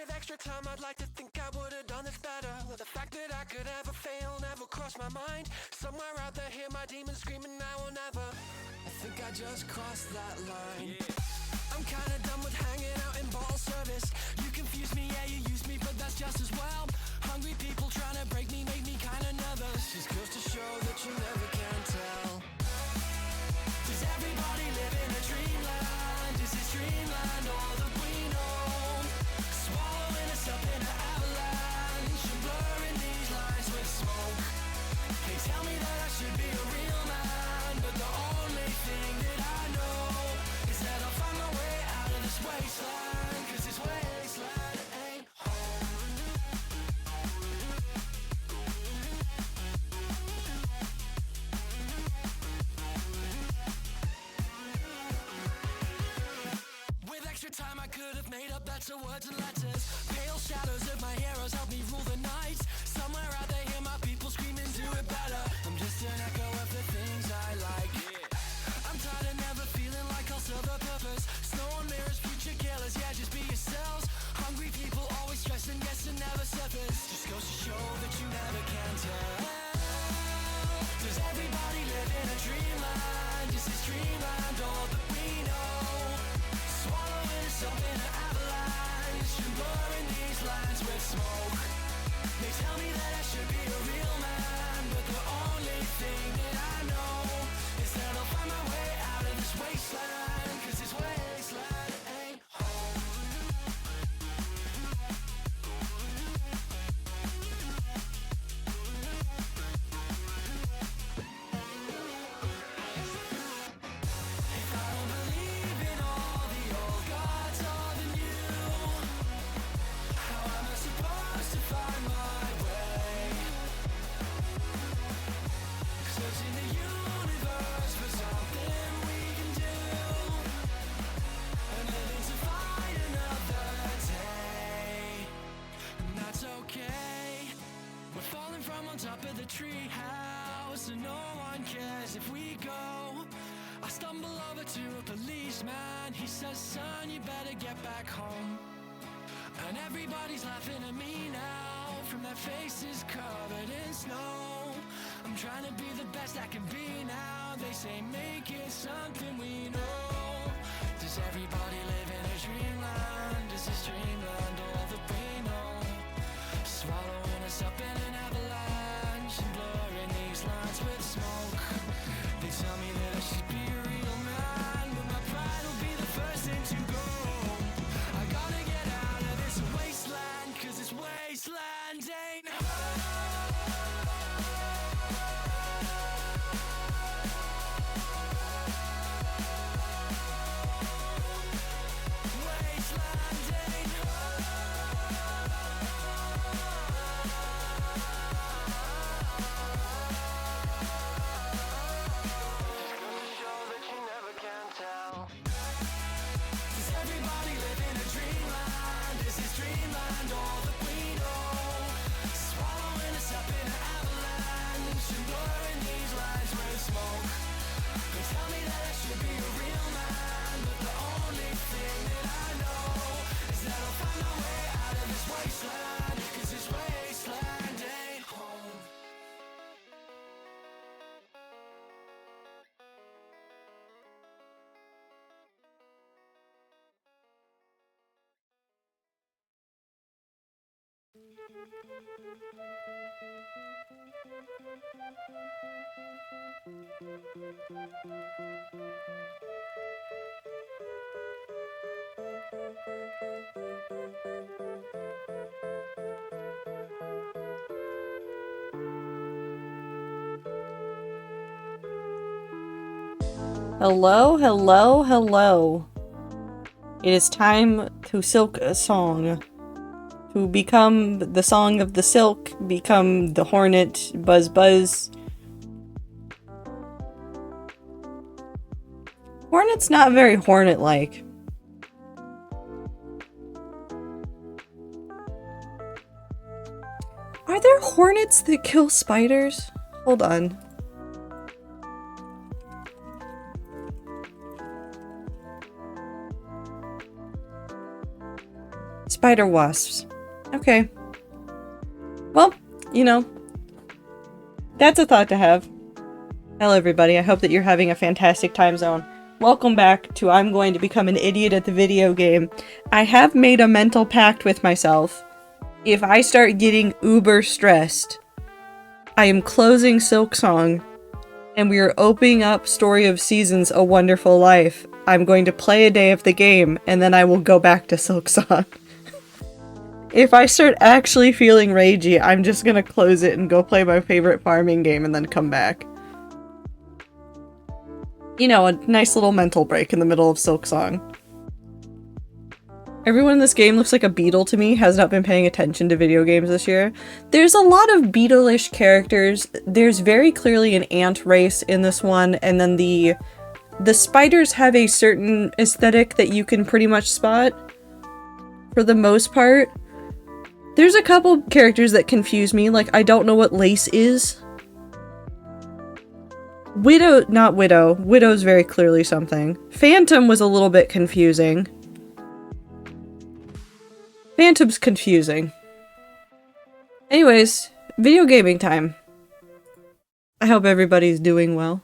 With extra time, I'd like to think I would have done this better. The fact that I could ever fail never crossed my mind. Somewhere out there, hear my demons screaming now or never. I think I just crossed that line. I'm kinda done with hanging out in bottle service. You confuse me, yeah, you use me, but that's just as well. Hungry people trying to break me make me kinda nervous. Just goes to show that you never can tell. Does everybody live in a dreamland? Is this dreamland all that we know? Swallowing us up in an avalanche and blurring these lines with smoke. They tell me that I should be a real man, but the only thing that I know is that I'll find my way out of this wasteland, 'cause this wasteland ain't home. With extra time I could have made up better words and letters. Pale shadows of my heroes help me rule the night. Somewhere out there hear my people screaming, do it better. I'm just an echo of the things I like. I'm tired of never feeling like I'll serve a purpose. Snow on mirrors, future killers, yeah, just be yourselves. Hungry people always stressing, guessing never surface. Just goes to show that you never can tell. Does everybody live in a dreamland? Is this dreamland all that we know? Swallowing us up in an avalanche and blurring these lines with smoke. They tell me that I should be a real man, but the only thing that I know is that I'll find my way out of this wasteland, 'cause this wasteland ain't home. If I don't believe in all the old gods or the new, how am I supposed to find my way? Searching the universe for something we can do, and living to fight another day. And that's okay. We're falling from on top of the tree house, and no one cares if we go. I stumble over to a policeman. He says, son, you better get back home. And everybody's laughing at me now, from their faces covered in snow. I'm trying to be the best I can be now. They say make it something we know. Does everybody live in a dreamland? Is this dreamland all that we know? Swallowing us up in an avalanche and blurring these lines with smoke. They tell me that I should be a real man, but my pride will be the first thing to go. I gotta get out of this wasteland, 'cause this wasteland ain't wasteland ain't show that you never can tell. Does everybody live in a dreamland? Is this dreamland all that we know? Swallowing us up in an avalanche and blurring these lines with smoke. They tell me that I should be a real man, but the only thing that I know is that I'll find my way out of this wasteland, 'cause this wasteland ain't home. Hello, hello, hello. It is time to Silksong. To become the song of the silk, become the hornet, buzz buzz. Hornet's not very hornet-like. Are there hornets that kill spiders? Hold on. Spider wasps. Okay. Well, you know, that's a thought to have. Hello everybody, I hope that you're having a fantastic time zone. Welcome back to I'm going to become an idiot at the video game. I have made a mental pact with myself. If I start getting uber stressed, I am closing Silksong, and we are opening up Story of Seasons: A Wonderful Life. I'm going to play a day of the game, and then I will go back to Silksong. If I start actually feeling ragey, I'm just gonna close it and go play my favorite farming game and then come back. You know, a nice little mental break in the middle of Silksong. Everyone in this game looks like a beetle to me, has not been paying attention to video games this year. There's a lot of beetle-ish characters. There's very clearly an ant race in this one, and then the spiders have a certain aesthetic that you can pretty much spot, for the most part. There's a couple characters that confuse me, like I don't know what lace is. Not Widow. Widow's very clearly something. Phantom was a little bit confusing. Phantom's confusing. Anyways, video gaming time. I hope everybody's doing well.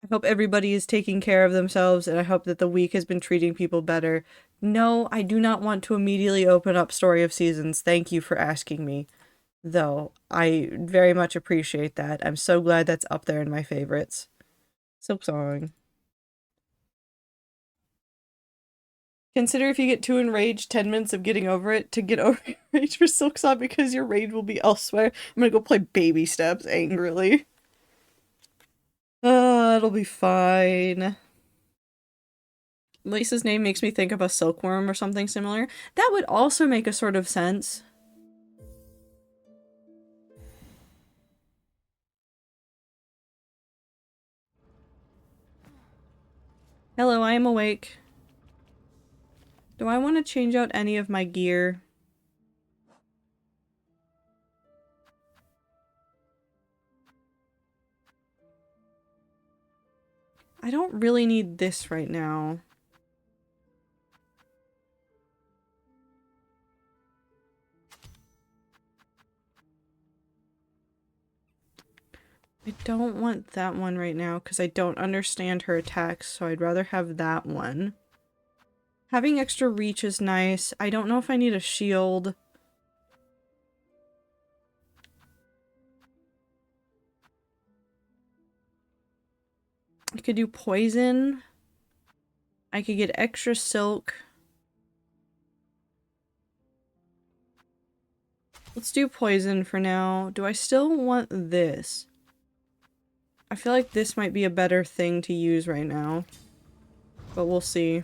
I hope everybody is taking care of themselves, and I hope that the week has been treating people better. No, I do not want to immediately open up Story of Seasons. Thank you for asking me. Though, I very much appreciate that. I'm so glad that's up there in my favorites. Silksong. Consider if you get too enraged, 10 minutes of getting over it to get over your rage for Silksong because your rage will be elsewhere. I'm gonna go play Baby Steps angrily. It'll be fine. Lisa's name makes me think of a silkworm or something similar. That would also make a sort of sense. Hello, I am awake. Do I want to change out any of my gear? I don't really need this right now. I don't want that one right now because I don't understand her attacks, so I'd rather have that one. Having extra reach is nice. I don't know if I need a shield. I could do poison. I could get extra silk. Let's do poison for now. Do I still want this? I feel like this might be a better thing to use right now. But we'll see.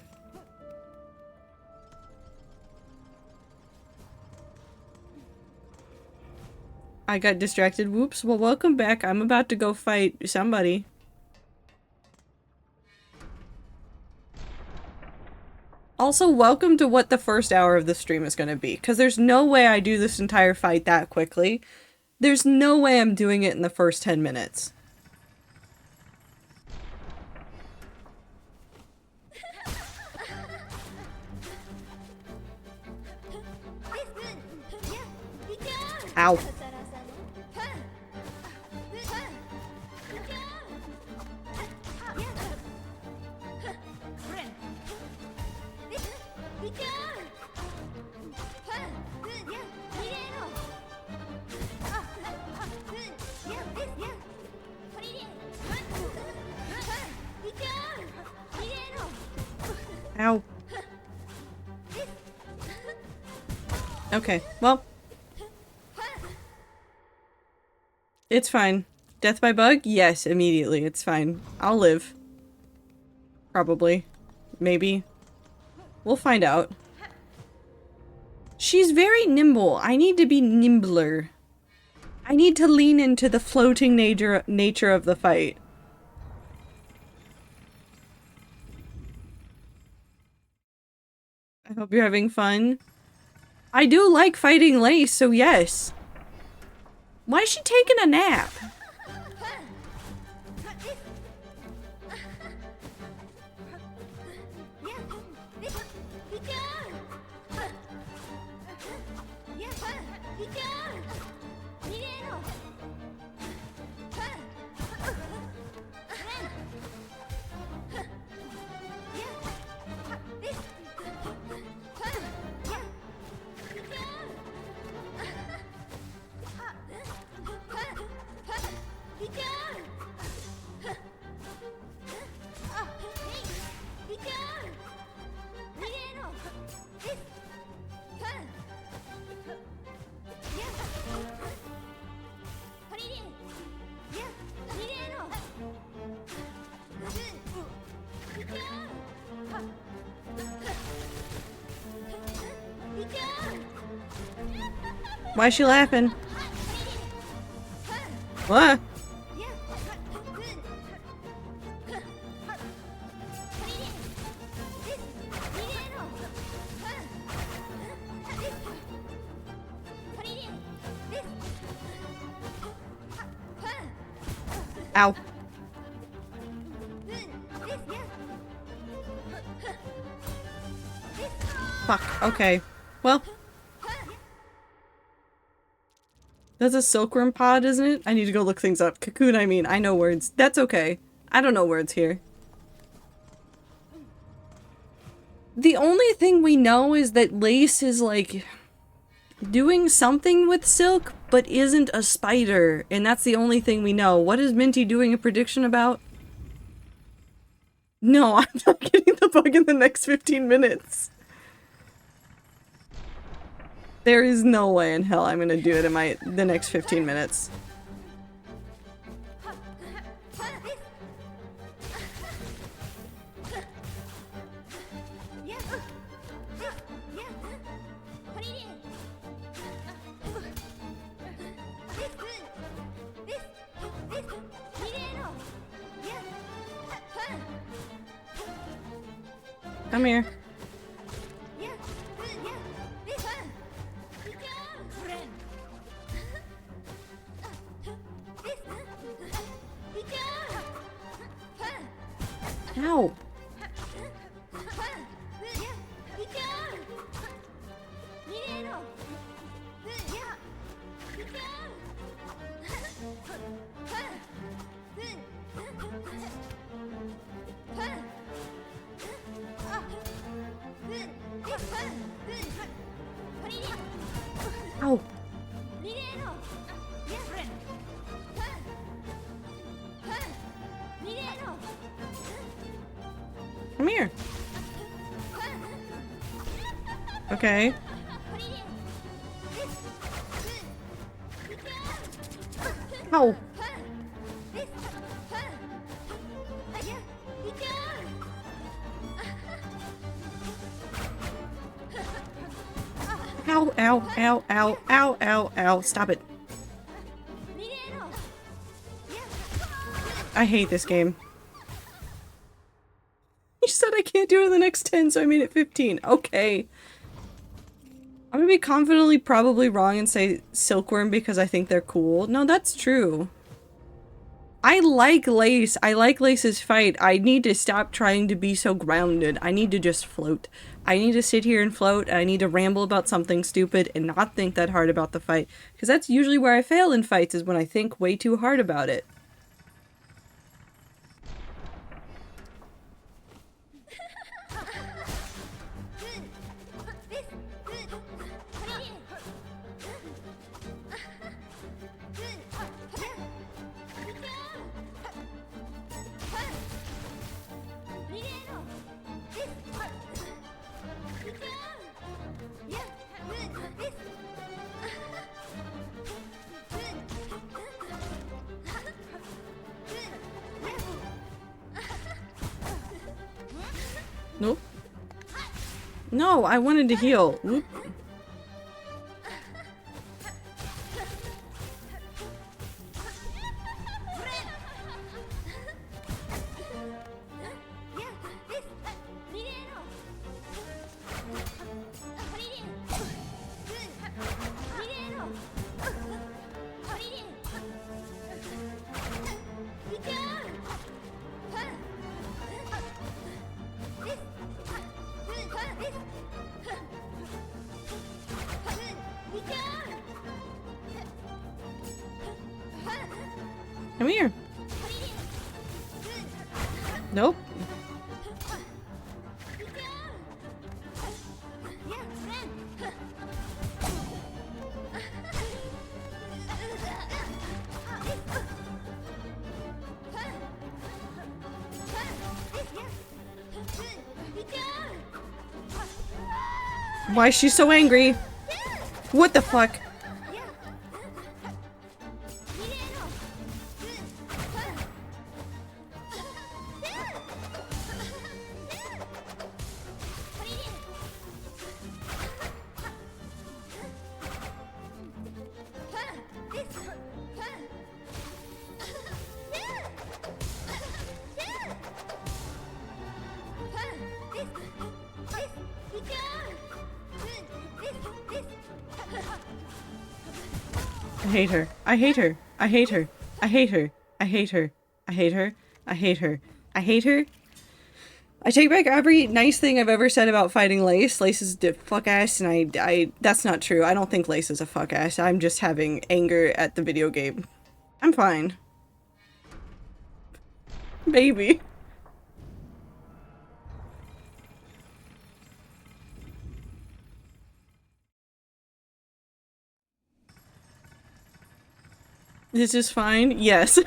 I got distracted. Whoops. Well, welcome back. I'm about to go fight somebody. Also, welcome to what the first hour of the stream is going to be. Because there's no way I do this entire fight that quickly. There's no way I'm doing it in the first 10 minutes. Ow. Ow. Okay, well. It's fine. Death by bug? Yes, immediately. It's fine. I'll live. Probably. Maybe. We'll find out. She's very nimble. I need to be nimbler. I need to lean into the floating nature of the fight. I hope you're having fun. I do like fighting Lace, so yes. Why is she taking a nap? Why is she laughing? What? Ow. Fuck, okay. Well. That's a silkworm pod, isn't it? I need to go look things up. Cocoon, I mean. I know words. That's okay. I don't know words here. The only thing we know is that Lace is, like, doing something with silk, but isn't a spider. And that's the only thing we know. What is Minty doing a prediction about? No, I'm not getting the bug in the next 15 minutes. There is no way in hell I'm gonna do it in the next 15 minutes. Come here. Ow. Ow. Come here. Okay. Ow. Ow, ow, ow, ow, ow, ow, ow. Stop it. I hate this game. You said I can't do it in the next 10, so I made it 15. Okay. I'm gonna be confidently probably wrong and say silkworm because I think they're cool. No, that's true. I like Lace. I like Lace's fight. I need to stop trying to be so grounded. I need to just float. I need to sit here and float, and I need to ramble about something stupid and not think that hard about the fight. Because that's usually where I fail in fights, is when I think way too hard about it. Nope. No, I wanted to heal. Oop. Come here. Nope. Why is she so angry? What the fuck? I hate her. I hate her. I hate her. I hate her. I hate her. I hate her. I hate her. I hate her. I take back every nice thing I've ever said about fighting Lace. Lace is a fuck ass, and that's not true. I don't think Lace is a fuck ass. I'm just having anger at the video game. I'm fine. Baby. This is fine? Yes.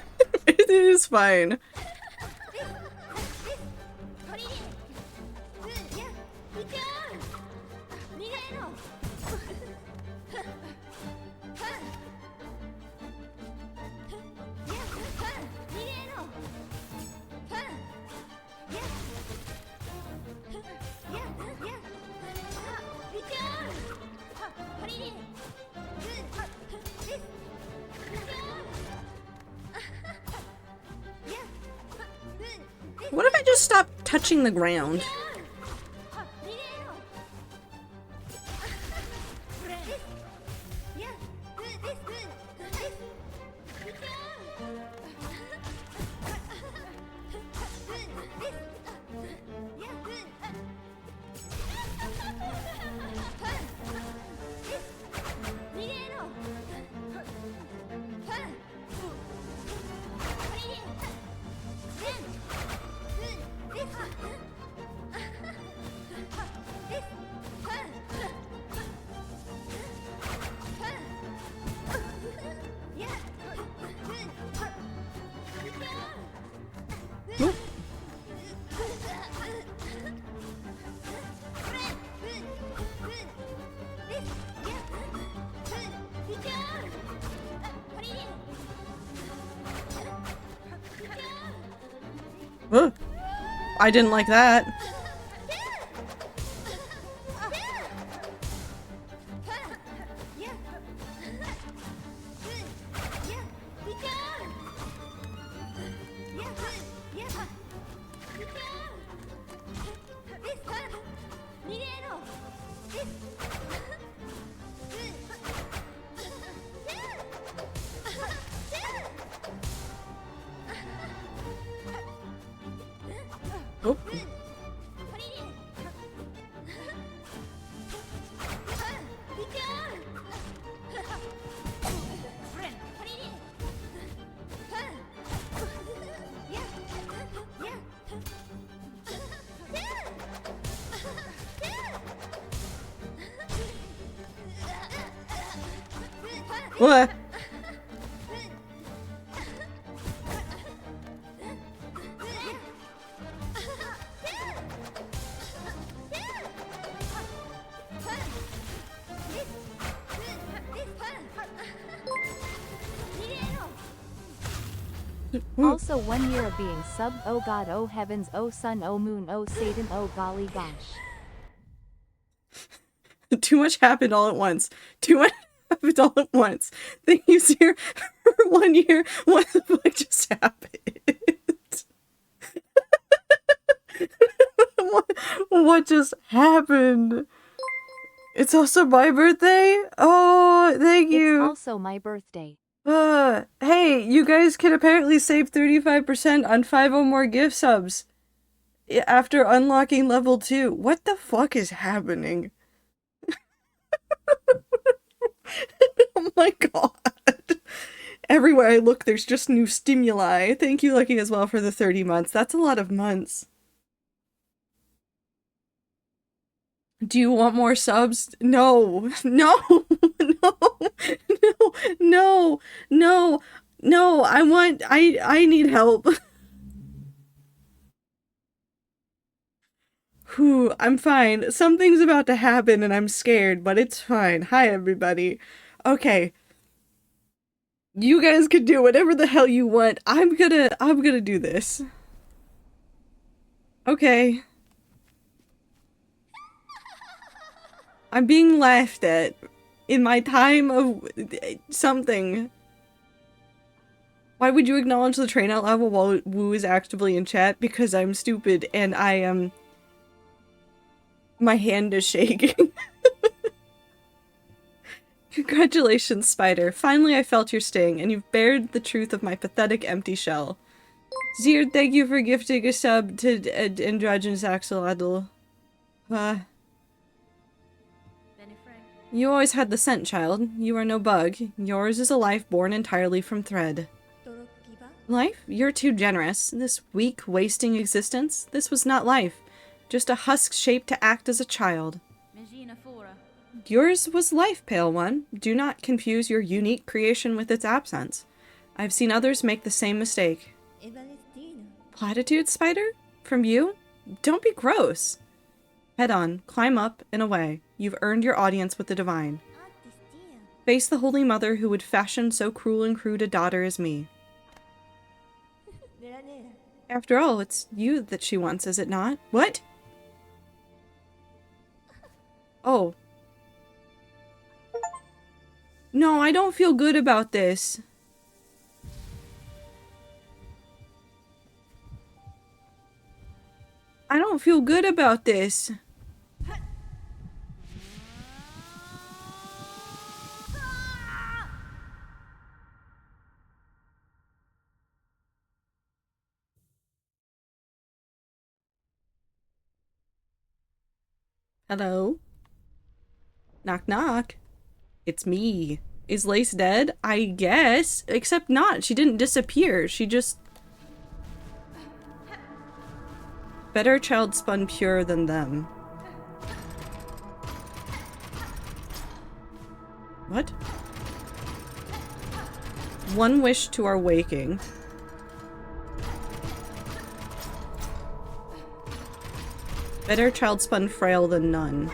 It is fine. What if I just stop touching the ground? I didn't like that. Oh. What? Also 1 year of being subbed. Oh god, oh heavens, oh sun, oh moon, oh Satan, oh golly gosh. Too much happened all at once. Too much happened all at once. Thank you, Sir, for 1 year. What the fuck just happened? what just happened? It's also my birthday? Oh, thank you. It's also my birthday. Hey, you guys can apparently save 35% on 5 or more gift subs after unlocking level 2. What the fuck is happening? Oh my god. Everywhere I look, there's just new stimuli. Thank you, Lucky, as well, for the 30 months. That's a lot of months. Do you want more subs? No. No. No. No. No. No. No. I need help. Whew, I'm fine. Something's about to happen and I'm scared, but it's fine. Hi, everybody. Okay. You guys can do whatever the hell you want. I'm gonna do this. Okay. I'm being laughed at in my time of something. Why would you acknowledge the train out loud while Woo is actively in chat? Because I'm stupid and I am... my hand is shaking. Congratulations, Spider. Finally I felt your sting, and you've bared the truth of my pathetic empty shell. Zir, thank you for gifting a sub to Androgynous Axolotl. You always had the scent, child. You are no bug. Yours is a life born entirely from thread. Life? You're too generous. This weak, wasting existence? This was not life. Just a husk shaped to act as a child. Yours was life, Pale One. Do not confuse your unique creation with its absence. I've seen others make the same mistake. Platitude, Spider? From you? Don't be gross. Head on, climb up, and away. You've earned your audience with the divine. Face the Holy Mother who would fashion so cruel and crude a daughter as me. After all, it's you that she wants, is it not? What? Oh. No, I don't feel good about this. I don't feel good about this. Hello? Knock knock. It's me. Is Lace dead? I guess. Except not. She didn't disappear. She just... Better child spun purer than them. What? One wish to our waking. Better child spun frail than none.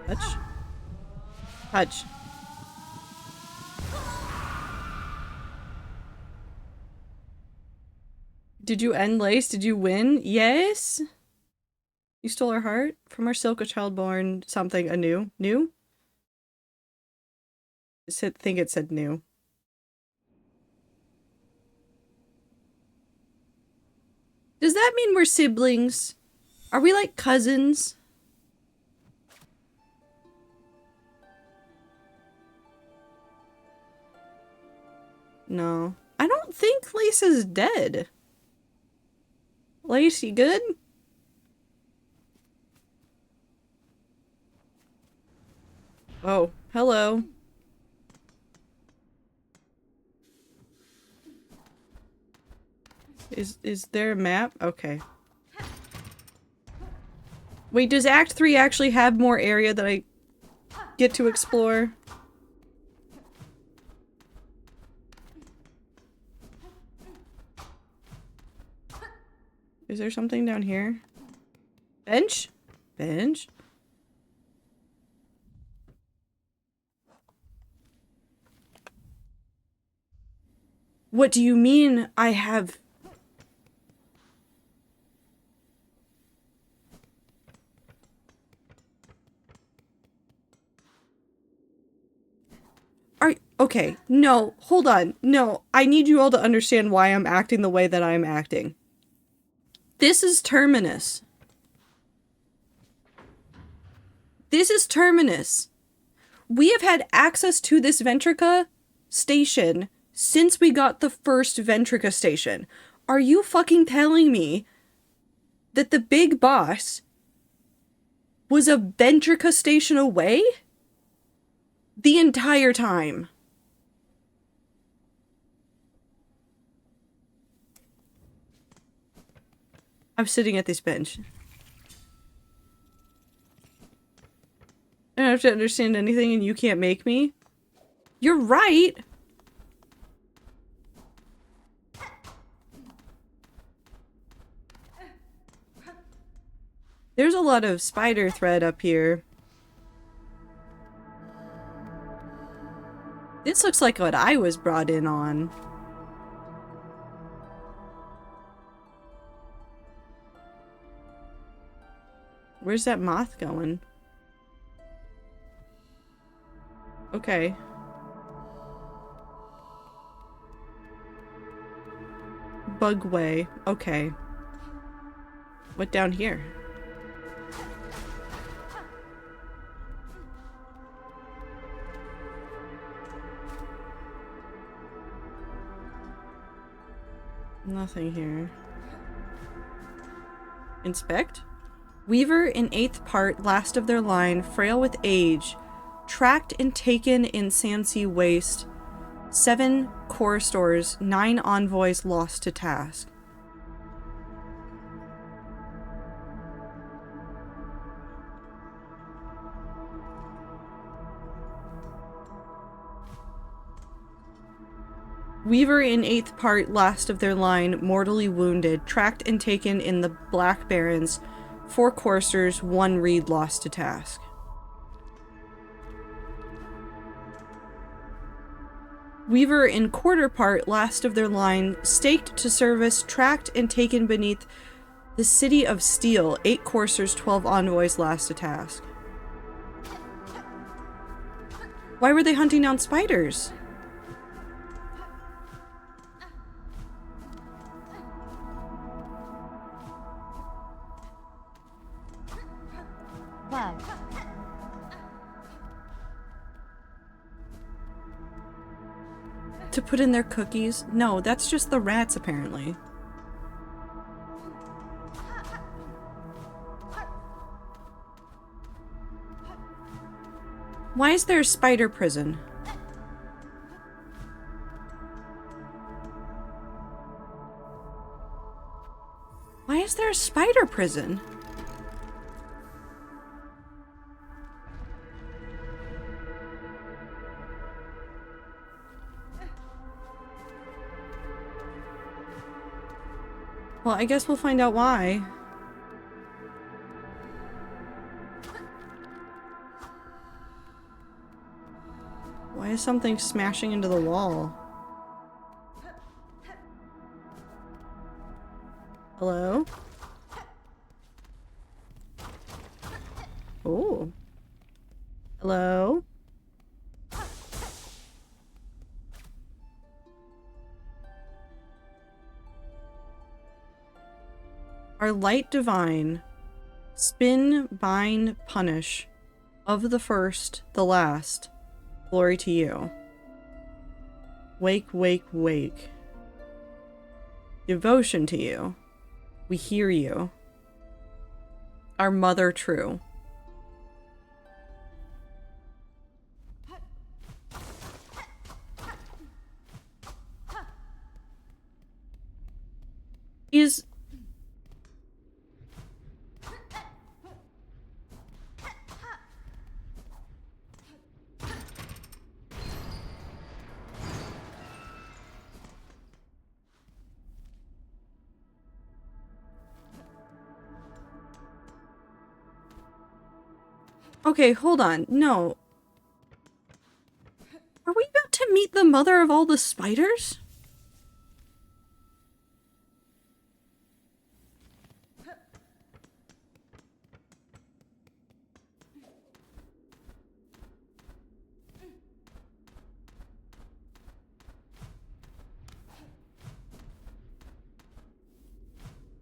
Touch. Touch. Did you end Lace? Did you win? Yes? You stole her heart? From our silk a child born something anew. New? I think it said new. Does that mean we're siblings? Are we like cousins? No. I don't think Lace is dead. Lace, you good? Oh, hello. Is there a map? Okay. Wait, does Act 3 actually have more area that I get to explore? Is there something down here? Bench? Bench? What do you mean I have... Okay, no, hold on. No, I need you all to understand why I'm acting the way that I'm acting. This is Terminus. This is Terminus. We have had access to this Ventrica station since we got the first Ventrica station. Are you fucking telling me that the big boss was a Ventrica station away? The entire time. I'm sitting at this bench. I don't have to understand anything and you can't make me? You're right! There's a lot of spider thread up here. This looks like what I was brought in on. Where's that moth going? Okay. Bugway. Okay. What down here? Nothing here. Inspect? Weaver in 8th part, last of their line, frail with age, tracked and taken in Sansi waste, 7 choristors, 9 envoys lost to task. Weaver in 8th part, last of their line, mortally wounded, tracked and taken in the Black Barrens, 4 choristers, 1 reed lost to task. Weaver in quarter part, last of their line, staked to service, tracked and taken beneath the City of Steel, 8 choristers, 12 envoys last to task. Why were they hunting down spiders? Bug. To put in their cookies? No, that's just the rats, apparently. Why is there a spider prison? Why is there a spider prison? Well, I guess we'll find out why. Why is something smashing into the wall? Hello? Oh. Hello? Our light divine, spin, bind, punish, of the first, the last, glory to you. Wake, wake, wake. Devotion to you. We hear you. Our mother true. Is... Okay, hold on. No. Are we about to meet the mother of all the spiders?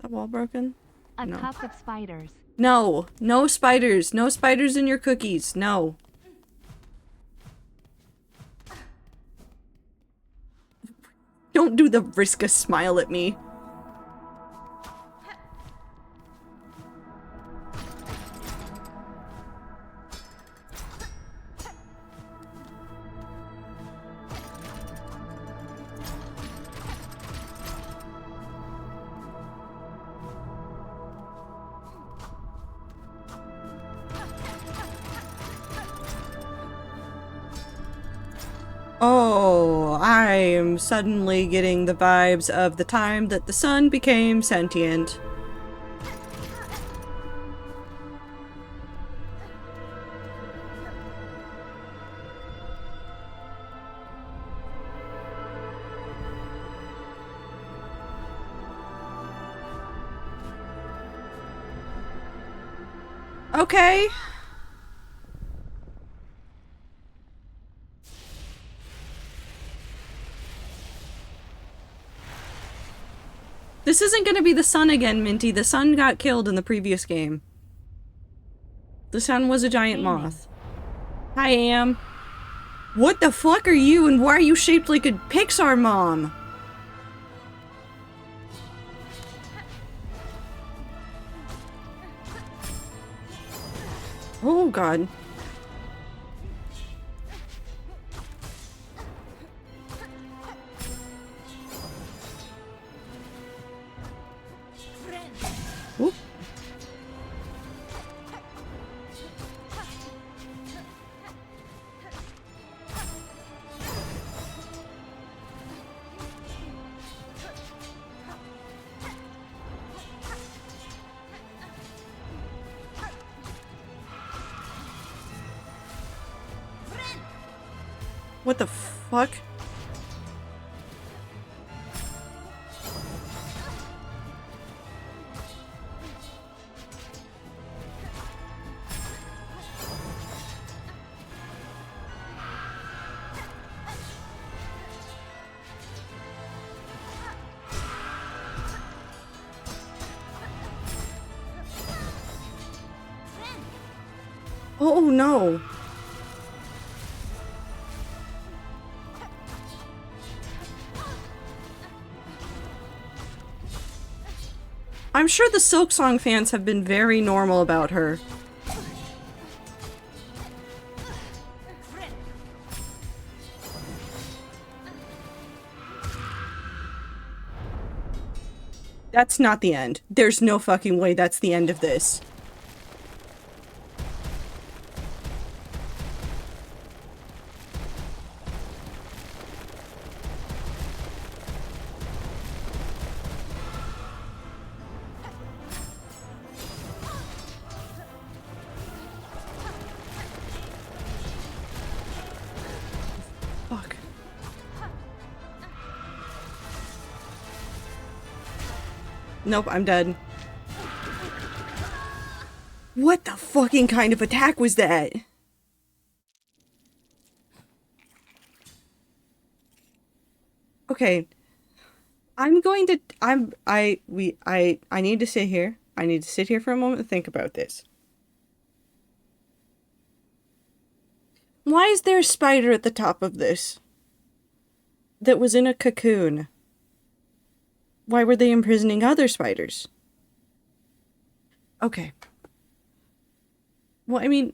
That wall broken? A No. cup of spiders. No. No spiders. No spiders in your cookies. No. Don't do the risk a smile at me. Oh, I am suddenly getting the vibes of the time that the sun became sentient. Okay. This isn't gonna be the sun again, Minty. The sun got killed in the previous game. The sun was a giant moth. Hi, Am. What the fuck are you, and why are you shaped like a Pixar mom? Oh god. Oop. What the fuck? Oh no. I'm sure the Silksong fans have been very normal about her. That's not the end. There's no fucking way that's the end of this. Fuck. Nope, I'm dead. What the fucking kind of attack was that? Okay. I'm going to I need to sit here. I need to sit here for a moment and think about this. Why is there a spider at the top of this? That was in a cocoon. Why were they imprisoning other spiders? Okay. Well, I mean...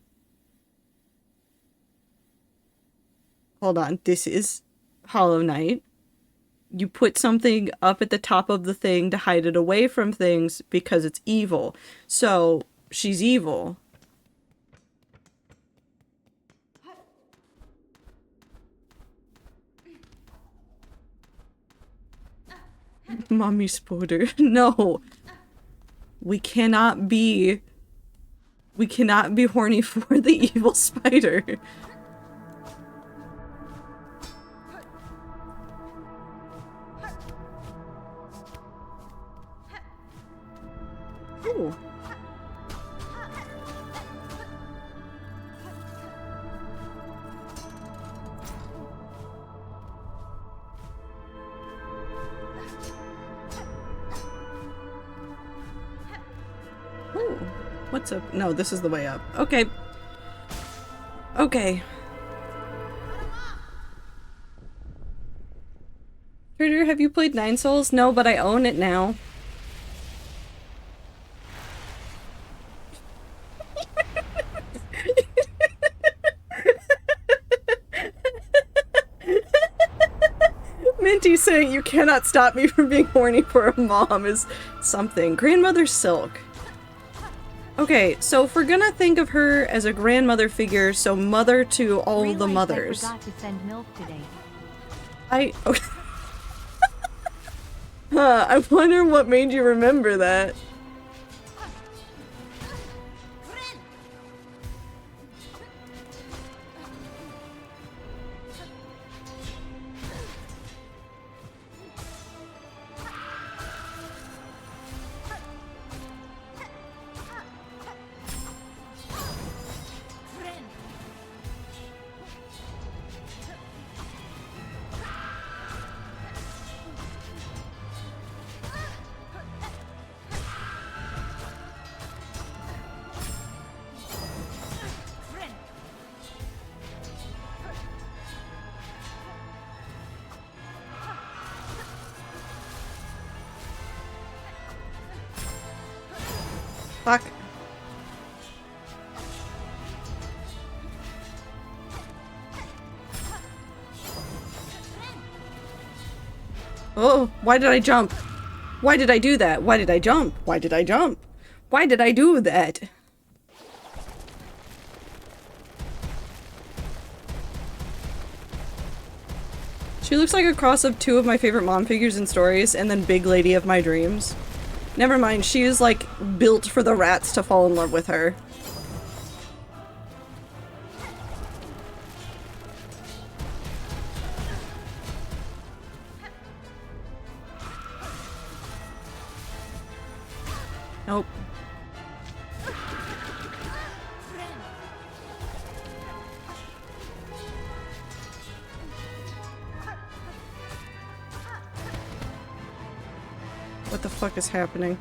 Hold on. This is Hollow Knight. You put something up at the top of the thing to hide it away from things because it's evil. So, she's evil. Mommy Spoder. No. We cannot be horny for the evil spider. Ooh. Ooh. What's up? No, this is the way up. Okay. Okay. Trader, have you played Nine Souls? No, but I own it now. Minty saying you cannot stop me from being horny for a mom is something. Grandmother Silk. Okay, so if we're gonna think of her as a grandmother figure, so mother to all the mothers. I forgot to send milk today. Okay. Huh, I wonder what made you remember that. Fuck. Oh, why did I jump? Why did I do that? Why did I jump? Why did I jump? Why did I do that? She looks like a cross of two of my favorite mom figures in stories and then Big Lady of my dreams. Never mind, she is like built for the rats to fall in love with her. Nope. What the fuck is happening?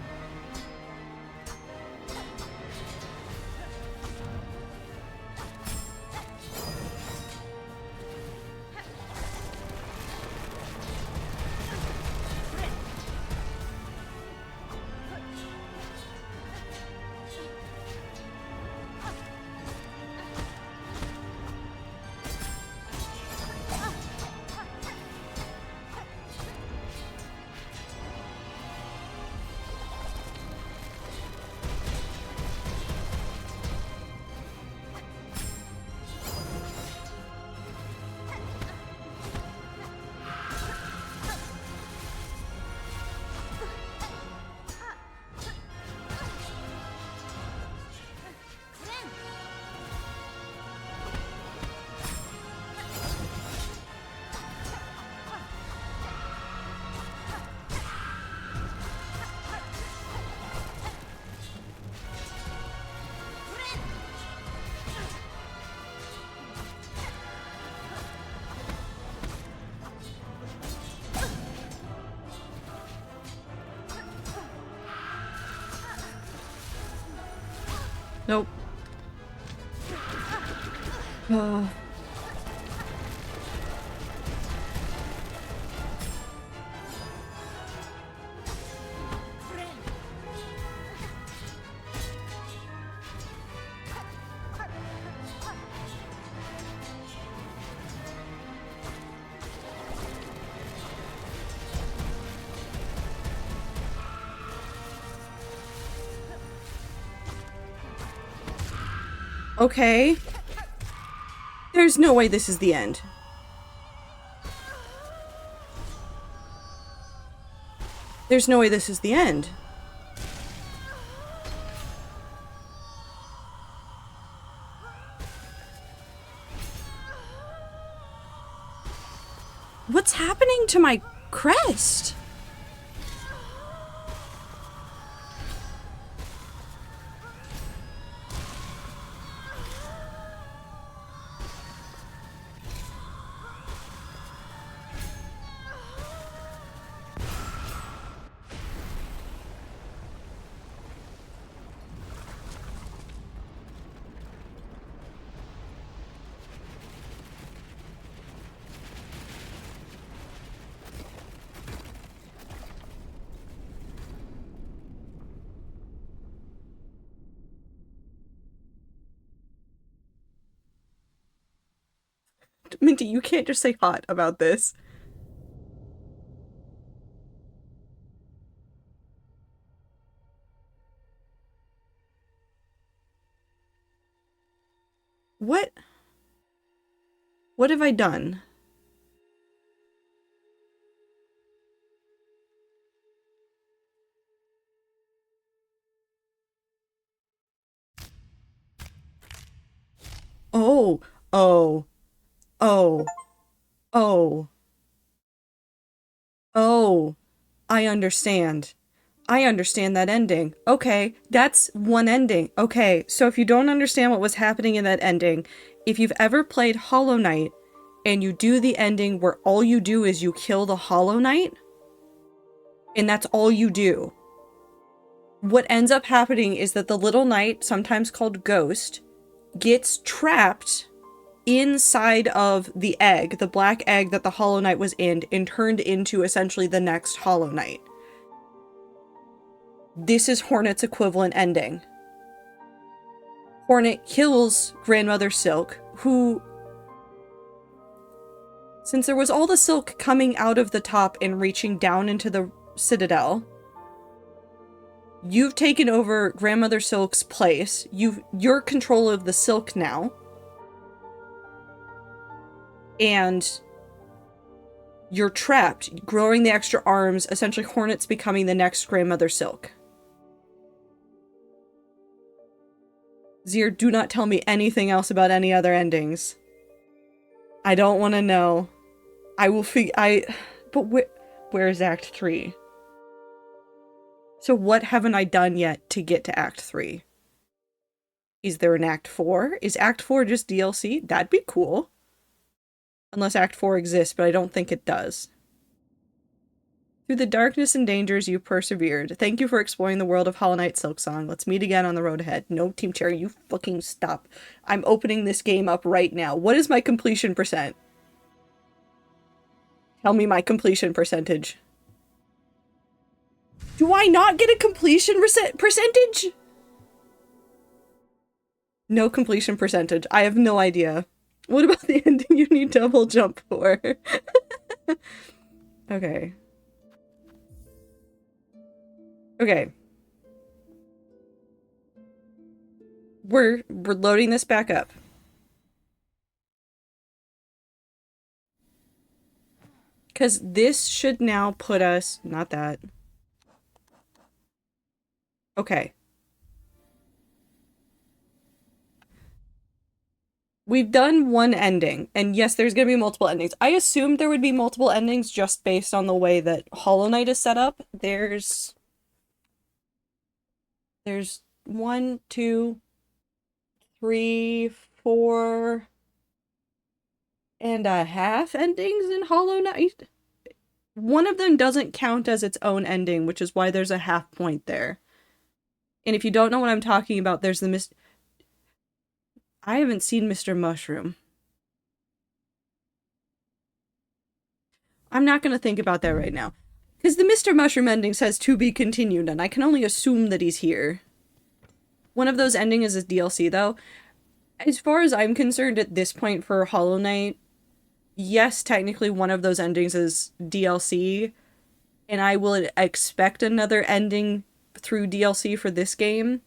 Nope. Okay. There's no way this is the end. There's no way this is the end. What's happening to my crest? Minty, you can't just say hot about this. What? What have I done? Oh, oh, oh, oh, oh, I understand. I understand that ending. Okay, that's one ending. Okay, so if you don't understand what was happening in that ending, if you've ever played Hollow Knight and you do the ending where all you do is you kill the Hollow Knight, and that's all you do, what ends up happening is that the little knight, sometimes called Ghost, gets trapped inside of the egg, the black egg that the Hollow Knight was in, and turned into essentially the next Hollow Knight. This is Hornet's equivalent ending. Hornet kills Grandmother Silk, who Since there was all the silk coming out of the top and reaching down into the citadel, you've taken over Grandmother Silk's place. You're control of the silk now. And you're trapped, growing the extra arms, essentially Hornet's becoming the next Grandmother Silk. Zir, do not tell me anything else about any other endings. I don't want to know. I will but where's Act 3? So what haven't I done yet to get to Act 3? Is there an Act 4? Is Act 4 just DLC? That'd be cool. Unless Act 4 exists, but I don't think it does. Through the darkness and dangers you persevered. Thank you for exploring the world of Hollow Knight Silksong. Let's meet again on the road ahead. No, Team Cherry, you fucking stop. I'm opening this game up right now. What is my completion percent? Tell me my completion percentage. Do I not get a completion percentage? No completion percentage. I have no idea. What about the ending you need double jump for? Okay. Okay. We're loading this back up. Because this should now put us... Not that. Okay. We've done one ending, and yes, there's going to be multiple endings. I assumed there would be multiple endings just based on the way that Hollow Knight is set up. There's 1, 2, 3, 4 and a half endings in Hollow Knight. One of them doesn't count as its own ending, which is why there's a half point there. And if you don't know what I'm talking about, there's the I haven't seen Mr. Mushroom. I'm not going to think about that right now. Because the Mr. Mushroom ending says to be continued, and I can only assume that he's here. One of those endings is DLC, though. As far as I'm concerned at this point for Hollow Knight, yes, technically one of those endings is DLC, and I will expect another ending through DLC for this game.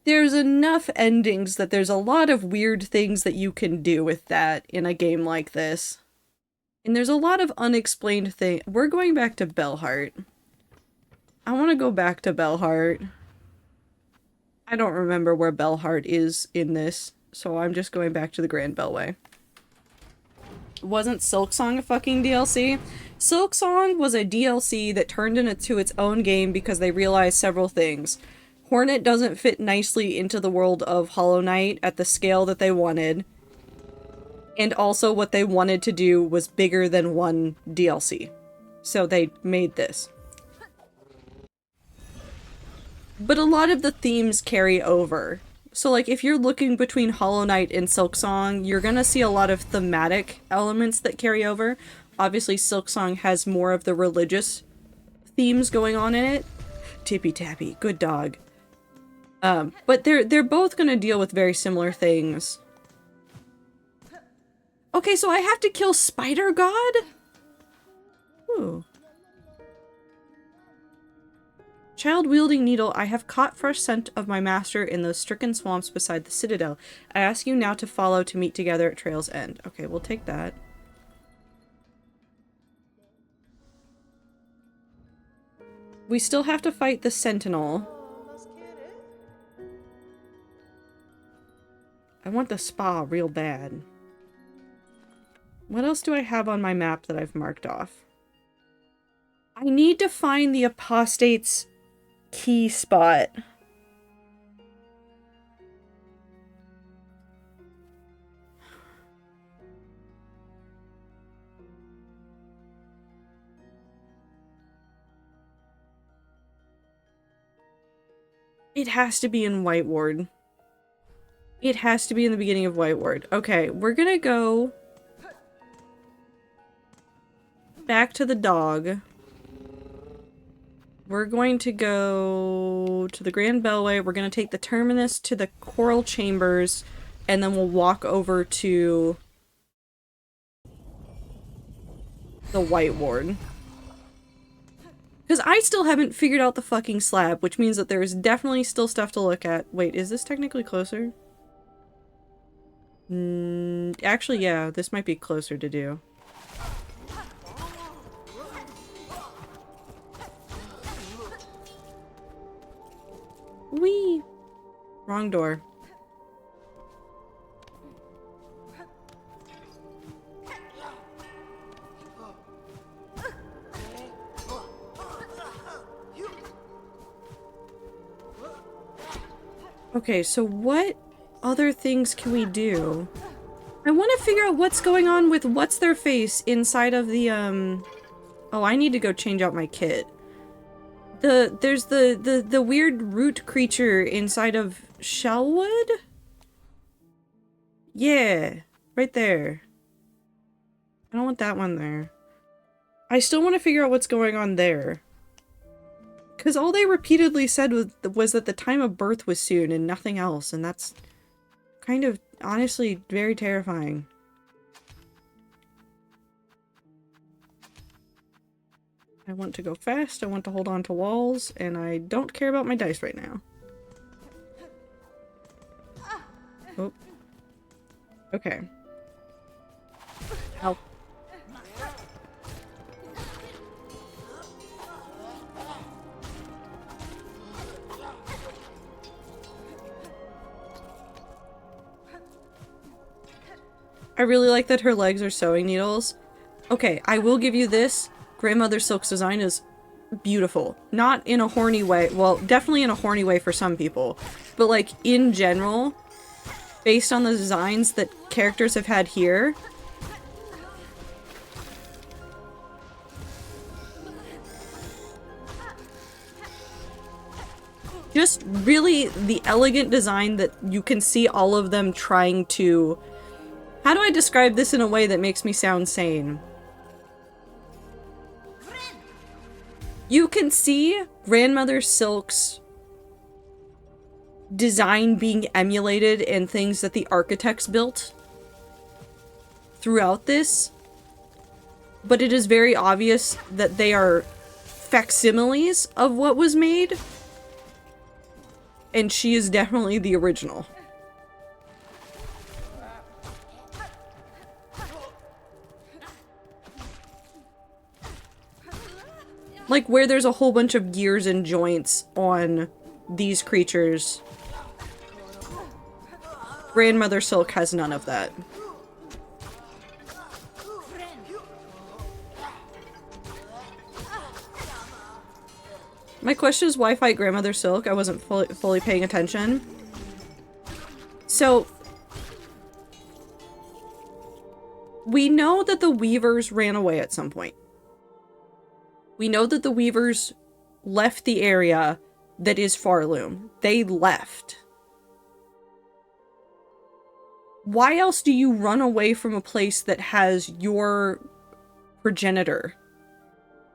There's enough endings that there's a lot of weird things that you can do with that in a game like this. And there's a lot of unexplained things. We're going back to Bellheart. I want to go back to Bellheart. I don't remember where Bellheart is in this, so I'm just going back to the Grand Bellway. Wasn't Silksong a fucking DLC? Silksong was a DLC that turned into its own game because they realized several things. Hornet doesn't fit nicely into the world of Hollow Knight at the scale that they wanted. And also what they wanted to do was bigger than one DLC. So they made this. But a lot of the themes carry over. So like if you're looking between Hollow Knight and Silksong, you're gonna see a lot of thematic elements that carry over. Obviously Silksong has more of the religious themes going on in it. Tippy Tappy, good dog. But they're both gonna deal with very similar things. Okay, so I have to kill Spider God? Ooh. Child-wielding needle, I have caught fresh scent of my master in those stricken swamps beside the citadel. I ask you now to follow to meet together at Trail's End. Okay, we'll take that. We still have to fight the Sentinel. I want the spa real bad. What else do I have on my map that I've marked off? I need to find the apostate's key spot. It has to be in White Ward. It has to be in the beginning of White Ward. Okay, we're gonna go back to the dog. We're going to go to the Grand Bellway. We're going to take the Terminus to the Coral Chambers, and then we'll walk over to the White Ward. Because I still haven't figured out the fucking slab, which means that there is definitely still stuff to look at. Wait, is this technically closer? Actually, yeah, this might be closer to do. Whee! Wrong door. Okay, so what other things can we do? I want to figure out what's going on with what's-their-face inside of the, Oh, I need to go change out my kit. There's the weird root creature inside of Shellwood? Yeah, right there. I don't want that one there. I still want to figure out what's going on there. Because all they repeatedly said was that the time of birth was soon and nothing else, and that's kind of, honestly, very terrifying. I want to go fast, I want to hold on to walls, and I don't care about my dice right now. Oh. Okay. Ow. I really like that her legs are sewing needles. Okay, I will give you this. Grandmother Silk's design is beautiful. Not in a horny way. Well, definitely in a horny way for some people. But, like, in general, based on the designs that characters have had here, just really the elegant design that you can see all of them trying to... How do I describe this in a way that makes me sound sane? You can see Grandmother Silk's design being emulated in things that the architects built throughout this, but it is very obvious that they are facsimiles of what was made, and she is definitely the original. Like, where there's a whole bunch of gears and joints on these creatures, Grandmother Silk has none of that. My question is, why fight Grandmother Silk? I wasn't fully paying attention. So, we know that the Weavers ran away at some point. We know that the Weavers left the area that is Farloom. They left. Why else do you run away from a place that has your progenitor?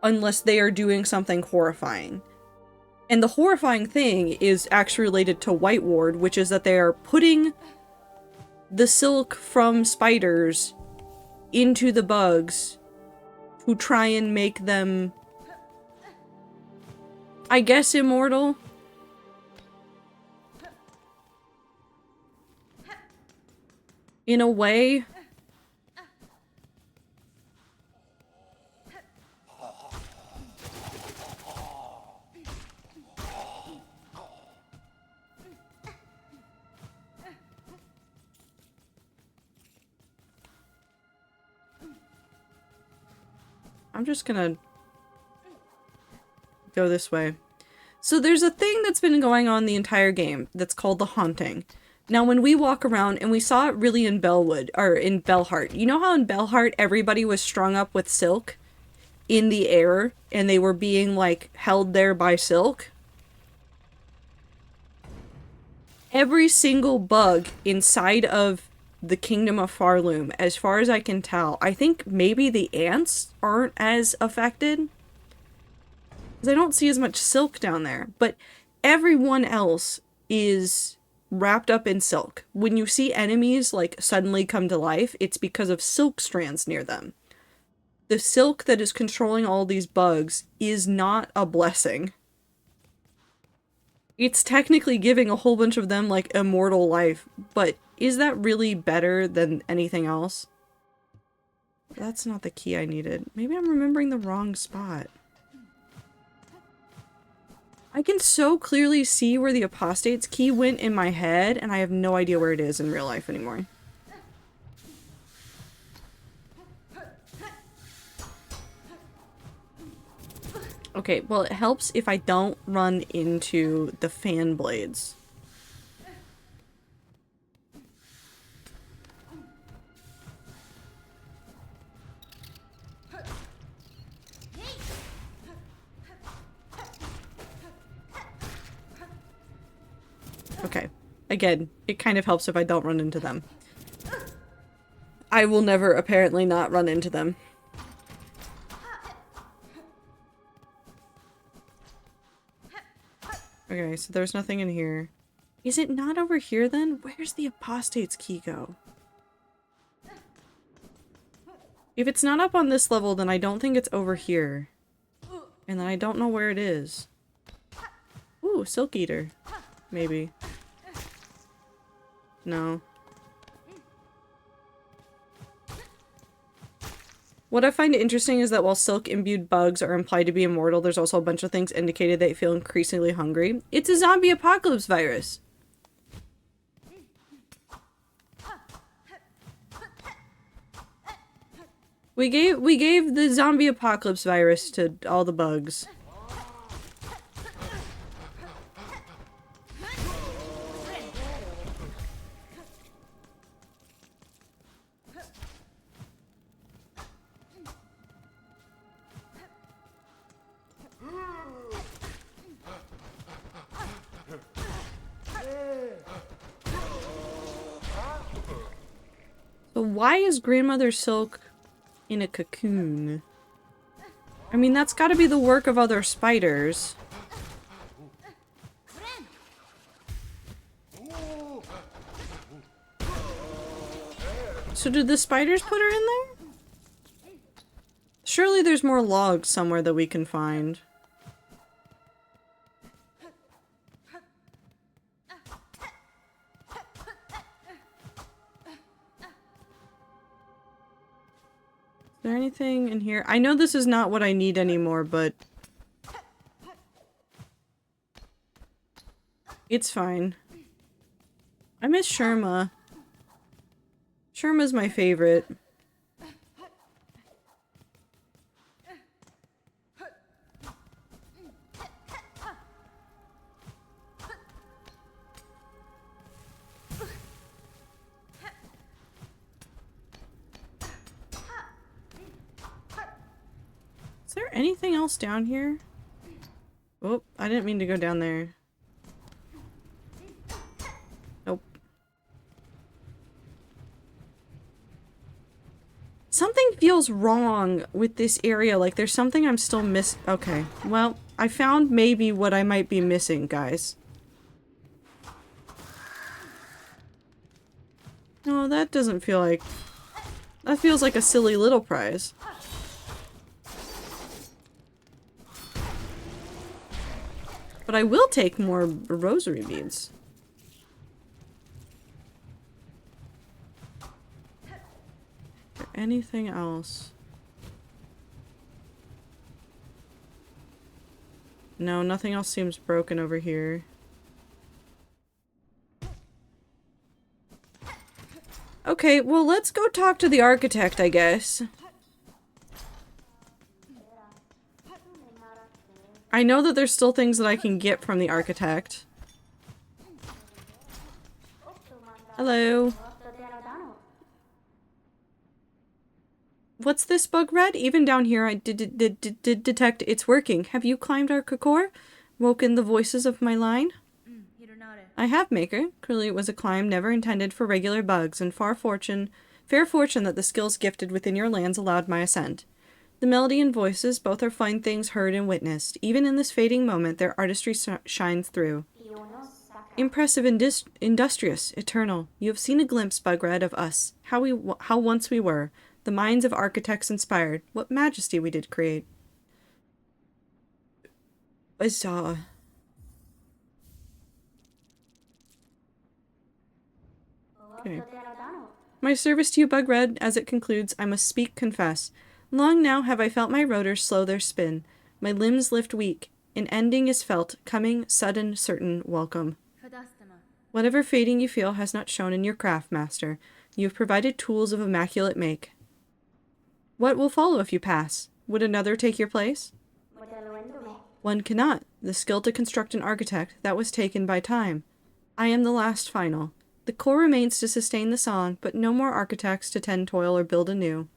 Unless they are doing something horrifying. And the horrifying thing is actually related to White Ward, which is that they are putting the silk from spiders into the bugs to try and make them, I guess, immortal? In a way. I'm just gonna go this way. So there's a thing that's been going on the entire game that's called the Haunting. Now, when we walk around, and we saw it really in Bellwood, or in Bellheart. You know how in Bellheart everybody was strung up with silk in the air, and they were being, like, held there by silk? Every single bug inside of the Kingdom of Farloom, as far as I can tell, I think maybe the ants aren't as affected. Because I don't see as much silk down there. But everyone else is wrapped up in silk. When you see enemies, like, suddenly come to life, it's because of silk strands near them. the silk that is controlling all these bugs is not a blessing. It's technically giving a whole bunch of them, like, immortal life, but is that really better than anything else? That's not the key I needed. Maybe I'm remembering the wrong spot. I can so clearly see where the apostate's key went in my head, and I have no idea where it is in real life anymore. Okay, well, it helps if I don't run into the fan blades. Okay. Again, it kind of helps if I don't run into them. I will never, apparently, not run into them. Okay, so there's nothing in here. Is it not over here then? Where's the apostate's key go? If it's not up on this level, then I don't think it's over here. And then I don't know where it is. Ooh, Silk Eater. Maybe. No. What I find interesting is that while silk-imbued bugs are implied to be immortal, there's also a bunch of things indicated they feel increasingly hungry. It's a zombie apocalypse virus! We gave the zombie apocalypse virus to all the bugs. So why is Grandmother Silk in a cocoon? I mean, that's gotta be the work of other spiders. So did the spiders put her in there? Surely there's more logs somewhere that we can find. Is there anything in here? I know this is not what I need anymore, but it's fine. I miss Sherma. Sherma's my favorite. Is there anything else down here? Oh, I didn't mean to go down there. Nope. Something feels wrong with this area. Like there's something I'm still Okay, well, I found maybe what I might be missing, guys. No, that doesn't feel like... That feels like a silly little prize. But I will take more rosary beads. Is there anything else? No, nothing else seems broken over here. Okay, well, let's go talk to the architect, I guess. I know that there's still things that I can get from the architect. Hello. What's this bug red? Even down here I did detect it's working. Have you climbed our Kokor? Woken the voices of my line? I have, Maker. Clearly it was a climb never intended for regular bugs, and fair fortune that the skills gifted within your lands allowed my ascent. The melody and voices, both are fine things heard and witnessed. Even in this fading moment, their artistry shines through. Impressive, industrious, eternal. You have seen a glimpse, Bugred, of us, how once we were. The minds of architects inspired. What majesty we did create. I saw. Okay. My service to you, Bugred, as it concludes, I must speak, confess. Long now have I felt my rotors slow their spin. My limbs lift weak. An ending is felt, coming, sudden, certain, welcome. Whatever fading you feel has not shown in your craft, master. You have provided tools of immaculate make. What will follow if you pass? Would another take your place? One cannot. The skill to construct an architect, that was taken by time. I am the last final. The core remains to sustain the song, but no more architects to tend toil or build anew.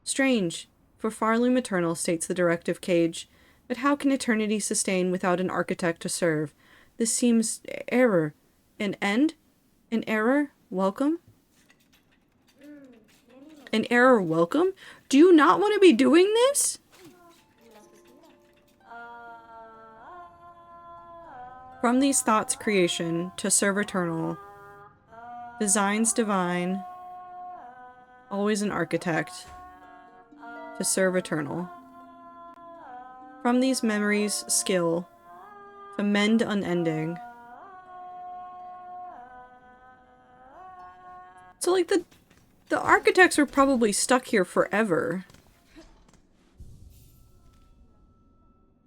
Strange, for far loom eternal, states the directive cage. But how can eternity sustain without an architect to serve? This seems error. An end? An error? Welcome? An error welcome? Do you not want to be doing this? From these thoughts creation, to serve eternal. Designs divine. Always an architect. To serve eternal. From these memories, skill. To mend unending. So like the architects are probably stuck here forever.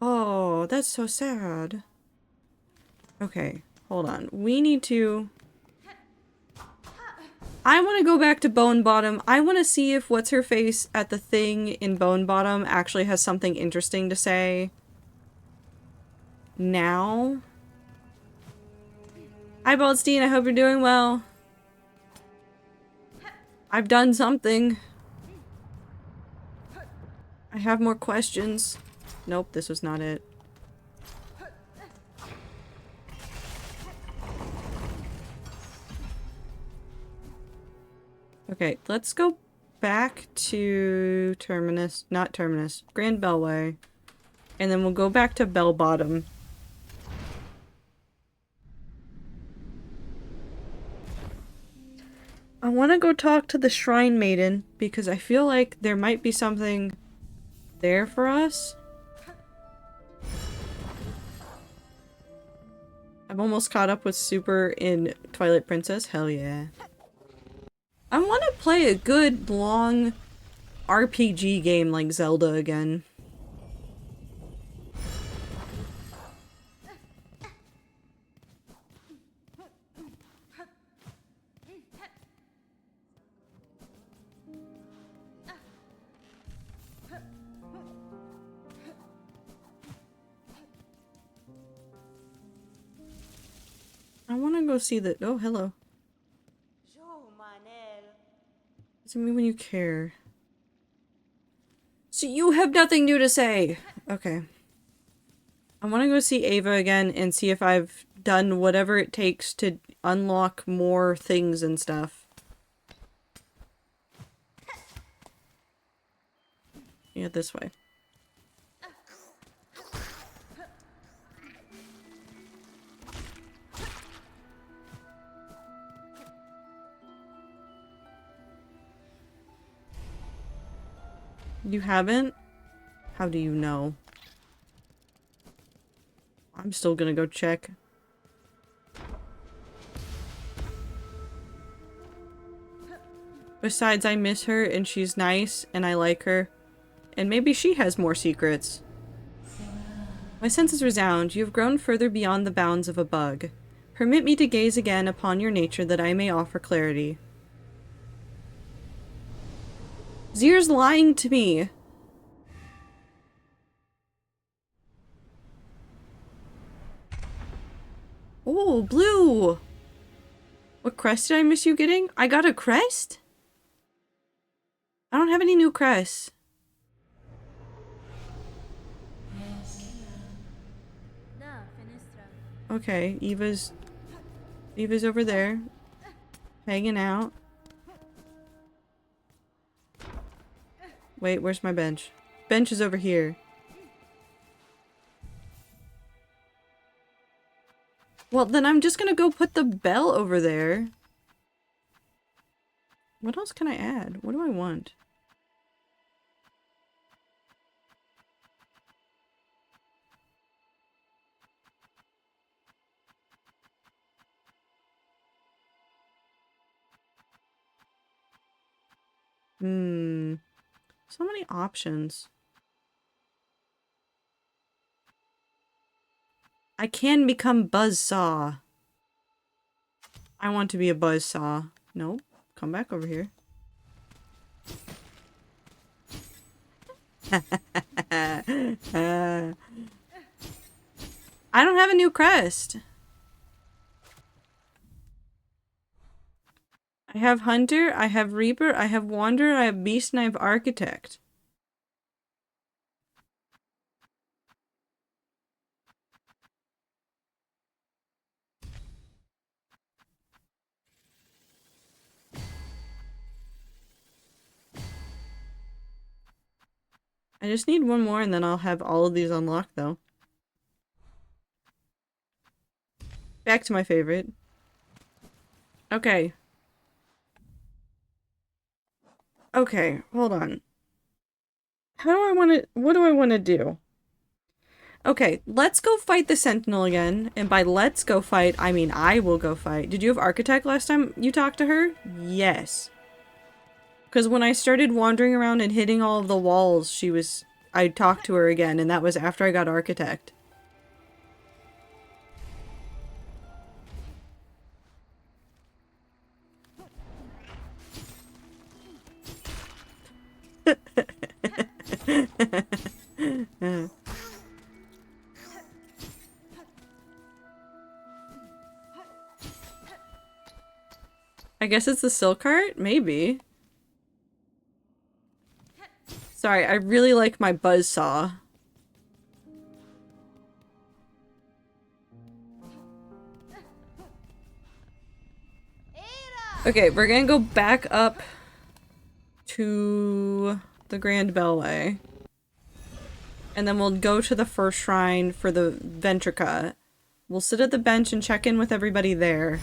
Oh, that's so sad. Okay, hold on. We need to... I want to go back to Bone Bottom. I want to see if What's-Her-Face at the thing in Bone Bottom actually has something interesting to say. Now? Hi, Baldstein. I hope you're doing well. I've done something. I have more questions. Nope, this was not it. Okay, let's go back to Terminus, not Terminus, Grand Bellway. And then we'll go back to Bell Bottom. I want to go talk to the Shrine Maiden because I feel like there might be something there for us. I've almost caught up with Super in Twilight Princess. Hell yeah. I want to play a good, long RPG game like Zelda again. I want to go see the- oh, hello. Doesn't mean when you care. So you have nothing new to say! Okay. I want to go see Ava again and see if I've done whatever it takes to unlock more things and stuff. Yeah, this way. You haven't? How do you know? I'm still gonna go check. Besides, I miss her and she's nice and I like her. And maybe she has more secrets. My senses resound. You have grown further beyond the bounds of a bug. Permit me to gaze again upon your nature that I may offer clarity. Zir's lying to me. Oh, blue! What crest did I miss you getting? I got a crest? I don't have any new crests. Okay, Eva's over there. Hanging out. Wait, where's my bench? Bench is over here. Well, then I'm just gonna go put the bell over there. What else can I add? What do I want? So many options. I can become Buzzsaw. I want to be a Buzzsaw. Nope. Come back over here. I don't have a new crest. I have Hunter, I have Reaper, I have Wanderer, I have Beast, and I have Architect. I just need one more and then I'll have all of these unlocked though. Back to my favorite. Okay. Okay, hold on. How do I want to- what do I want to do? Okay, let's go fight the Sentinel again. And by let's go fight, I mean I will go fight. Did you have Architect last time you talked to her? Yes. Because when I started wandering around and hitting all of the walls, I talked to her again, and that was after I got Architect. I guess it's the silk cart? Maybe. Sorry, I really like my buzzsaw. Okay, we're gonna go back up to the Grand Bellway. And then we'll go to the first shrine for the Ventrica. We'll sit at the bench and check in with everybody there.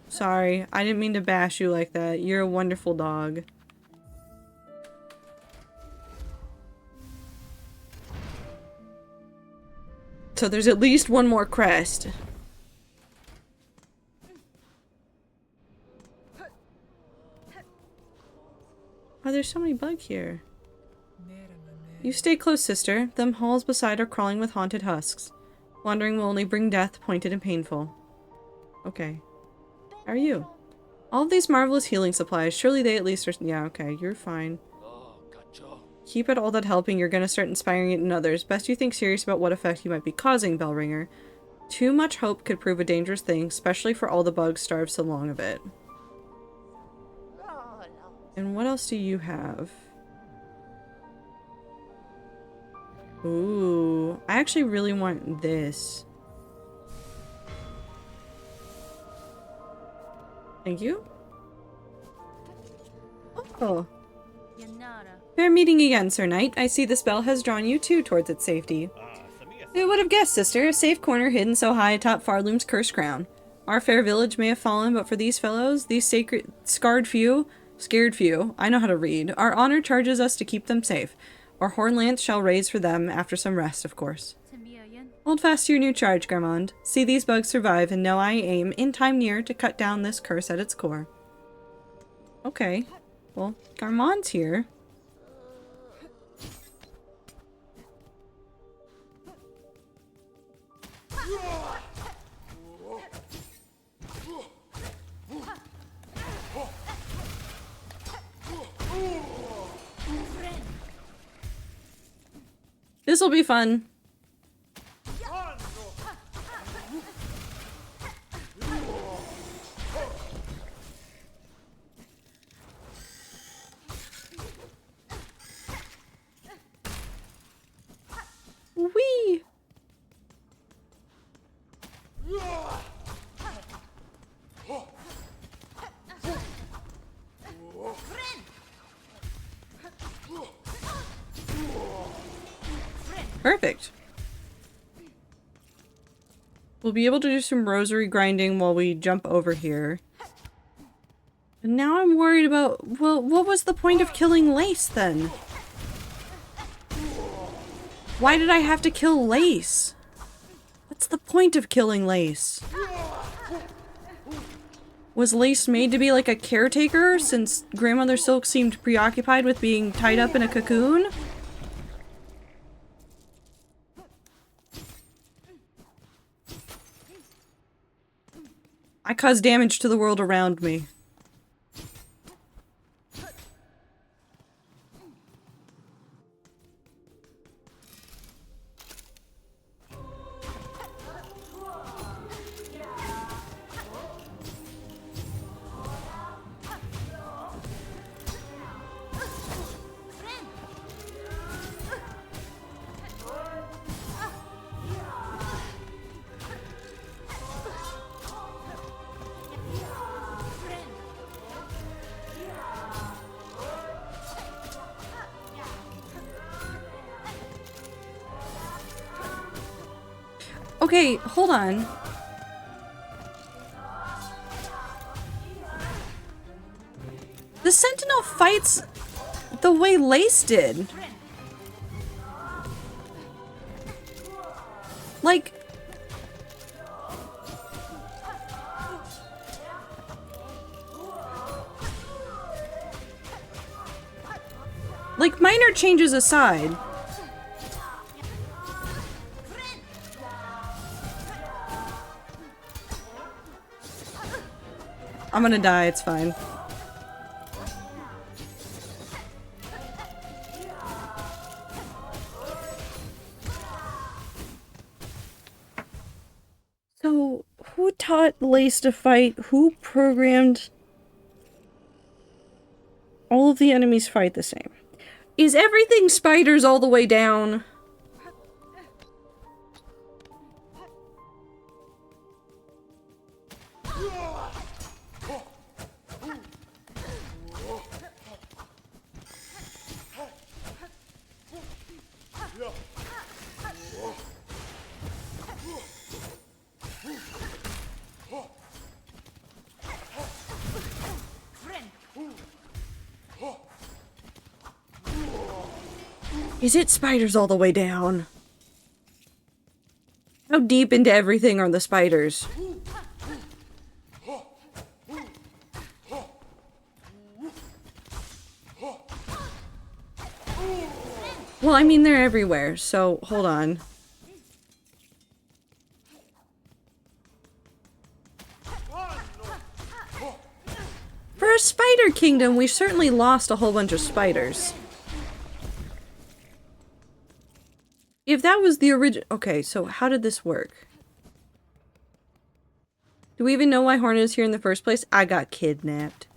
Sorry, I didn't mean to bash you like that. You're a wonderful dog. So there's at least one more crest. Oh, there's so many bugs here. You stay close, sister. Them halls beside are crawling with haunted husks. Wandering will only bring death, pointed and painful. Okay. How are you? All of these marvelous healing supplies, surely they at least are- yeah, okay, you're fine. Keep at all that helping, you're gonna start inspiring it in others. Best you think serious about what effect you might be causing, Bellringer. Too much hope could prove a dangerous thing, especially for all the bugs starved so long of it. And what else do you have? Ooh, I actually really want this. Thank you. Oh. Fair meeting again, Sir Knight. I see the spell has drawn you too towards its safety. Who would have guessed, sister? A safe corner hidden so high atop Farloom's cursed crown. Our fair village may have fallen, but for these fellows, these scared few, I know how to read. Our honor charges us to keep them safe. Our horn lance shall raise for them after some rest, of course. Hold fast to your new charge, Garmond. See these bugs survive, and know I aim, in time near, to cut down this curse at its core. Okay. Well, Garmond's here. This'll be fun. Whee! Perfect. We'll be able to do some rosary grinding while we jump over here. And now I'm worried about, well, what was the point of killing Lace then? Why did I have to kill Lace? What's the point of killing Lace? Was Lace made to be like a caretaker since Grandmother Silk seemed preoccupied with being tied up in a cocoon? I cause damage to the world around me. Okay, hold on. The Sentinel fights the way Lace did. Like... Like, minor changes aside. I'm gonna die, it's fine. So, who taught Lace to fight? Who programmed all of the enemies fight the same? Is everything spiders all the way down? Is it spiders all the way down? How deep into everything are the spiders? Well, I mean, they're everywhere, so hold on. For a spider kingdom, we've certainly lost a whole bunch of spiders. If that was the original... Okay, so how did this work? Do we even know why Hornet is here in the first place? I got kidnapped.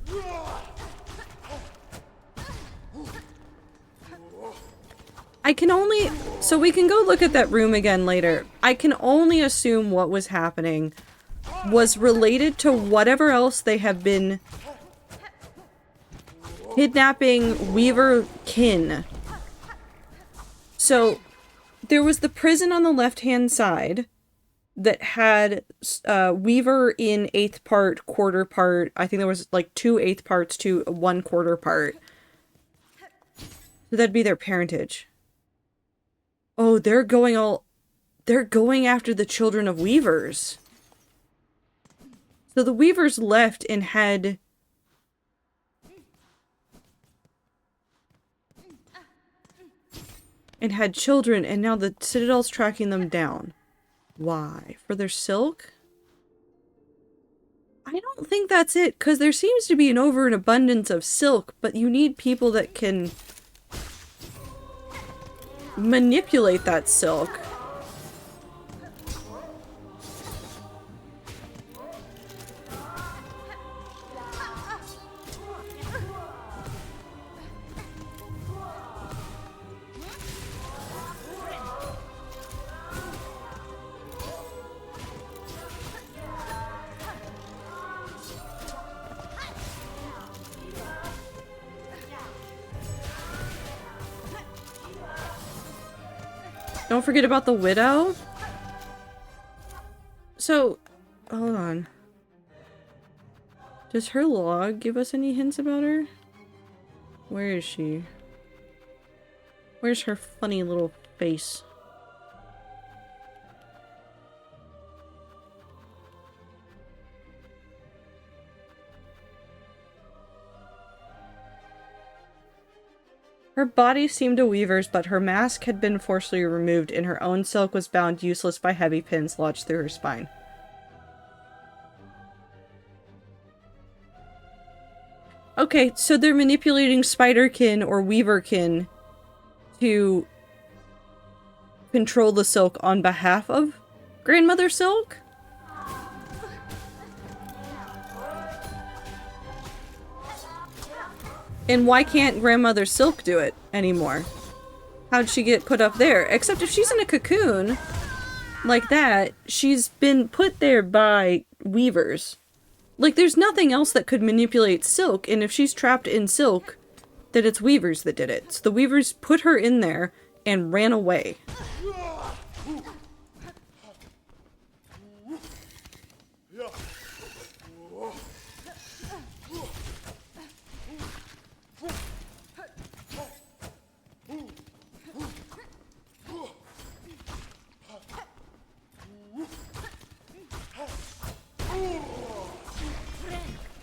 I can only... So we can go look at that room again later. I can only assume what was happening was related to whatever else they have been kidnapping Weaver kin. So... There was the prison on the left-hand side that had Weaver in 8th part, quarter part. I think there was like 2 8th parts to 1 quarter part. So that'd be their parentage. Oh, they're going after the children of Weavers. So the Weavers left and had... children, and now the Citadel's tracking them down. Why? For their silk? I don't think that's it, because there seems to be an overabundance of silk, but you need people that can manipulate that silk. Don't forget about the widow. So, hold on. Does her log give us any hints about her? Where is she? Where's her funny little face? Her body seemed a weaver's, but her mask had been forcibly removed, and her own silk was bound useless by heavy pins lodged through her spine. Okay, so they're manipulating spiderkin or weaverkin to control the silk on behalf of Grandmother Silk? And why can't Grandmother Silk do it anymore? How'd she get put up there? Except if she's in a cocoon like that, she's been put there by weavers. Like, there's nothing else that could manipulate silk, and if she's trapped in silk, then it's weavers that did it. So the weavers put her in there and ran away.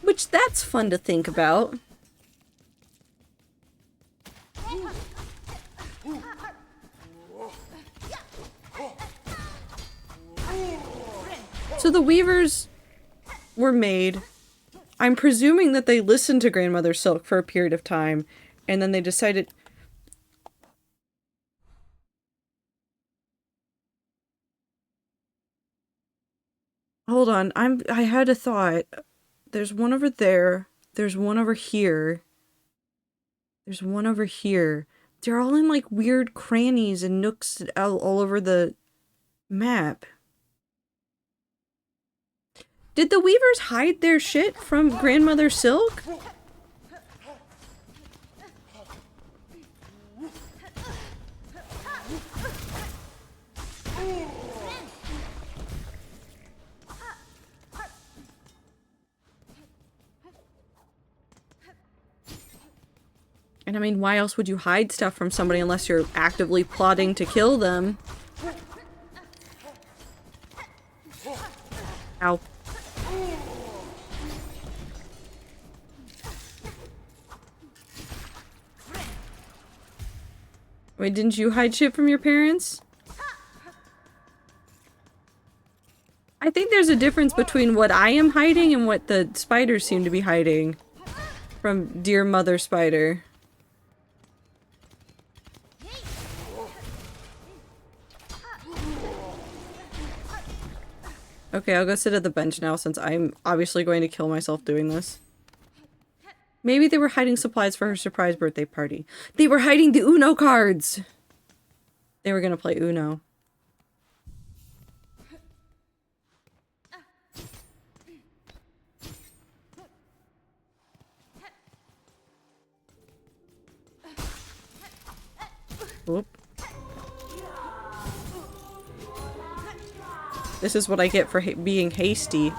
Which, that's fun to think about. So the weavers were made. I'm presuming that they listened to Grandmother Silk for a period of time, and then they decided... Hold on, I had a thought. There's one over there. There's one over here. There's one over here. They're all in like weird crannies and nooks all over the map. Did the weavers hide their shit from Grandmother Silk? And I mean, why else would you hide stuff from somebody unless you're actively plotting to kill them? Ow. Wait, didn't you hide shit from your parents? I think there's a difference between what I am hiding and what the spiders seem to be hiding from dear Mother Spider. Okay, I'll go sit at the bench now since I'm obviously going to kill myself doing this. Maybe they were hiding supplies for her surprise birthday party. They were hiding the Uno cards! They were gonna play Uno. Whoop. This is what I get for being hasty.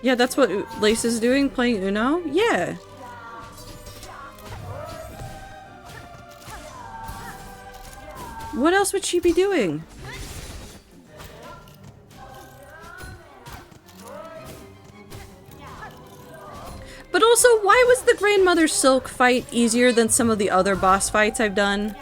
Yeah, that's what Lace is doing, playing Uno? Yeah. What else would she be doing? But also, why was the Grandmother Silk fight easier than some of the other boss fights I've done?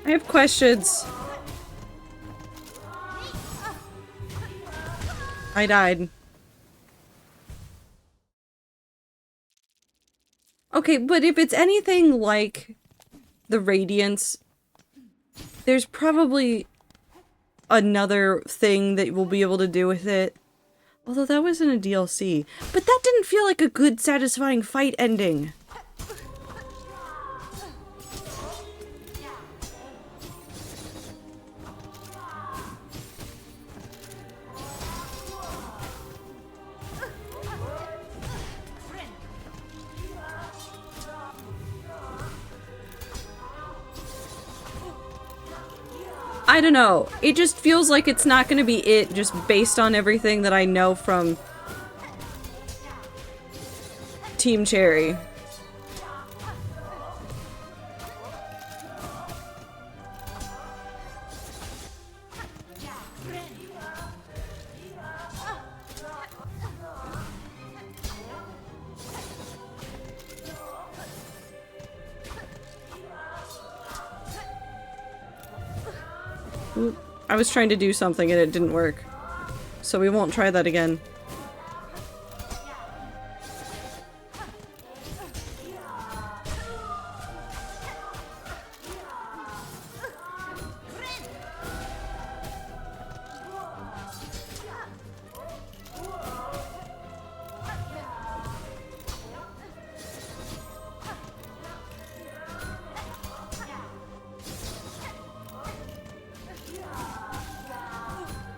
I have questions. I died. Okay, but if it's anything like the Radiance, there's probably another thing that we'll be able to do with it. Although that was in a DLC. But that didn't feel like a good, satisfying fight ending. I don't know. It just feels like it's not gonna be it, just based on everything that I know from Team Cherry. I was trying to do something and it didn't work. So we won't try that again.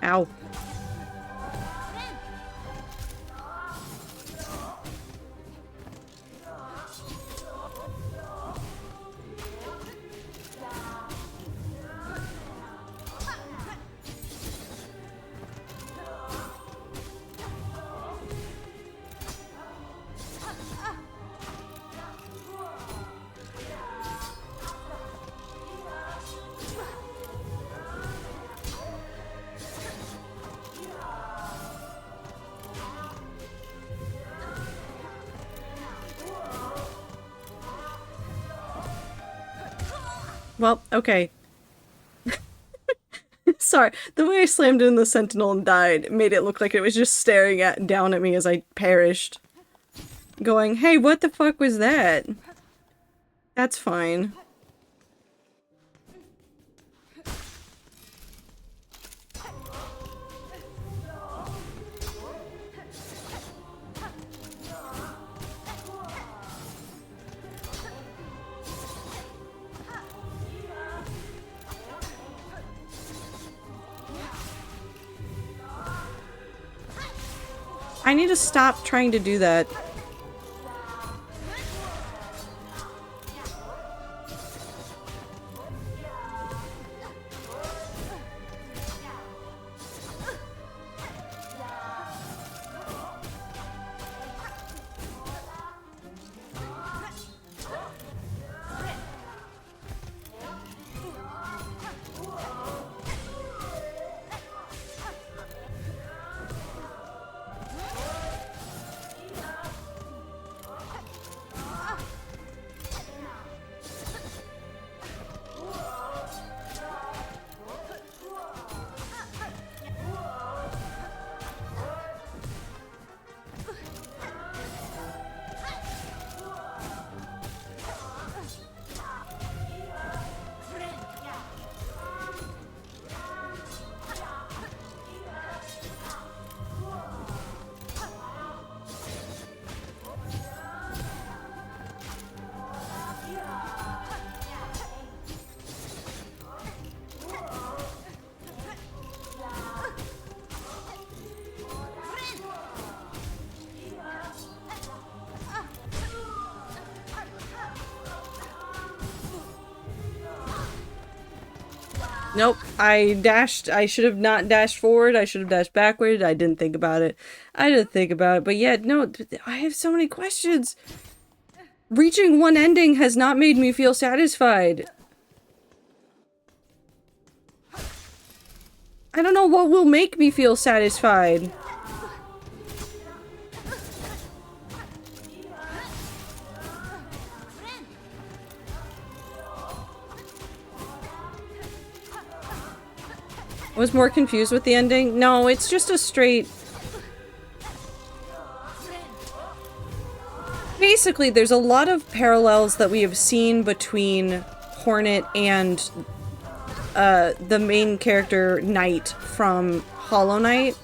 Ow. Well, okay. Sorry, the way I slammed in the Sentinel and died made it look like it was just staring down at me as I perished. Going, hey, what the fuck was that? That's fine. I need to stop trying to do that. Nope, I should have not dashed forward, I should have dashed backward, I didn't think about it. But yeah, no, I have so many questions. Reaching one ending has not made me feel satisfied. I don't know what will make me feel satisfied. I was more confused with the ending. No, it's just a straight Basically, there's a lot of parallels that we have seen between Hornet and the main character, Knight, from Hollow Knight.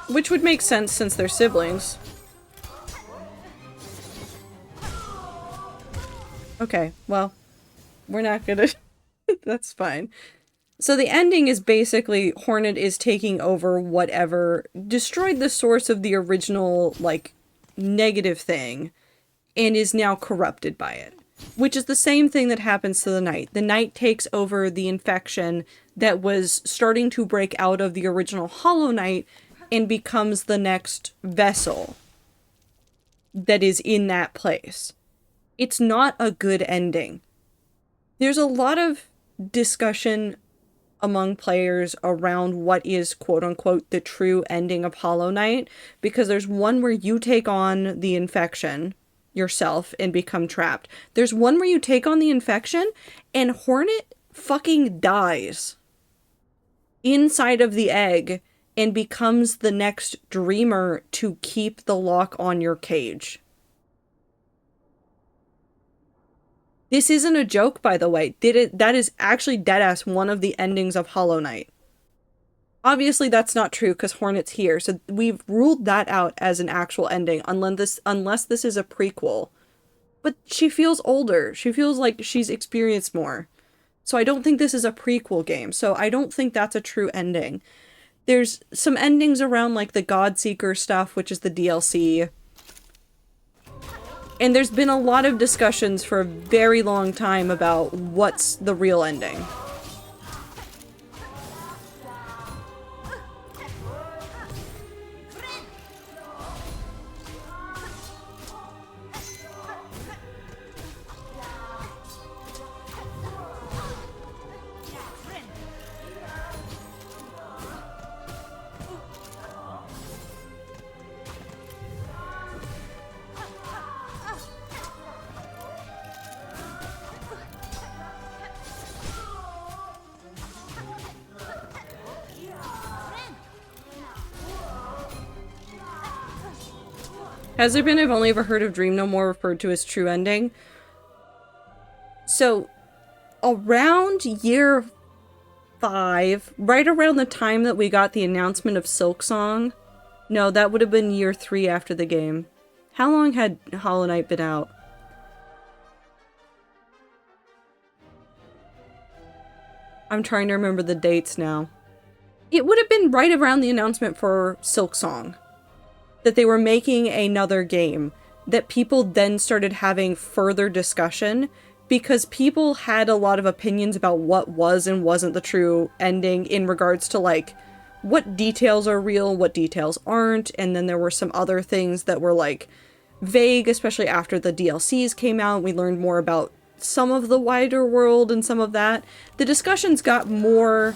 Which would make sense since they're siblings. Okay, well, we're not gonna... That's fine. So the ending is basically Hornet is taking over whatever destroyed the source of the original, like, negative thing and is now corrupted by it. Which is the same thing that happens to the Knight. The Knight takes over the infection that was starting to break out of the original Hollow Knight and becomes the next vessel that is in that place. It's not a good ending. There's a lot of discussion among players around what is quote-unquote the true ending of Hollow Knight, because there's one where you take on the infection yourself and become trapped. There's one where you take on the infection and Hornet fucking dies inside of the egg and becomes the next dreamer to keep the lock on your cage. This isn't a joke, by the way. That is actually deadass one of the endings of Hollow Knight. Obviously, that's not true because Hornet's here, so we've ruled that out as an actual ending, unless this is a prequel. But she feels older. She feels like she's experienced more. So I don't think this is a prequel game, so I don't think that's a true ending. There's some endings around, like, the Godseeker stuff, which is the DLC. And there's been a lot of discussions for a very long time about what's the real ending. Has there been? I've only ever heard of Dream No More referred to as true ending. So, around year 5, right around the time that we got the announcement of Silksong, no, that would have been year 3 after the game. How long had Hollow Knight been out? I'm trying to remember the dates now. It would have been right around the announcement for Silksong that they were making another game, that people then started having further discussion because people had a lot of opinions about what was and wasn't the true ending in regards to, like, what details are real, what details aren't, and then there were some other things that were, like, vague, especially after the DLCs came out. We learned more about some of the wider world and some of that. The discussions got more...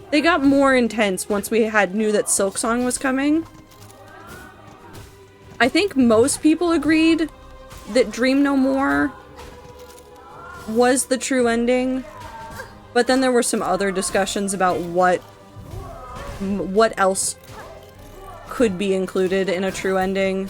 They got more intense once we knew that Silksong was coming. I think most people agreed that Dream No More was the true ending, but then there were some other discussions about what else could be included in a true ending.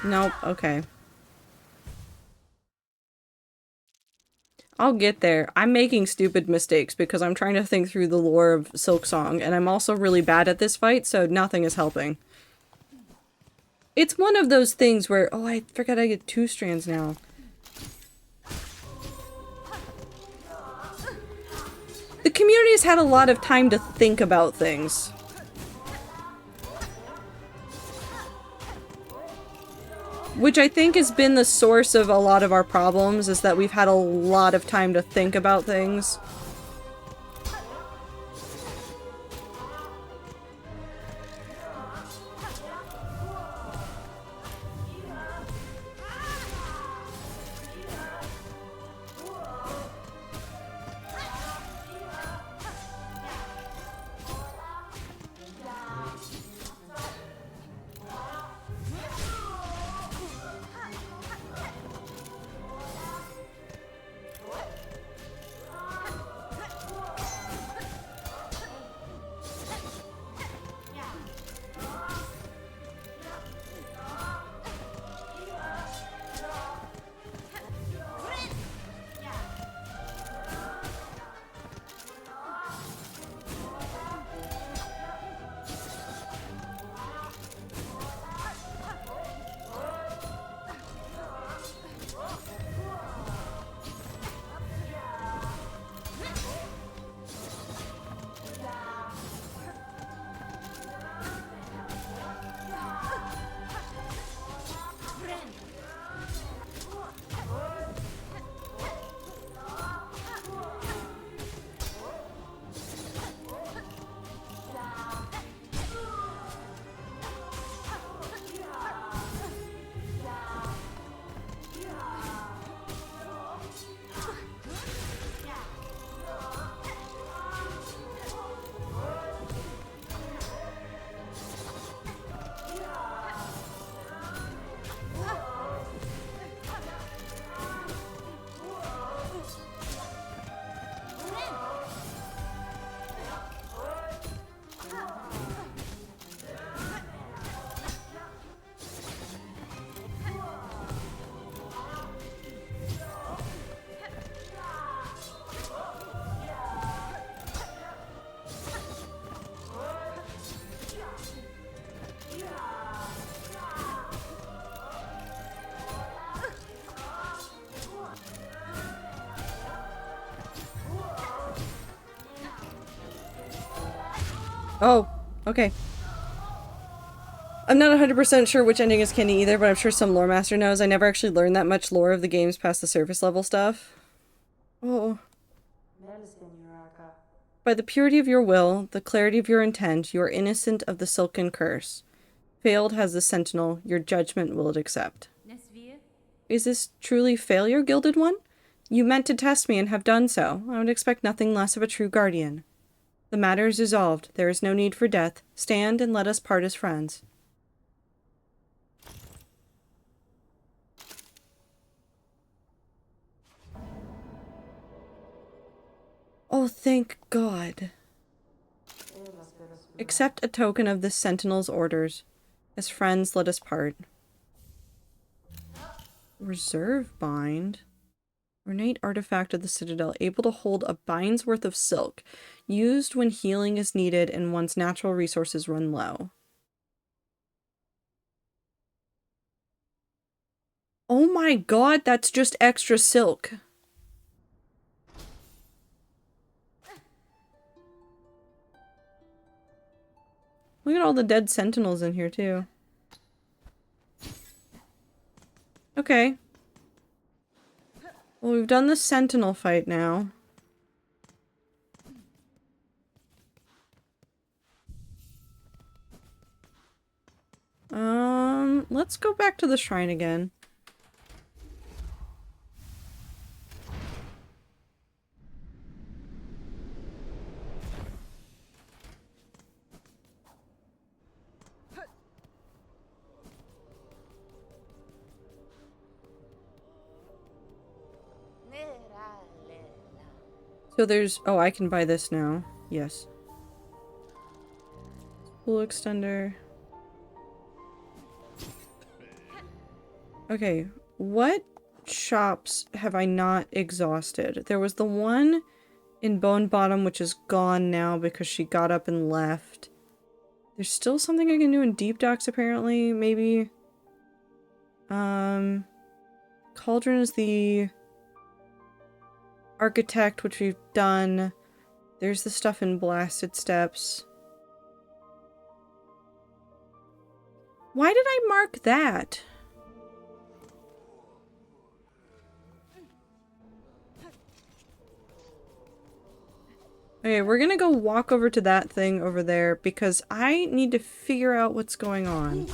Nope, okay. I'll get there. I'm making stupid mistakes because I'm trying to think through the lore of Silksong, and I'm also really bad at this fight, so nothing is helping. It's one of those things where... Oh, I forgot I get 2 strands now. The community has had a lot of time to think about things. Which I think has been the source of a lot of our problems, is that we've had a lot of time to think about things. Oh, okay. I'm not 100% sure which ending is canon either, but I'm sure some lore master knows. I never actually learned that much lore of the games past the surface level stuff. Oh. By the purity of your will, the clarity of your intent, you are innocent of the silken curse. Failed has the sentinel, your judgment will it accept. Is this truly failure, Gilded One? You meant to test me and have done so. I would expect nothing less of a true guardian. The matter is resolved. There is no need for death. Stand and let us part as friends. Oh, thank God. Accept a token of this sentinel's orders. As friends, let us part. Reserve bind. Ornate artifact of the Citadel, able to hold a bind's worth of silk, used when healing is needed and one's natural resources run low. Oh my God, that's just extra silk. Look at all the dead sentinels in here too. Okay. Well, we've done the sentinel fight now. Let's go back to the shrine again. So there's... Oh, I can buy this now. Yes. Spool extender. Okay, what shops have I not exhausted? There was the one in Bone Bottom, which is gone now because she got up and left. There's still something I can do in Deep Docks, apparently. Maybe. Cauldron is the Architect, which we've done. There's the stuff in Blasted Steps. Why did I mark that? Okay, we're gonna go walk over to that thing over there because I need to figure out what's going on.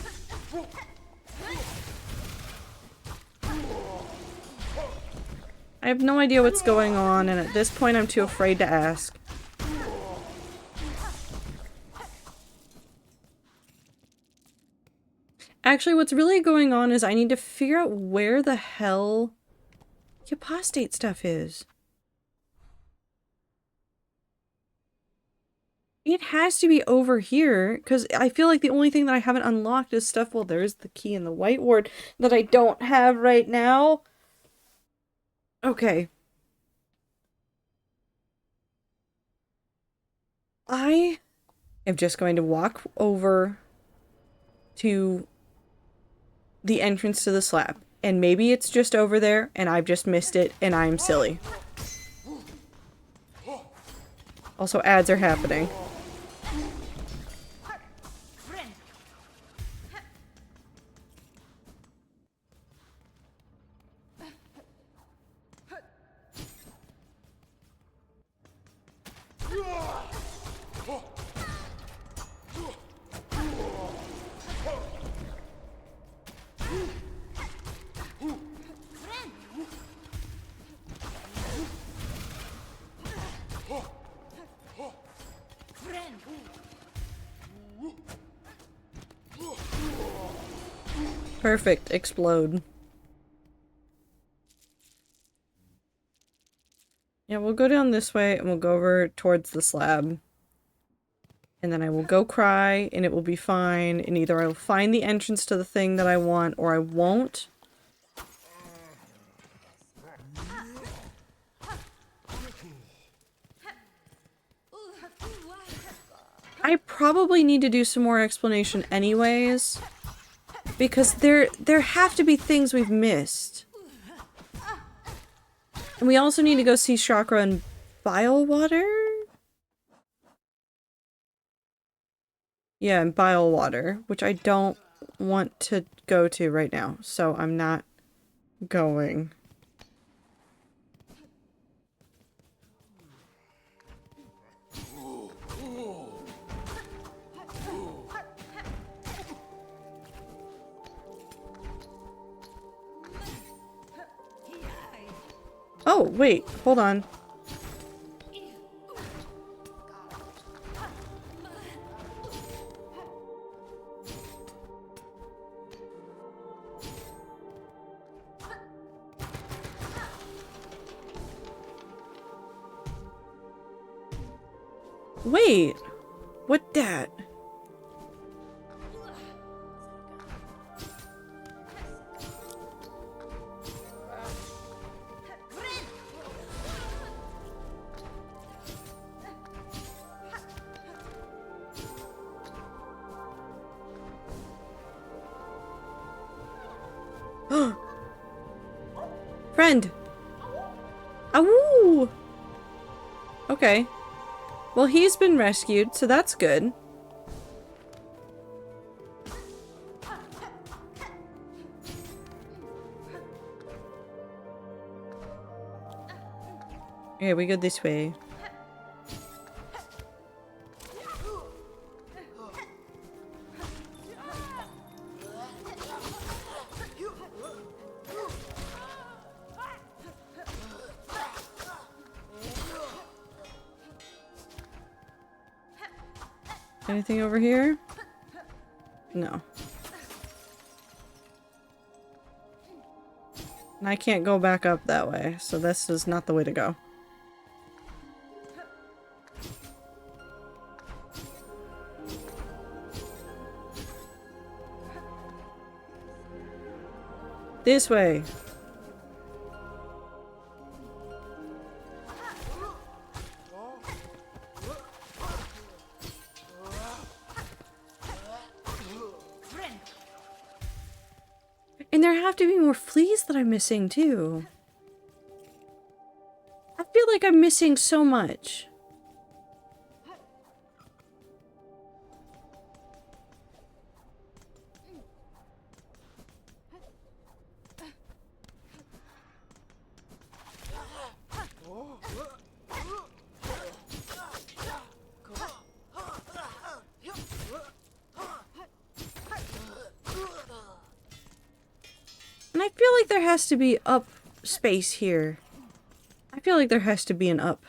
I have no idea what's going on, and at this point I'm too afraid to ask. Actually, what's really going on is I need to figure out where the hell the apostate stuff is. It has to be over here, because I feel like the only thing that I haven't unlocked is stuff. Well, there's the key in the white ward that I don't have right now. Okay. I am just going to walk over to the entrance to the slab. And maybe it's just over there, and I've just missed it, and I'm silly. Also, ads are happening. Perfect. Explode. Yeah, we'll go down this way and we'll go over towards the slab. And then I will go cry and it will be fine. And either I will find the entrance to the thing that I want or I won't. I probably need to do some more explanation anyways. Because there have to be things we've missed. And we also need to go see Chakra and Bile Water? Yeah, and Bile Water, which I don't want to go to right now, so I'm not going. Oh, wait, hold on. Wait, what that? Friend! Awoo! Okay. Well, he's been rescued, so that's good. Okay, we go this way. Anything over here? No. And I can't go back up that way, so this is not the way to go. This way. And there have to be more fleas that I'm missing, too. I feel like I'm missing so much. And I feel like there has to be up space here. I feel like there has to be an up.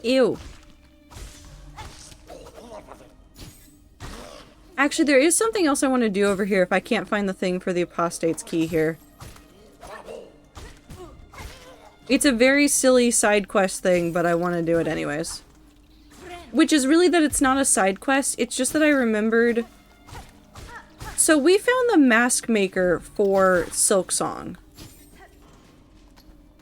Ew. Actually, there is something else I want to do over here if I can't find the thing for the apostate's key here. It's a very silly side quest thing, but I want to do it anyways. Which is really that it's not a side quest, it's just that I remembered... So we found the mask maker for Silksong.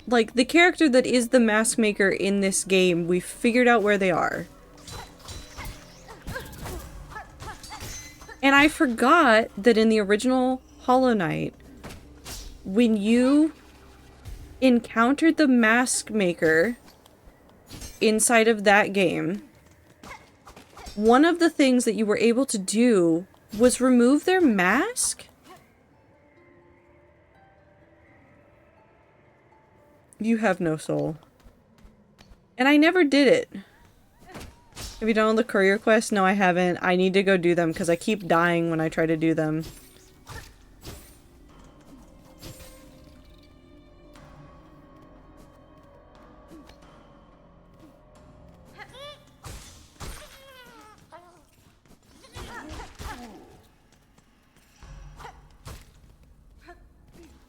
Like, the character that is the mask maker in this game, we figured out where they are. And I forgot that in the original Hollow Knight, when you encountered the mask maker inside of that game, one of the things that you were able to do was remove their mask? You have no soul. And I never did it. Have you done all the courier quests? No, I haven't. I need to go do them because I keep dying when I try to do them.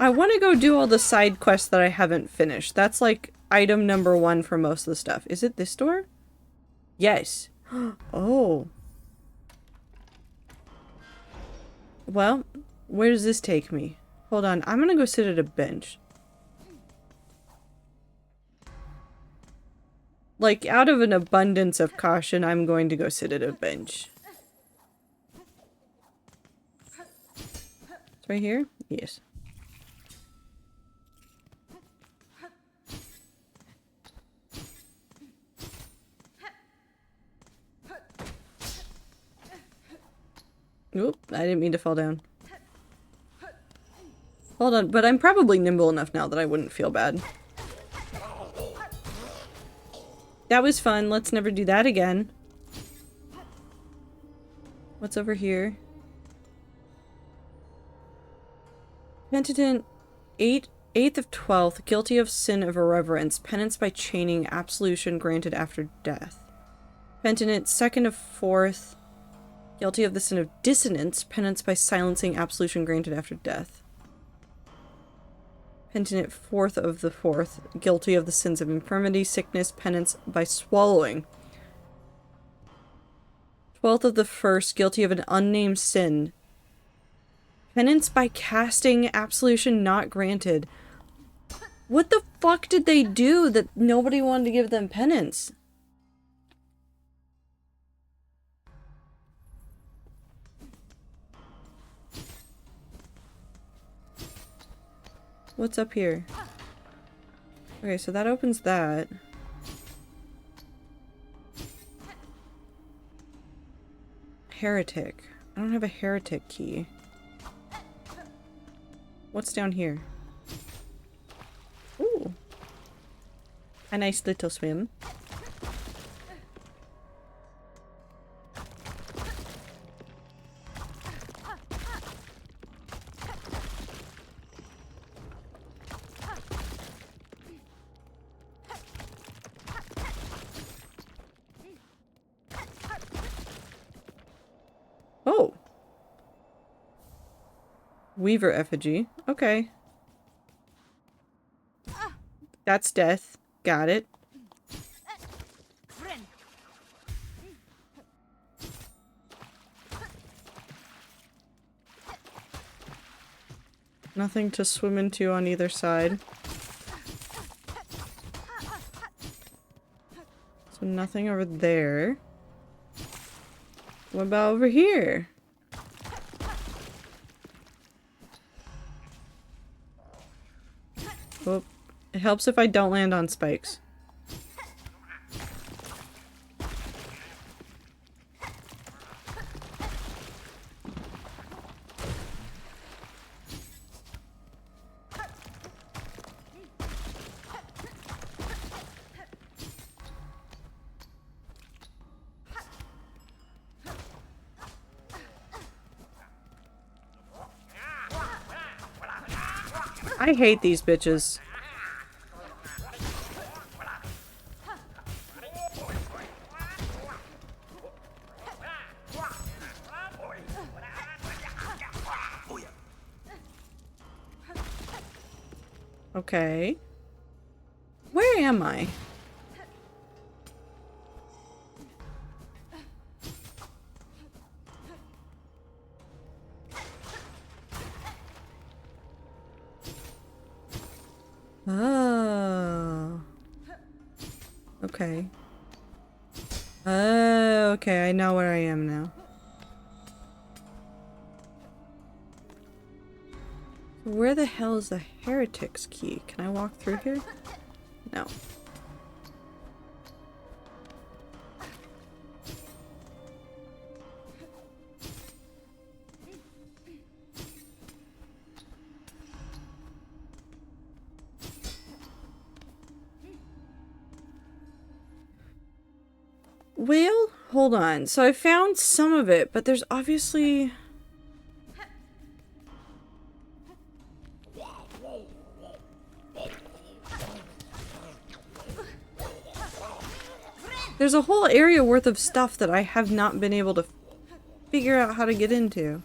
I want to go do all the side quests that I haven't finished. That's like item number 1 for most of the stuff. Is it this door? Yes. Oh. Well, where does this take me? Hold on, I'm gonna go sit at a bench. Like, out of an abundance of caution, I'm going to go sit at a bench. It's right here? Yes. Oop, I didn't mean to fall down. Hold on, but I'm probably nimble enough now that I wouldn't feel bad. That was fun. Let's never do that again. What's over here? Penitent 8th of 12th, guilty of sin of irreverence, penance by chaining, absolution granted after death. Penitent 2nd of 4th, guilty of the sin of dissonance, penance by silencing, absolution granted after death. Penitent 4th of the 4th, guilty of the sins of infirmity, sickness, penance by swallowing. 12th of the 1st, guilty of an unnamed sin. Penance by casting, absolution not granted. What the fuck did they do that nobody wanted to give them penance? What's up here? Okay, so that opens that. Heretic. I don't have a heretic key. What's down here? Ooh. A nice little swim. Oh. Weaver effigy. Okay. That's death. Got it. Nothing to swim into on either side. So nothing over there. What about over here? Oh, it helps if I don't land on spikes. I hate these bitches. Okay. Where am I? Oh. Okay. Oh, okay, I know where I am now. Where the hell is the heretic's key? Can I walk through here? No. Well, hold on. So I found some of it, but there's obviously... There's a whole area worth of stuff that I have not been able to figure out how to get into.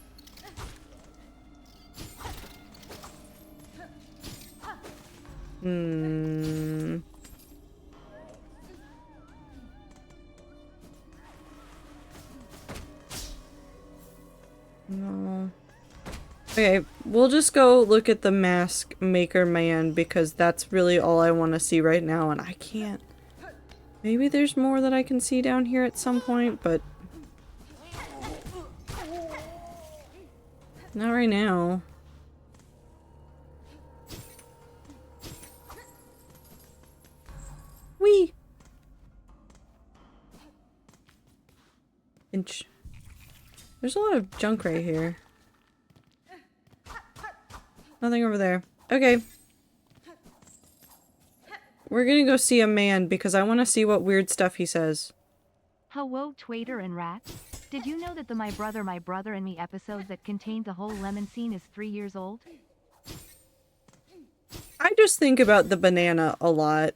Hmm. No. Okay, we'll just go look at the mask maker man because that's really all I want to see right now and I can't. Maybe there's more that I can see down here at some point, but not right now. Whee! Inch. There's a lot of junk right here. Nothing over there. Okay. We're gonna go see a man because I want to see what weird stuff he says. Hello, Twader and Rat. Did you know that the My Brother and Me episode that contained the whole lemon scene is 3 years old? I just think about the banana a lot.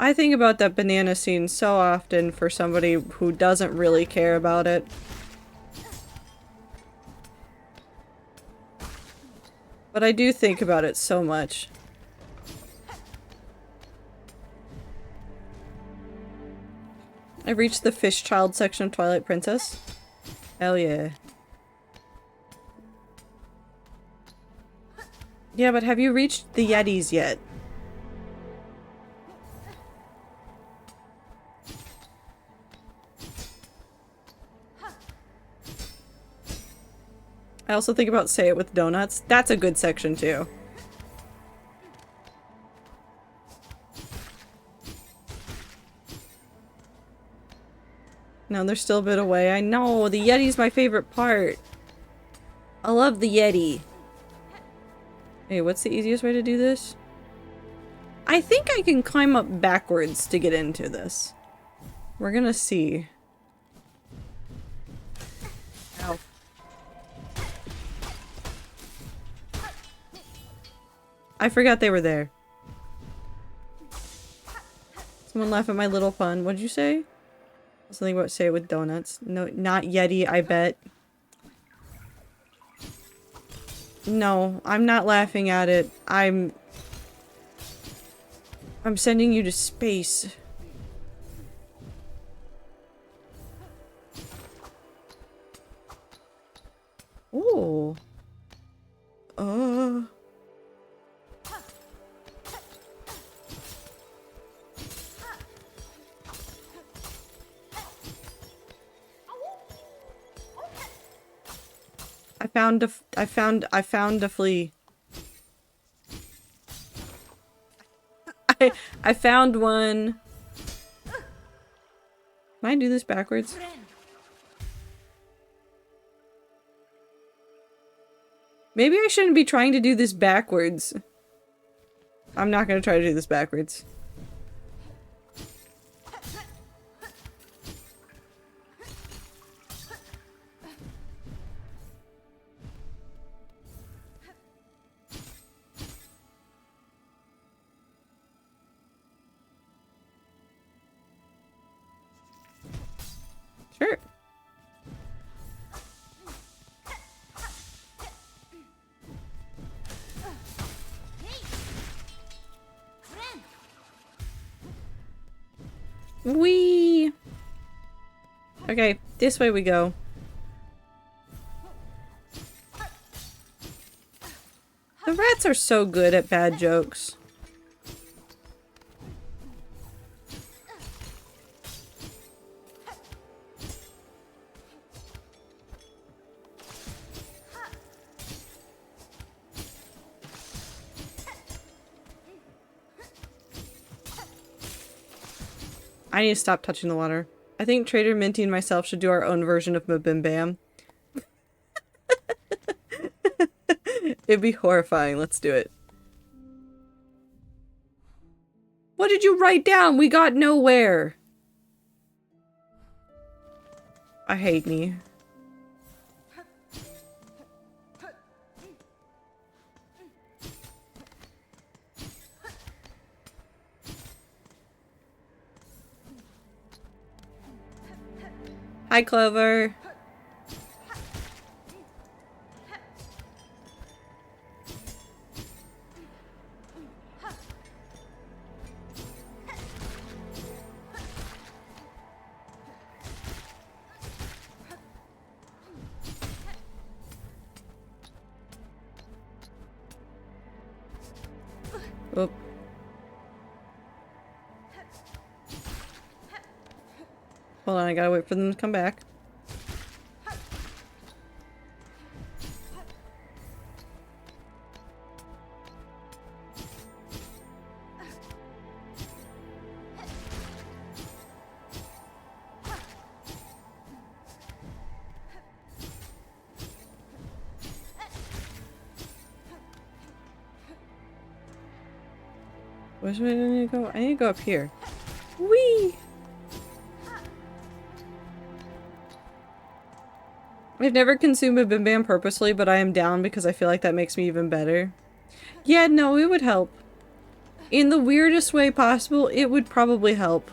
I think about that banana scene so often for somebody who doesn't really care about it. But I do think about it so much. I've reached the fish child section of Twilight Princess. Hell yeah. Yeah, but have you reached the Yetis yet? I also think about Say It With Donuts. That's a good section too. No, they're still a bit away. I know, the Yeti's my favorite part. I love the Yeti. Hey, what's the easiest way to do this? I think I can climb up backwards to get into this. We're gonna see. Ow. I forgot they were there. Someone laugh at my little pun. What'd you say? Something about Say It With Donuts. No, not Yeti, I bet. No, I'm not laughing at it. I'm sending you to space. Ooh. I found a flea. I found one. Can I do this backwards? Maybe I shouldn't be trying to do this backwards. I'm not gonna try to do this backwards. Sure. Whee! Okay, this way we go. The rats are so good at bad jokes. I need to stop touching the water. I think Trader Minty and myself should do our own version of Mabim Bam. It'd be horrifying. Let's do it. What did you write down? We got nowhere. I hate me. Hi, Clover. Oop. Hold on, I gotta wait for them to come back. Which way do I need to go? I need to go up here. Whee! I've never consumed a Bim Bam purposely, but I am down because I feel like that makes me even better. Yeah, no, it would help. In the weirdest way possible, it would probably help.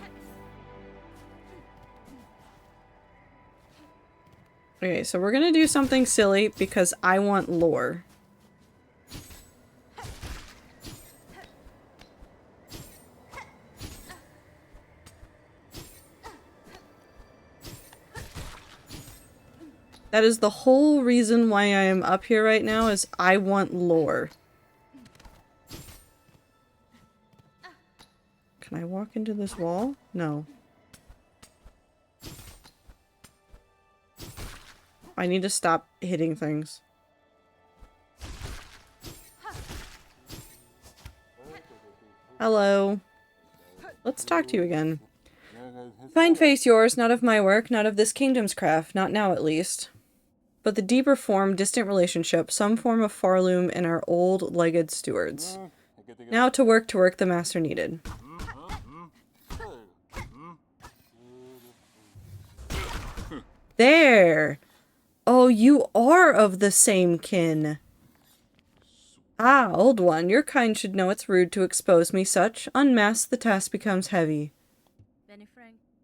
Okay, so we're gonna do something silly because I want lore. That is the whole reason why I am up here right now, is I want lore. Can I walk into this wall? No. I need to stop hitting things. Hello. Let's talk to you again. Fine face yours, not of my work, not of this kingdom's craft, not now at least. But the deeper form, distant relationship, some form of Farloom and our old-legged stewards. Now to work the master needed. There! Oh, you are of the same kin. Ah, old one, your kind should know it's rude to expose me such. Unmasked, the task becomes heavy.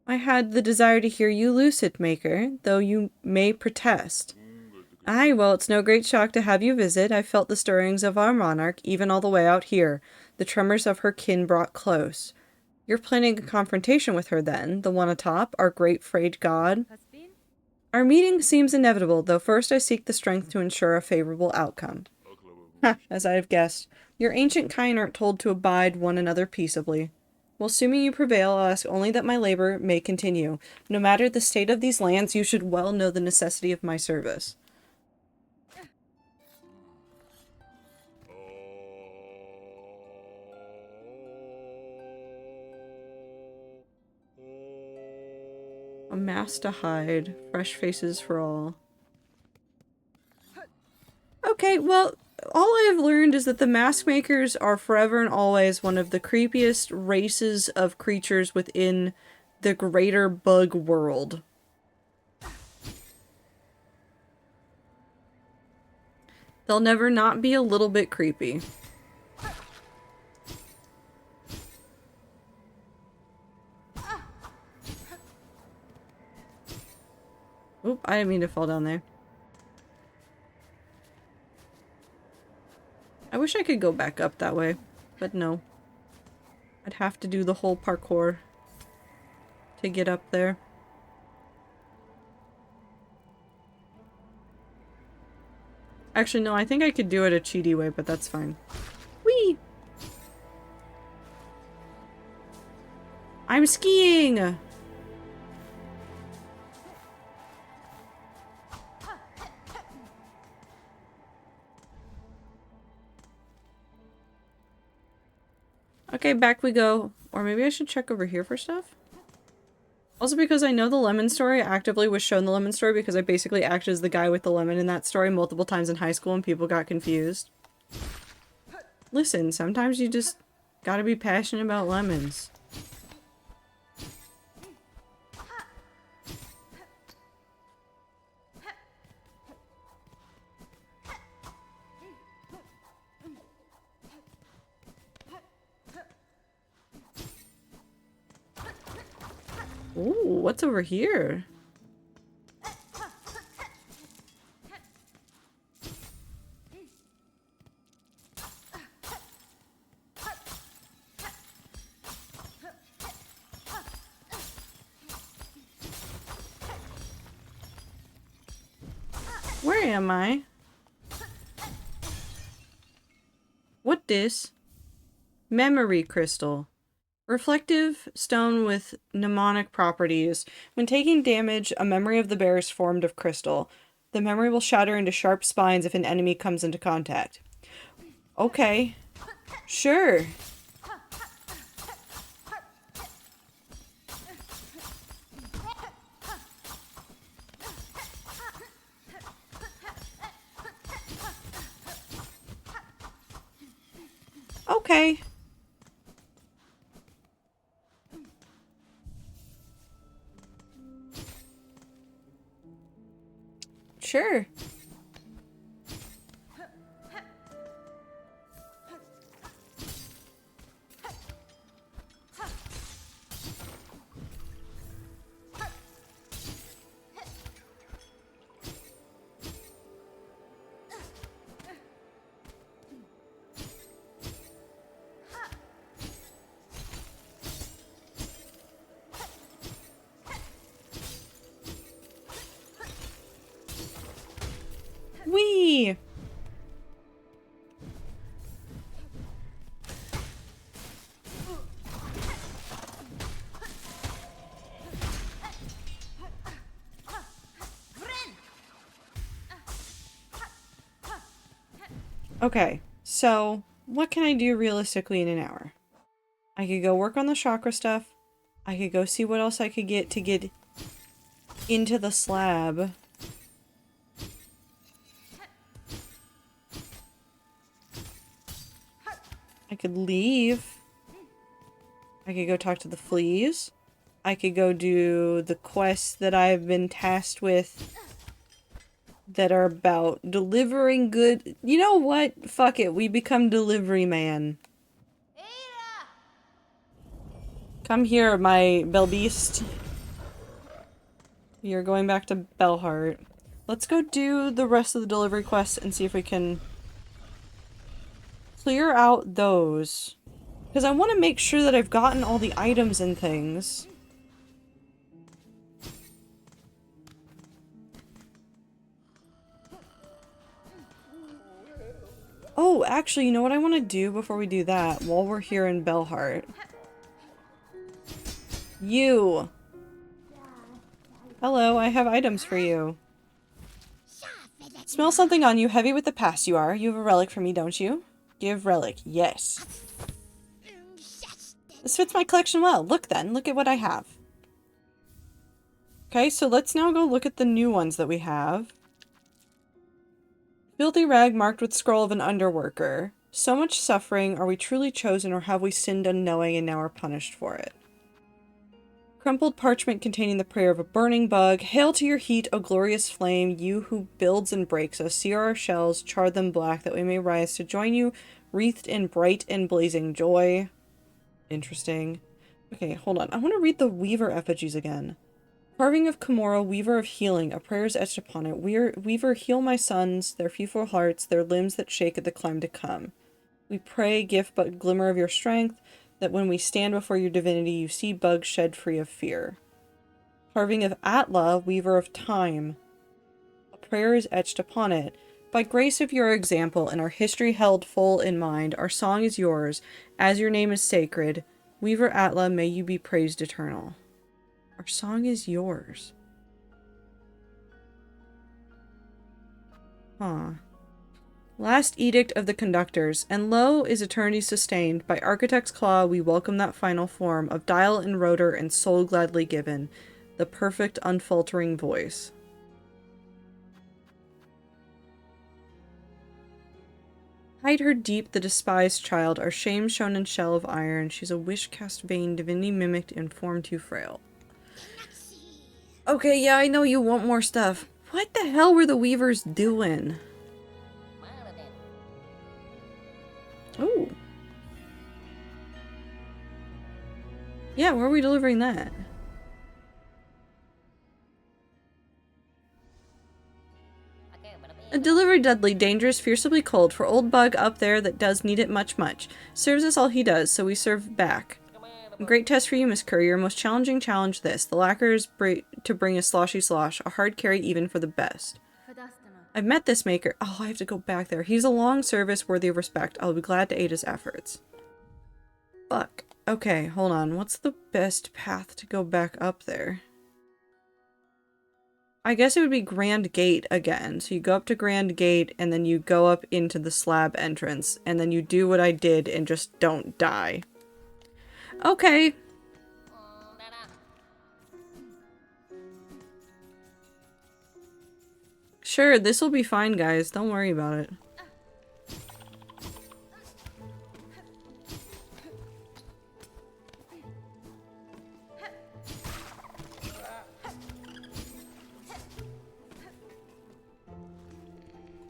I had the desire to hear you lucid, Maker, though you may protest. Aye, well, it's no great shock to have you visit. I felt the stirrings of our monarch, even all the way out here. The tremors of her kin brought close. You're planning a confrontation with her, then? The one atop, our great frayed god? Our meeting seems inevitable, though first I seek the strength to ensure a favorable outcome. Ha, as I have guessed. Your ancient kind aren't told to abide one another peaceably. Well, assuming you prevail, I'll ask only that my labor may continue. No matter the state of these lands, you should well know the necessity of my service. A mask to hide. Fresh faces for all. Okay, well, all I have learned is that the mask makers are forever and always one of the creepiest races of creatures within the greater bug world. They'll never not be a little bit creepy. Oop, I didn't mean to fall down there. I wish I could go back up that way, but no. I'd have to do the whole parkour to get up there. Actually, no, I think I could do it a cheaty way, but that's fine. Whee! I'm skiing! Okay, back we go. Or maybe I should check over here for stuff? Also because I know the lemon story, I actively was shown the lemon story because I basically acted as the guy with the lemon in that story multiple times in high school and people got confused. Listen, sometimes you just gotta be passionate about lemons. Ooh, what's over here? Where am I? What this? Memory crystal. Reflective stone with mnemonic properties. When taking damage, a memory of the bear is formed of crystal. The memory will shatter into sharp spines if an enemy comes into contact. Okay. Sure. Okay. Sure. Whee! Okay, so what can I do realistically in an hour? I could go work on the chakra stuff. I could go see what else I could get to get into the slab. I could leave. I could go talk to the fleas. I could go do the quests that I've been tasked with that are about delivering good. You know what? Fuck it. We become delivery man. Come here, my Belbeast. You're going back to Bellheart. Let's go do the rest of the delivery quests and see if we can clear out those. Because I want to make sure that I've gotten all the items and things. Oh, actually, you know what I want to do before we do that, while we're here in Bellheart? You! Hello, I have items for you. Smell something on you, heavy with the past you are. You have a relic for me, don't you? Give relic, yes. This fits my collection well. Look then, look at what I have. Okay, so let's now go look at the new ones that we have. Filthy rag marked with scroll of an underworker. So much suffering, are we truly chosen or have we sinned unknowing and now are punished for it? Crumpled parchment containing the prayer of a burning bug. Hail to your heat, O glorious flame, you who builds and breaks us. Sear our shells, char them black, that we may rise to join you, wreathed in bright and blazing joy. Interesting. Okay, hold on. I want to read the Weaver effigies again. Carving of Kimura, weaver of healing, a prayer is etched upon it. Weaver, heal my sons, their fearful hearts, their limbs that shake at the climb to come. We pray, gift but glimmer of your strength, that when we stand before your divinity, you see bugs shed free of fear. Carving of Atla, weaver of time, a prayer is etched upon it. By grace of your example and our history held full in mind, our song is yours, as your name is sacred. Weaver Atla, may you be praised eternal. Our song is yours. Huh. Last edict of the conductors, and lo is eternity sustained. By architect's claw we welcome that final form of dial and rotor and soul gladly given, the perfect unfaltering voice. Hide her deep, the despised child, our shame shown in shell of iron. She's a wish cast vain, divinity mimicked, and form too frail. Okay, yeah, I know you want more stuff. What the hell were the weavers doing? Oh. Yeah, where are we delivering that? A delivery deadly, dangerous, fiercely cold. For old bug up there that does need it much, much. Serves us all he does, so we serve back. A great test for you, Miss Courier. Most challenging challenge this. The lacquers to bring a sloshy slosh. A hard carry even for the best. I've met this maker. Oh, I have to go back there. He's a long service worthy of respect. I'll be glad to aid his efforts. Fuck. Okay, hold on. What's the best path to go back up there? I guess it would be Grand Gate again. So you go up to Grand Gate and then you go up into the slab entrance and then you do what I did and just don't die. Okay. Sure, this will be fine, guys. Don't worry about it.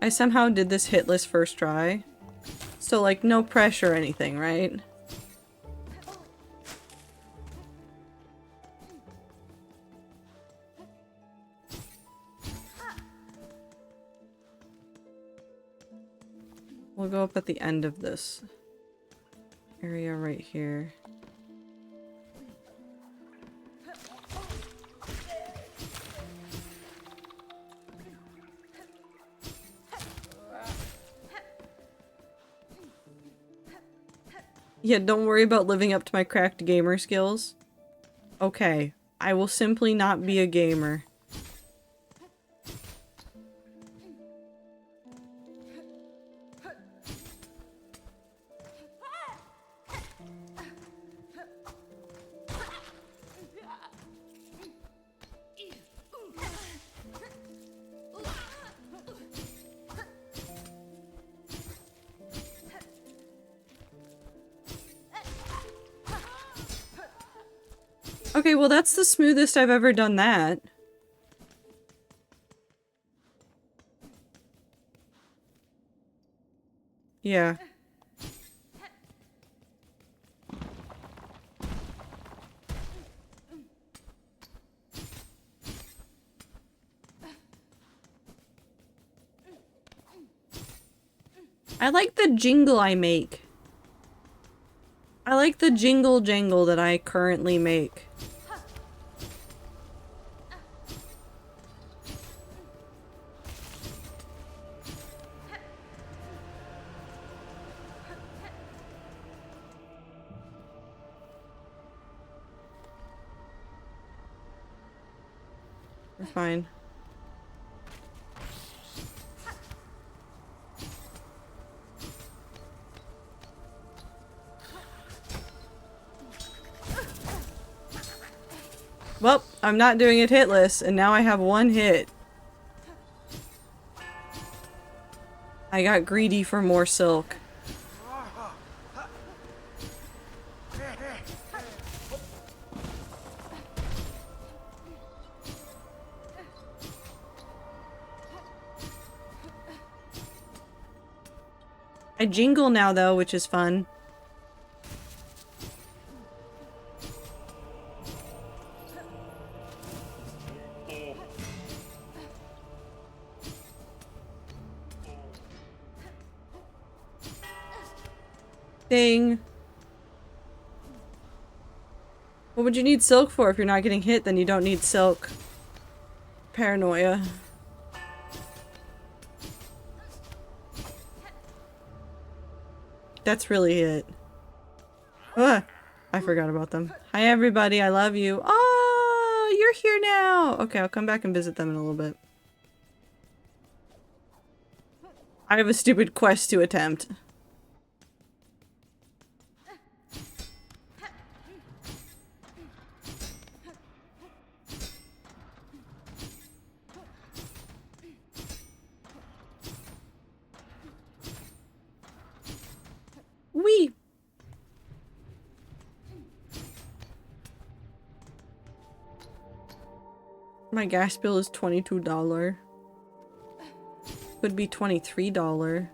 I somehow did this hitless first try. So, like, no pressure or anything, right? We'll go up at the end of this area right here. Yeah, don't worry about living up to my cracked gamer skills. Okay, I will simply not be a gamer. Okay, well that's the smoothest I've ever done that. Yeah. I like the jingle I make. I like the jingle jangle that I currently make. We're fine. Well, I'm not doing it hitless, and now I have one hit. I got greedy for more silk. I jingle now, though, which is fun. thing. What would you need silk for? If you're not getting hit, then you don't need silk. Paranoia. That's really it. Ah, I forgot about them. Hi everybody, I love you. Oh, you're here now! Okay, I'll come back and visit them in a little bit. I have a stupid quest to attempt. Wee! My gas bill is $22. Could be $23.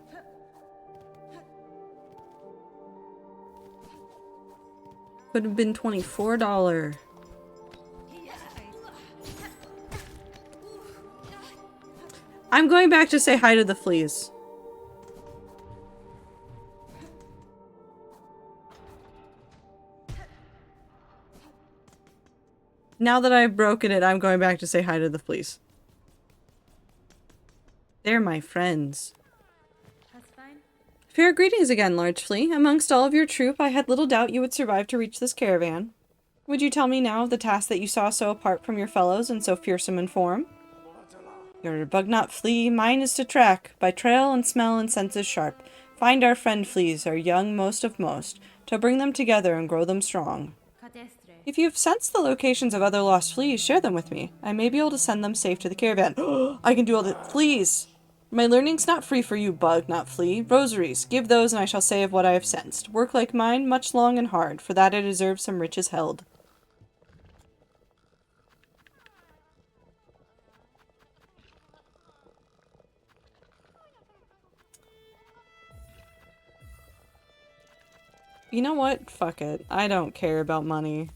Could have been $24. I'm going back to say hi to the fleas. Now that I've broken it, I'm going back to say hi to the fleas. They're my friends. That's fine. Fair greetings again, large flea. Amongst all of your troop, I had little doubt you would survive to reach this caravan. Would you tell me now of the task that you saw so apart from your fellows and so fearsome in form? You're a bug-not flea. Mine is to track, by trail and smell and senses sharp. Find our friend fleas, our young most of most, to bring them together and grow them strong. If you've sensed the locations of other lost fleas, share them with me. I may be able to send them safe to the caravan. I can do all the fleas! My learning's not free for you, bug, not flea. Rosaries, give those and I shall say of what I have sensed. Work like mine, much long and hard, for that I deserve some riches held. You know what? Fuck it. I don't care about money.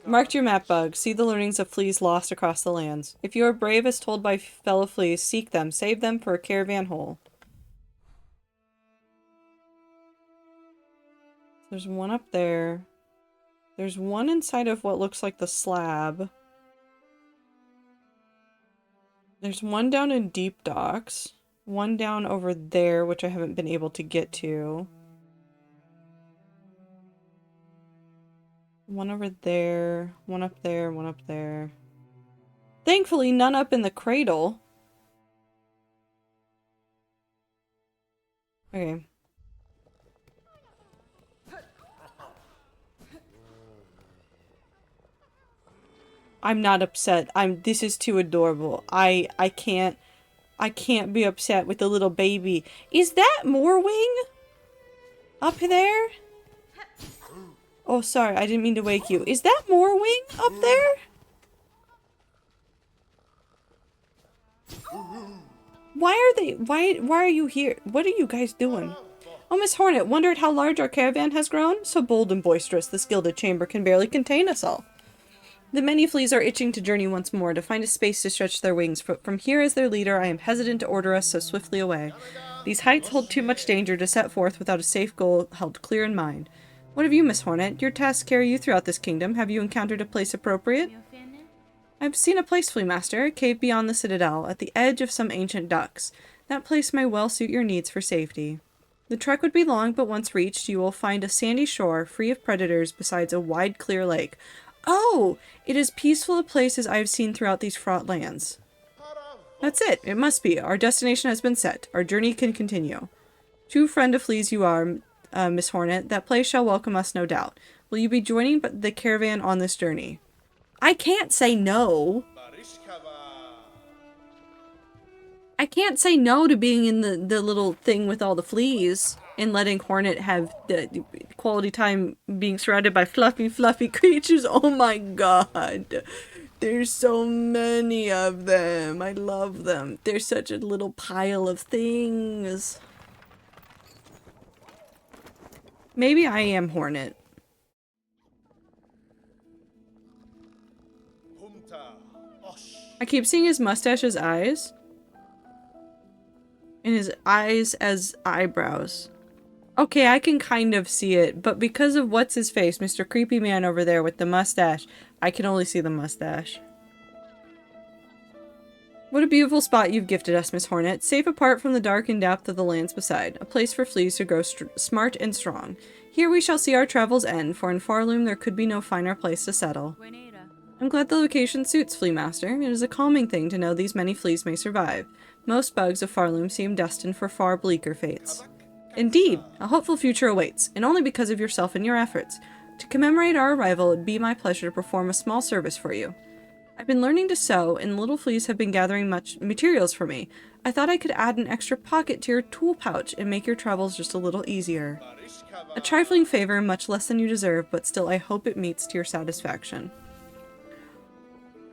Marked your map, Bug. See the learnings of fleas lost across the lands. If you are brave as told by fellow fleas, seek them, save them for a caravan whole. There's one up there. There's one inside of what looks like the slab. There's one down in Deep Docks. One down over there, which I haven't been able to get to. One over there, one up there, one up there. Thankfully, none up in the cradle. Okay. I'm not upset. This is too adorable. I can't be upset with the little baby. Is that Morwing? Up there? Oh, sorry, I didn't mean to wake you. Is that Morwing up there? Why are you here? What are you guys doing? Oh, Miss Hornet, wondered how large our caravan has grown? So bold and boisterous, this gilded chamber can barely contain us all. The many fleas are itching to journey once more, to find a space to stretch their wings, but from here as their leader, I am hesitant to order us so swiftly away. These heights hold too much danger to set forth without a safe goal held clear in mind. What of you, Miss Hornet? Your tasks carry you throughout this kingdom. Have you encountered a place appropriate? I've seen a place, Flea Master, a cave beyond the citadel, at the edge of some ancient ducks. That place may well suit your needs for safety. The trek would be long, but once reached, you will find a sandy shore, free of predators, besides a wide, clear lake. Oh! It is peaceful a place as I have seen throughout these fraught lands. That's it. It must be. Our destination has been set. Our journey can continue. True friend of fleas you are, Miss Hornet. That place shall welcome us, no doubt. Will you be joining the caravan on this journey? I can't say no. I can't say no to being in the little thing with all the fleas and letting Hornet have the quality time being surrounded by fluffy creatures. Oh my god. There's so many of them. I love them. They're such a little pile of things. Maybe I am Hornet. I keep seeing his mustache as eyes. And his eyes as eyebrows. Okay, I can kind of see it, but because of what's his face, Mr. Creepy Man over there with the mustache, I can only see the mustache. What a beautiful spot you've gifted us, Miss Hornet. Safe apart from the dark and depth of the lands beside. A place for fleas to grow smart and strong. Here we shall see our travels end, for in Farloom there could be no finer place to settle. I'm glad the location suits, Flea Master. It is a calming thing to know these many fleas may survive. Most bugs of Farloom seem destined for far bleaker fates. Indeed, a hopeful future awaits, and only because of yourself and your efforts. To commemorate our arrival, it would be my pleasure to perform a small service for you. I've been learning to sew, and little fleas have been gathering much materials for me. I thought I could add an extra pocket to your tool pouch and make your travels just a little easier. A trifling favor, much less than you deserve, but still I hope it meets to your satisfaction.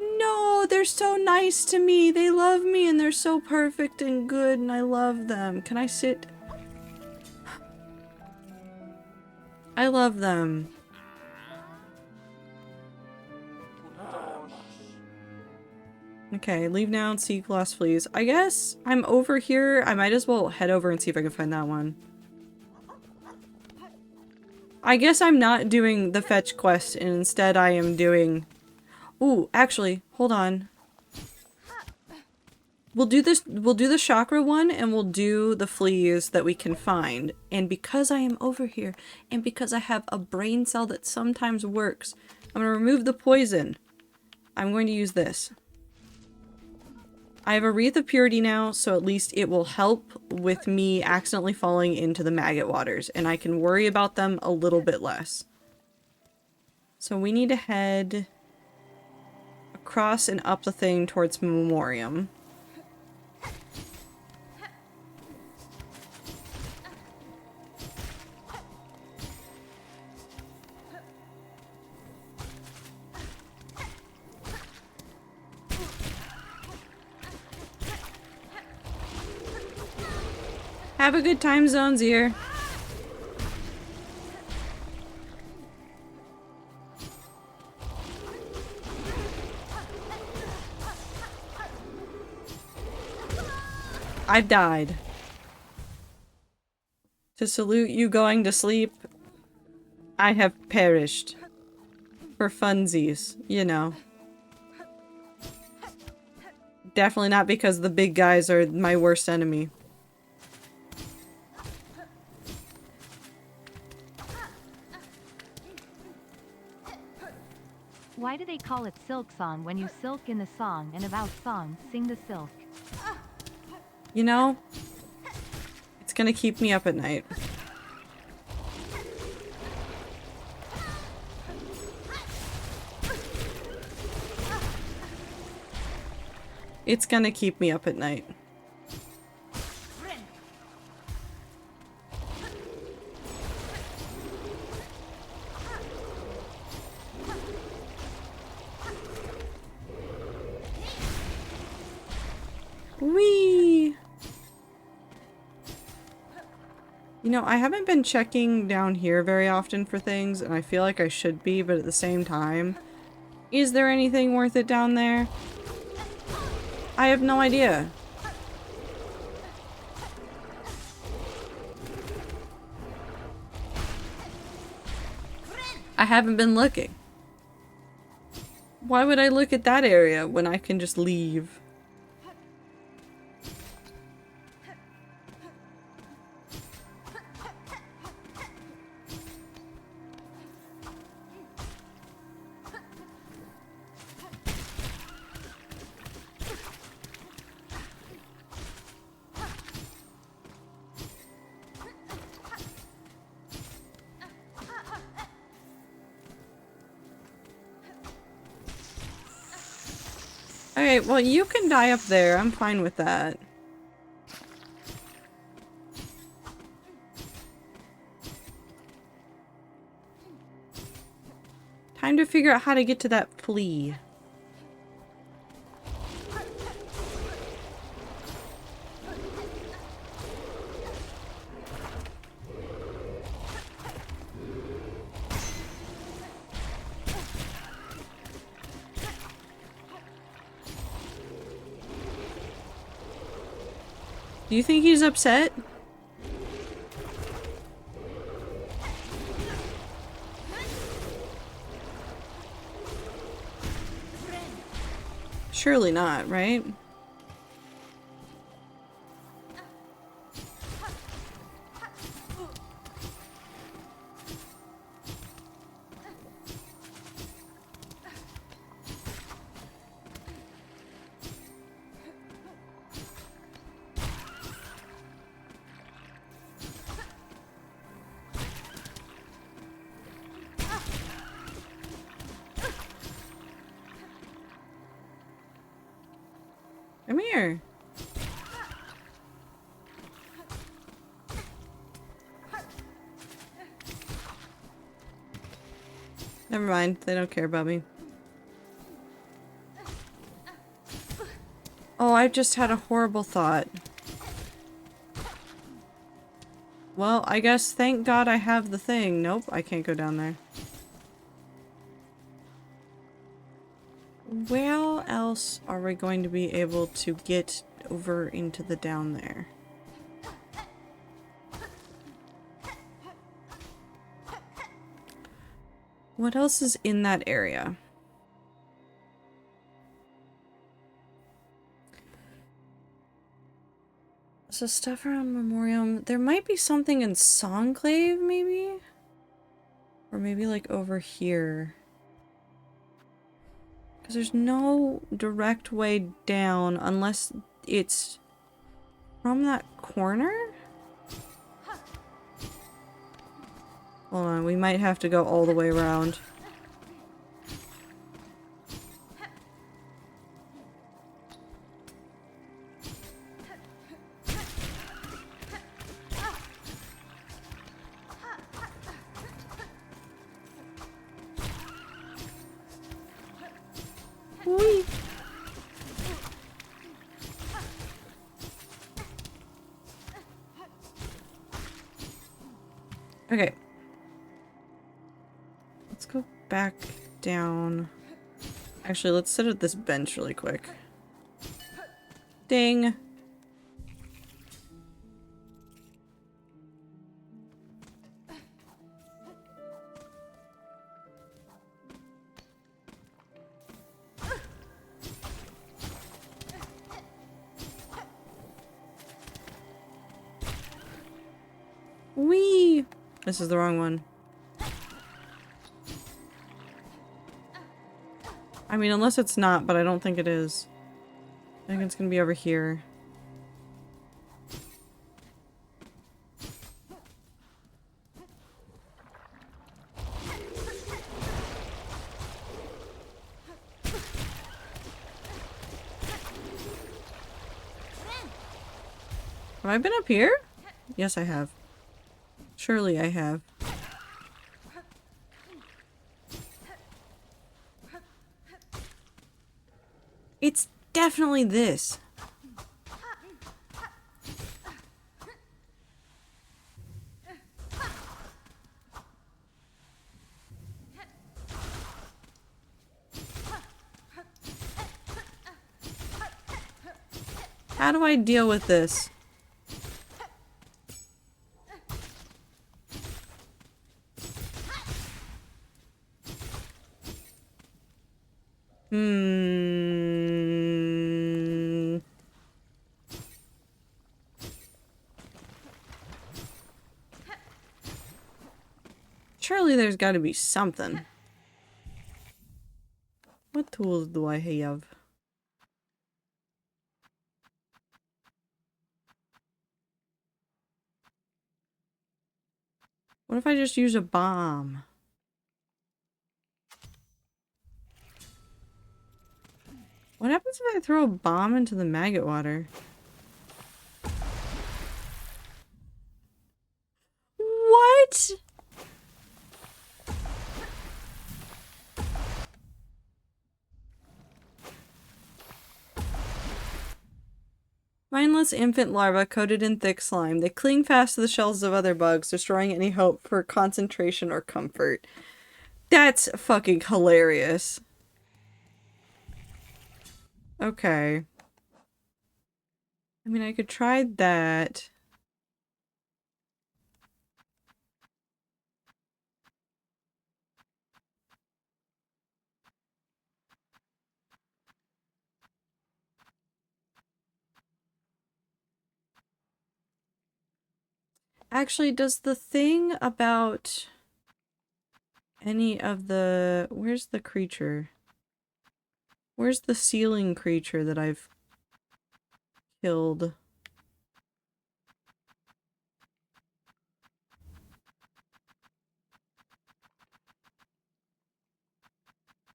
No, they're so nice to me. They love me, and they're so perfect and good, and I love them. Can I sit? I love them. Okay, leave now and seek lost fleas. I guess I'm over here. I might as well head over and see if I can find that one. I guess I'm not doing the fetch quest, and instead I am doing... Ooh, actually, hold on. We'll do the chakra one, and we'll do the fleas that we can find. And because I am over here, and because I have a brain cell that sometimes works, I'm going to remove the poison. I'm going to use this. I have a Wreath of Purity now, so at least it will help with me accidentally falling into the maggot waters, and I can worry about them a little bit less. So we need to head across and up the thing towards Memoriam. Have a good time, Zonzier. I've died. To salute you going to sleep, I have perished. For funsies, you know. Definitely not because the big guys are my worst enemy. Why do they call it Silksong when you silk in the song and about song, sing the silk? You know, it's gonna keep me up at night. It's gonna keep me up at night. Whee! You know, I haven't been checking down here very often for things, and I feel like I should be, but at the same time, is there anything worth it down there? I have no idea. I haven't been looking. Why would I look at that area when I can just leave? Alright, well, you can die up there. I'm fine with that. Time to figure out how to get to that flea. Do you think he's upset? Surely not, right? Come here. Never mind, they don't care about me. Oh, I just had a horrible thought. Well, I guess thank God I have the thing. Nope, I can't go down there. Where else are we going to be able to get over into the down there? What else is in that area? So stuff around Memoriam. There might be something in Songclave, maybe? Or maybe like over here. Because there's no direct way down unless it's from that corner? Hold on, we might have to go all the way around. Whee! Okay. Let's go back down. Actually, let's sit at this bench really quick. Ding! Whee! This is the wrong one. I mean, unless it's not, but I don't think it is. I think it's gonna be over here. Have I been up here? Yes, I have. Surely I have. It's definitely this. How do I deal with this? Surely there's got to be something. What tools do I have? What if I just use a bomb? What happens if I throw a bomb into the maggot water? What? Mindless infant larvae coated in thick slime. They cling fast to the shells of other bugs, destroying any hope for concentration or comfort. That's fucking hilarious. Okay. I mean, I could try that. Actually, does the thing about any of the... Where's the creature? Where's the ceiling creature that I've killed?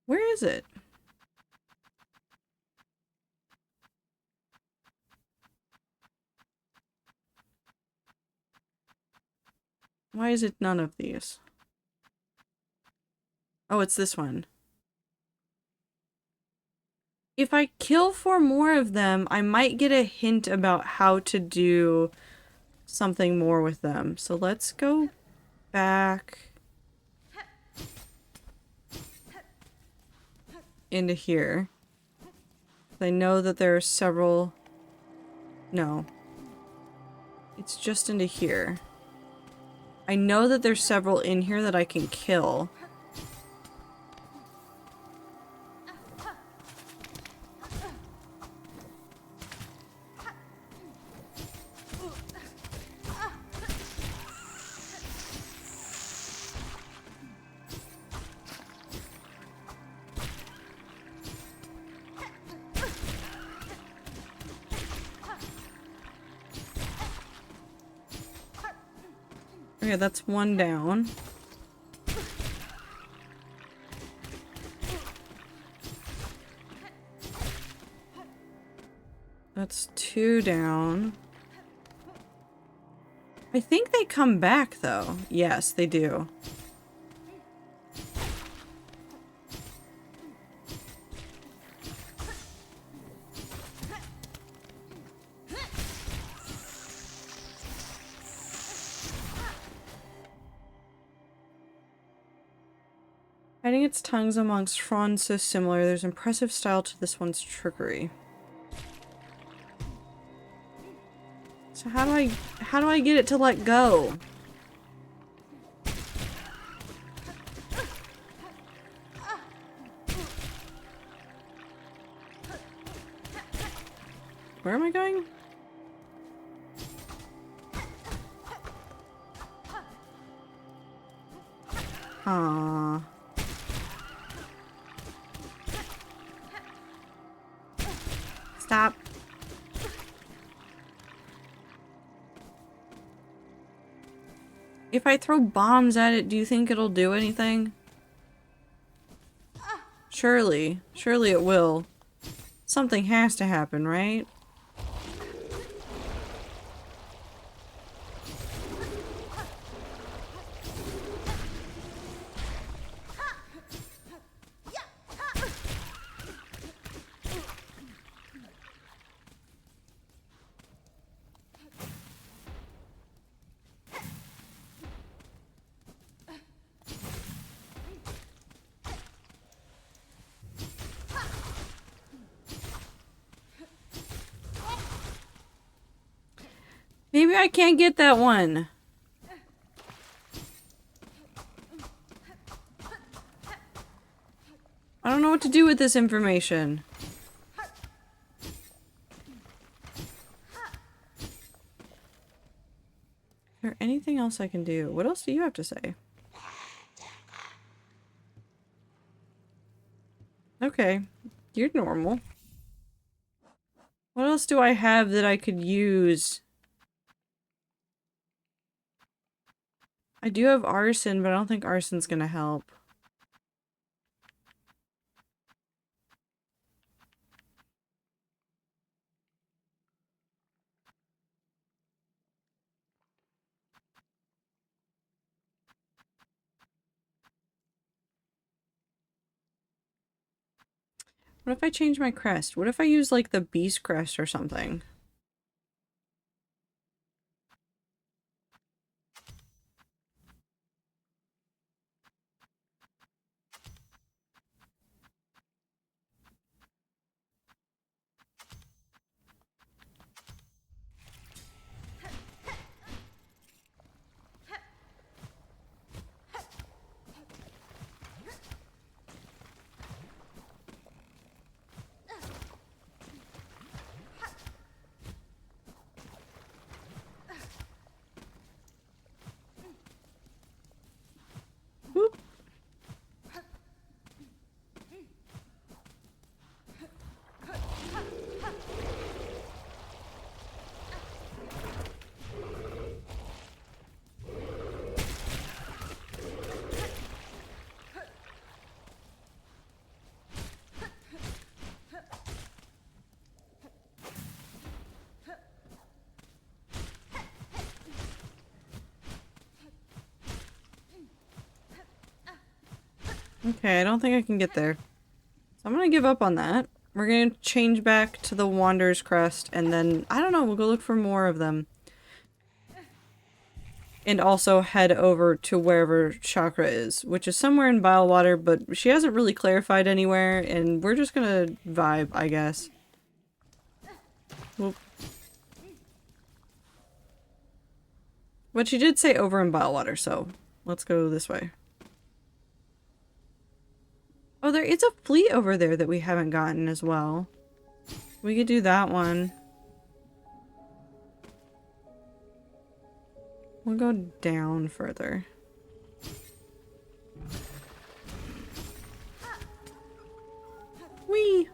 Where is it? Why is it none of these? Oh, it's this one. If I kill 4 more of them, I might get a hint about how to do something more with them. So let's go back into here. I know that there are several... No. It's just into here. I know that there's several in here that I can kill. Okay, that's one down. That's 2 down. I think they come back, though. Yes, they do. Hiding its tongues amongst fronds so similar, there's impressive style to this one's trickery. So how do I get it to let go? Where am I going? Aww. Stop. If I throw bombs at it, do you think it'll do anything? Surely. Surely it will. Something has to happen, right? Maybe I can't get that one. I don't know what to do with this information. Is there anything else I can do? What else do you have to say? Okay, you're normal. What else do I have that I could use? I do have arson, but I don't think arson's gonna help. What if I change my crest? What if I use, like, the beast crest or something? Okay, I don't think I can get there. So I'm gonna give up on that. We're gonna change back to the Wanderer's Crest, and then, I don't know, we'll go look for more of them. And also head over to wherever Chakra is, which is somewhere in Bilewater, but she hasn't really clarified anywhere, and we're just gonna vibe, I guess. Well, but she did say over in Bilewater, so let's go this way. Oh, there is a fleet over there that we haven't gotten as well. We could do that one. We'll go down further. Whee!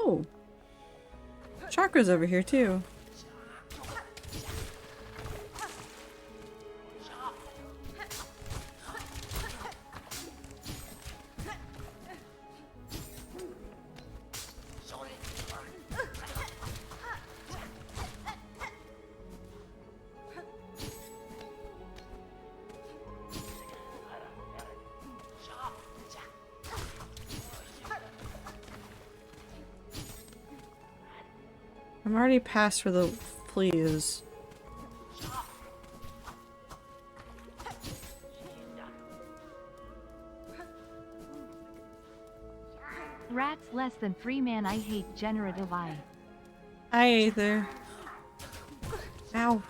Oh. Chakra's over here too. I'm already past where the flea is. Rats less than 3 man. I hate generative I. Hi, Aether. Ow.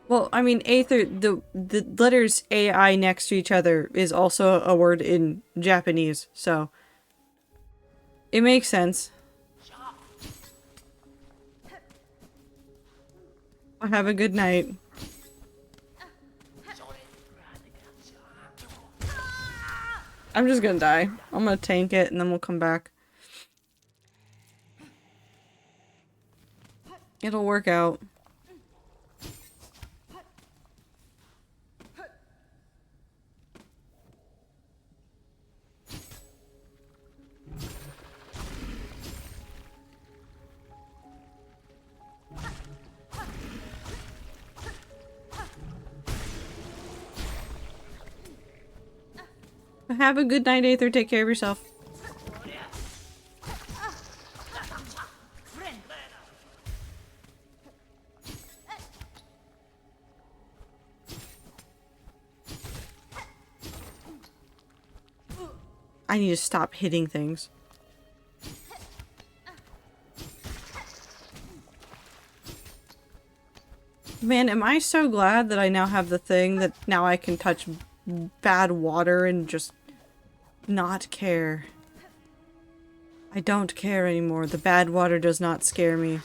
Well, I mean, Aether, the letters AI next to each other is also a word in Japanese, so it makes sense. Have a good night. I'm just gonna die. I'm gonna tank it and then we'll come back. It'll work out. Have a good night, Aether. Take care of yourself. I need to stop hitting things. Man, am I so glad that I now have the thing that now I can touch bad water and just not care. I don't care anymore. The bad water does not scare me.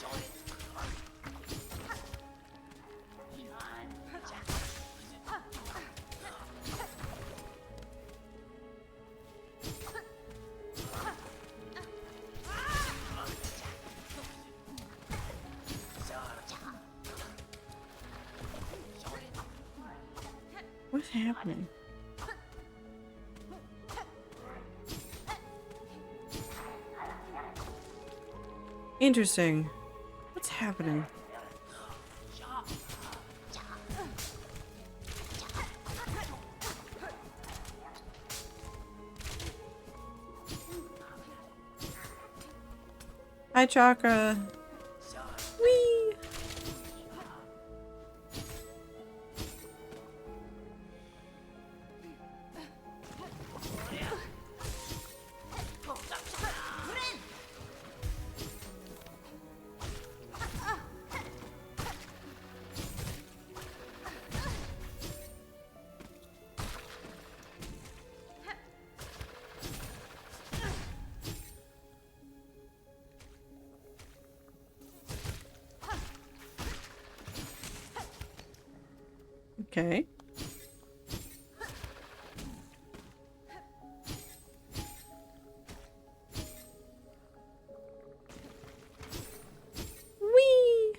What's happening? Interesting. What's happening? Hi, Chakra. Whee! Okay. Whee!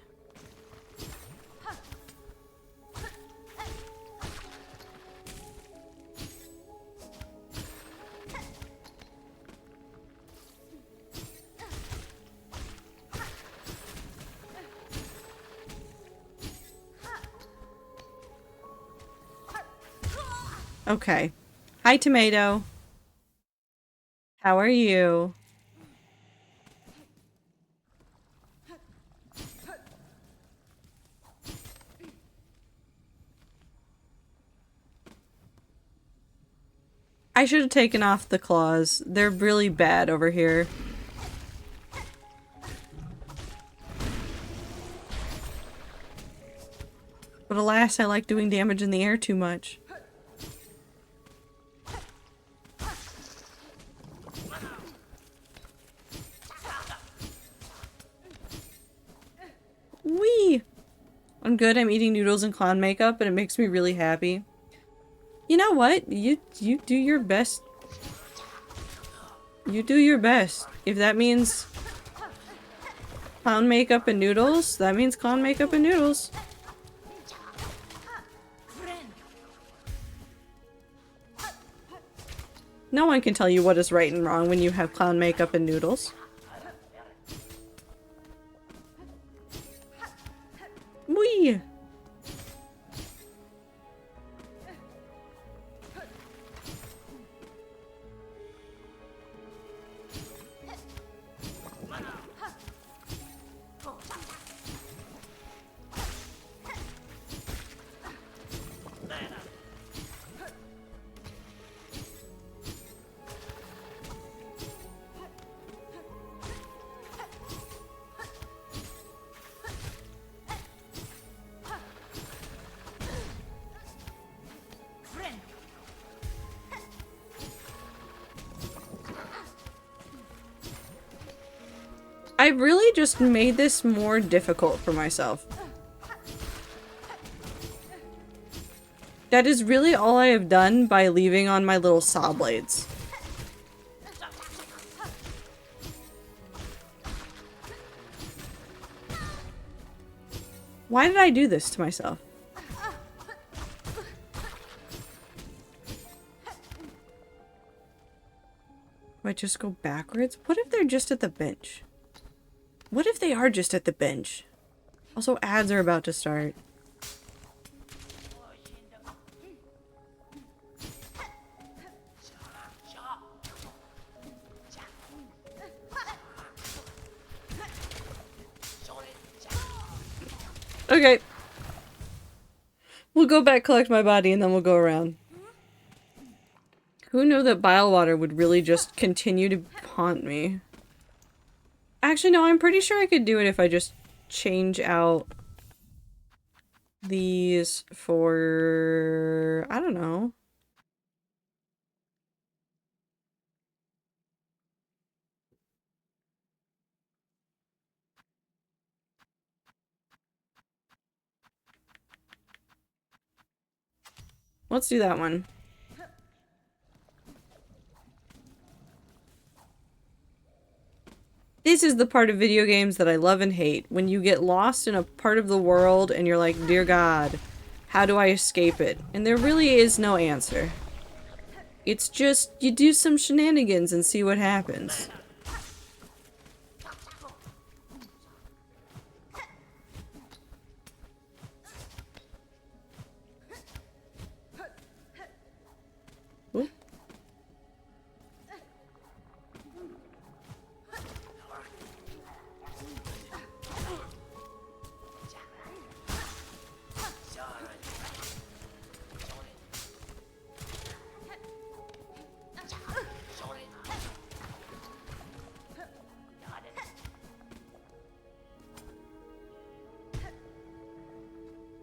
Okay. Hi, Tomato. How are you? I should have taken off the claws. They're really bad over here. But alas, I like doing damage in the air too much. Whee! I'm good. I'm eating noodles and clown makeup, and it makes me really happy. You know what? You do your best. You do your best. If that means clown makeup and noodles, that means clown makeup and noodles. No one can tell you what is right and wrong when you have clown makeup and noodles. Whee! I really just made this more difficult for myself. That is really all I have done by leaving on my little saw blades. Why did I do this to myself? Do I just go backwards? What if they're just at the bench? What if they are just at the bench? Also, ads are about to start. Okay. We'll go back, collect my body, and then we'll go around. Who knew that bile water would really just continue to haunt me? Actually, no, I'm pretty sure I could do it if I just change out these for... I don't know. Let's do that one. This is the part of video games that I love and hate. When you get lost in a part of the world and you're like, dear God, how do I escape it? And there really is no answer. It's just, you do some shenanigans and see what happens. Ooh.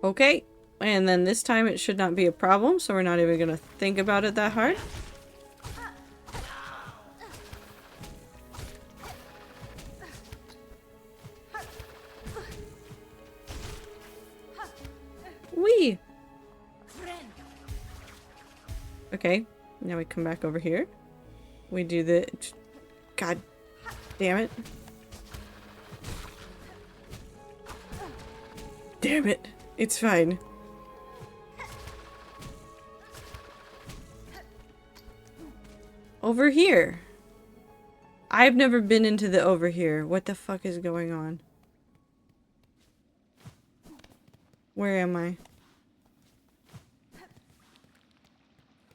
Okay, and then this time it should not be a problem, so we're not even gonna think about it that hard. Whee! Okay, now we come back over here. We do the... God damn it. Damn it. It's fine. Over here. I've never been into the over here. What the fuck is going on? Where am I?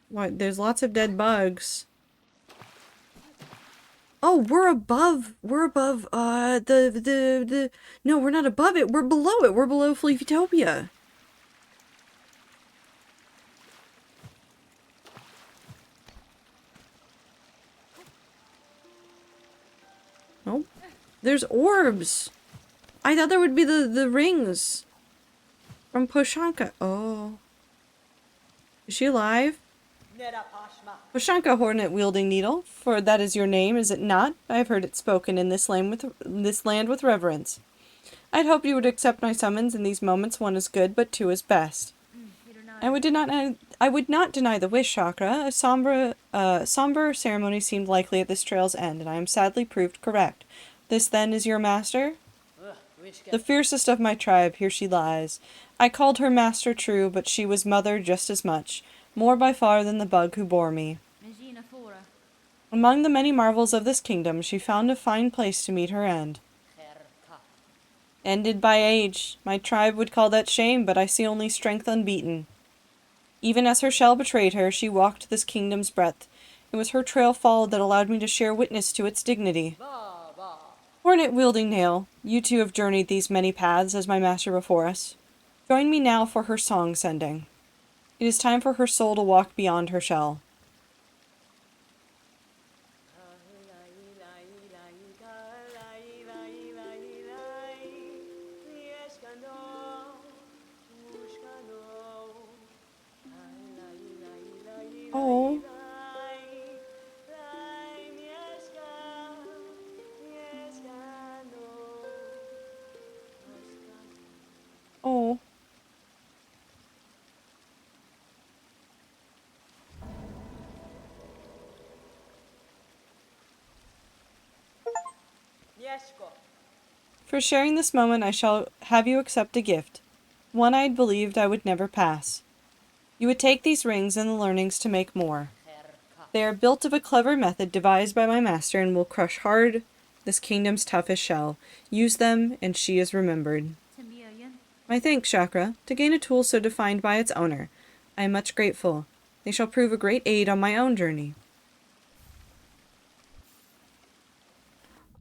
What? There's lots of dead bugs. Oh, we're above, no, we're not above it, we're below it, we're below Fleetopia. Nope. There's orbs. I thought there would be the rings. From Poshanka. Oh. Is she alive? Poshanka, hornet-wielding needle, for that is your name, is it not? I have heard it spoken in this land with reverence. I'd hoped you would accept my summons in these moments. One is good, but two is best. I would not deny the wish, Chakra. A somber ceremony seemed likely at this trail's end, and I am sadly proved correct. This, then, is your master? The fiercest of my tribe, here she lies. I called her master true, but she was mother just as much. More by far than the bug who bore me. Among the many marvels of this kingdom, she found a fine place to meet her end. Ended by age. My tribe would call that shame, but I see only strength unbeaten. Even as her shell betrayed her, she walked this kingdom's breadth. It was her trail followed that allowed me to share witness to its dignity. Hornet-wielding nail, you too have journeyed these many paths as my master before us. Join me now for her song sending. It is time for her soul to walk beyond her shell. Oh. Oh. For sharing this moment, I shall have you accept a gift, one I had believed I would never pass. You would take these rings and the learnings to make more. They are built of a clever method devised by my master and will crush hard this kingdom's toughest shell. Use them, and she is remembered. My thanks, Chakra, to gain a tool so defined by its owner. I am much grateful. They shall prove a great aid on my own journey.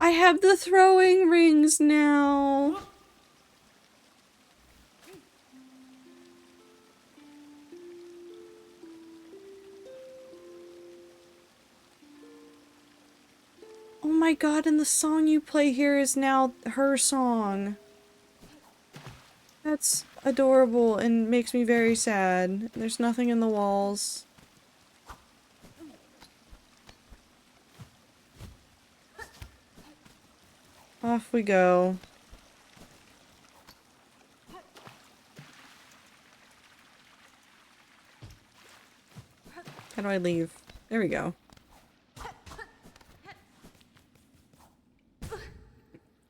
I have the throwing rings now. Oh my god, and the song you play here is now her song. That's adorable and makes me very sad. There's nothing in the walls. Off we go. How do I leave? There we go.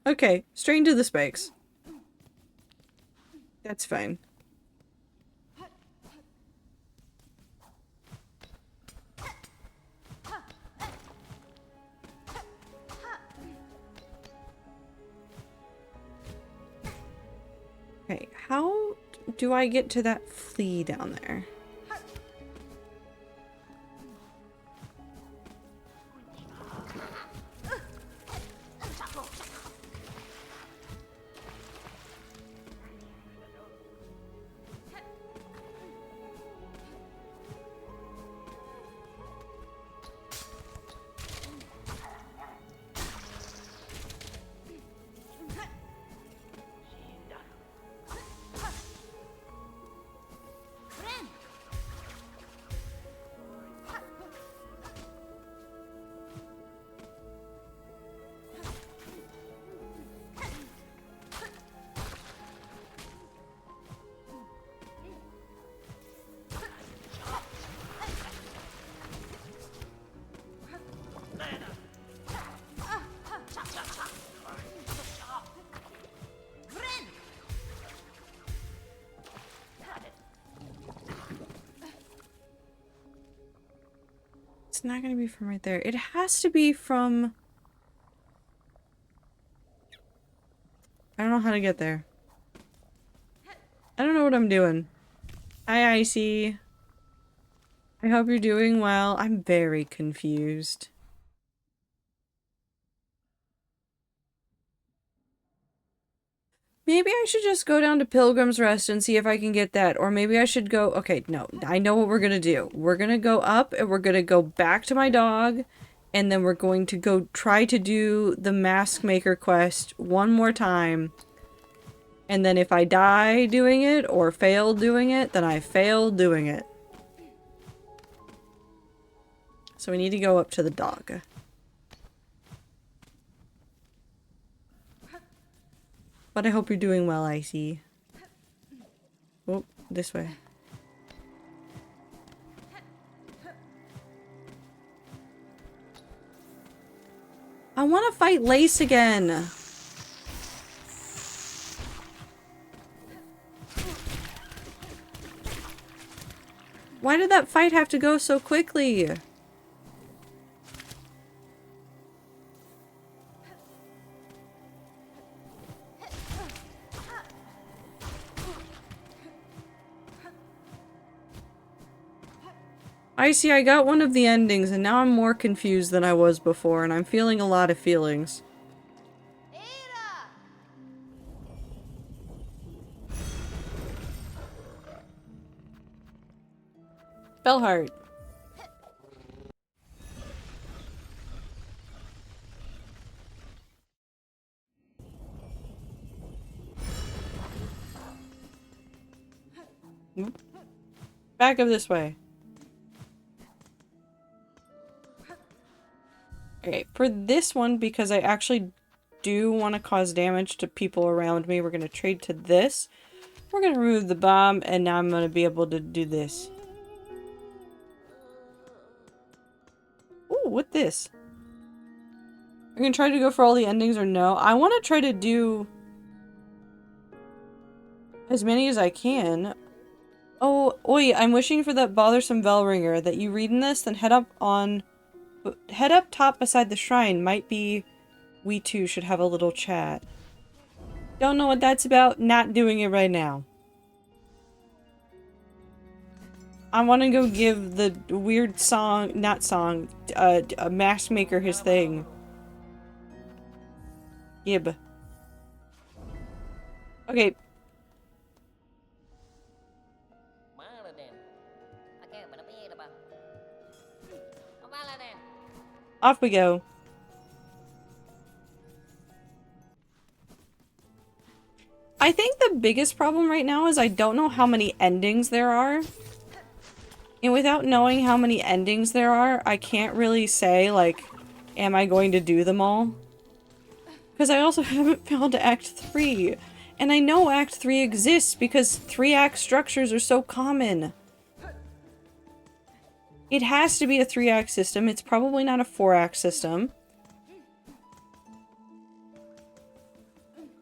Okay, straight into the spikes. That's fine. Okay, how do I get to that flea down there? It's not gonna be from right there. It has to be from... I don't know how to get there. I don't know what I'm doing. Hi, Icy. I hope you're doing well. I'm very confused. Maybe I should just go down to Pilgrim's Rest and see if I can get that. Or maybe I should go... Okay, no. I know what we're gonna do. We're gonna go up and we're gonna go back to my dog. And then we're going to go try to do the Mask Maker quest one more time. And then if I die doing it or fail doing it, then I failed doing it. So we need to go up to the dog. But I hope you're doing well, Icy. Oh, this way. I want to fight Lace again. Why did that fight have to go so quickly? I see, I got one of the endings and now I'm more confused than I was before and I'm feeling a lot of feelings. Bellheart. Back of this way. Okay, for this one, because I actually do want to cause damage to people around me, we're going to trade to this. We're going to remove the bomb, and now I'm going to be able to do this. Ooh, what this? I'm going to try to go for all the endings or no? I want to try to do as many as I can. Oh, oi, I'm wishing for that bothersome bell ringer that you read in this, then head up top beside the shrine. Might be we two should have a little chat. Don't know what that's about, not doing it right now. I want to go give the weird a mask maker his thing. Gib. Okay. Off we go. I think the biggest problem right now is I don't know how many endings there are. And without knowing how many endings there are, I can't really say, like, am I going to do them all? Because I also haven't found Act 3. And I know Act 3 exists because 3-act structures are so common. It has to be a 3-act system. It's probably not a 4-act system.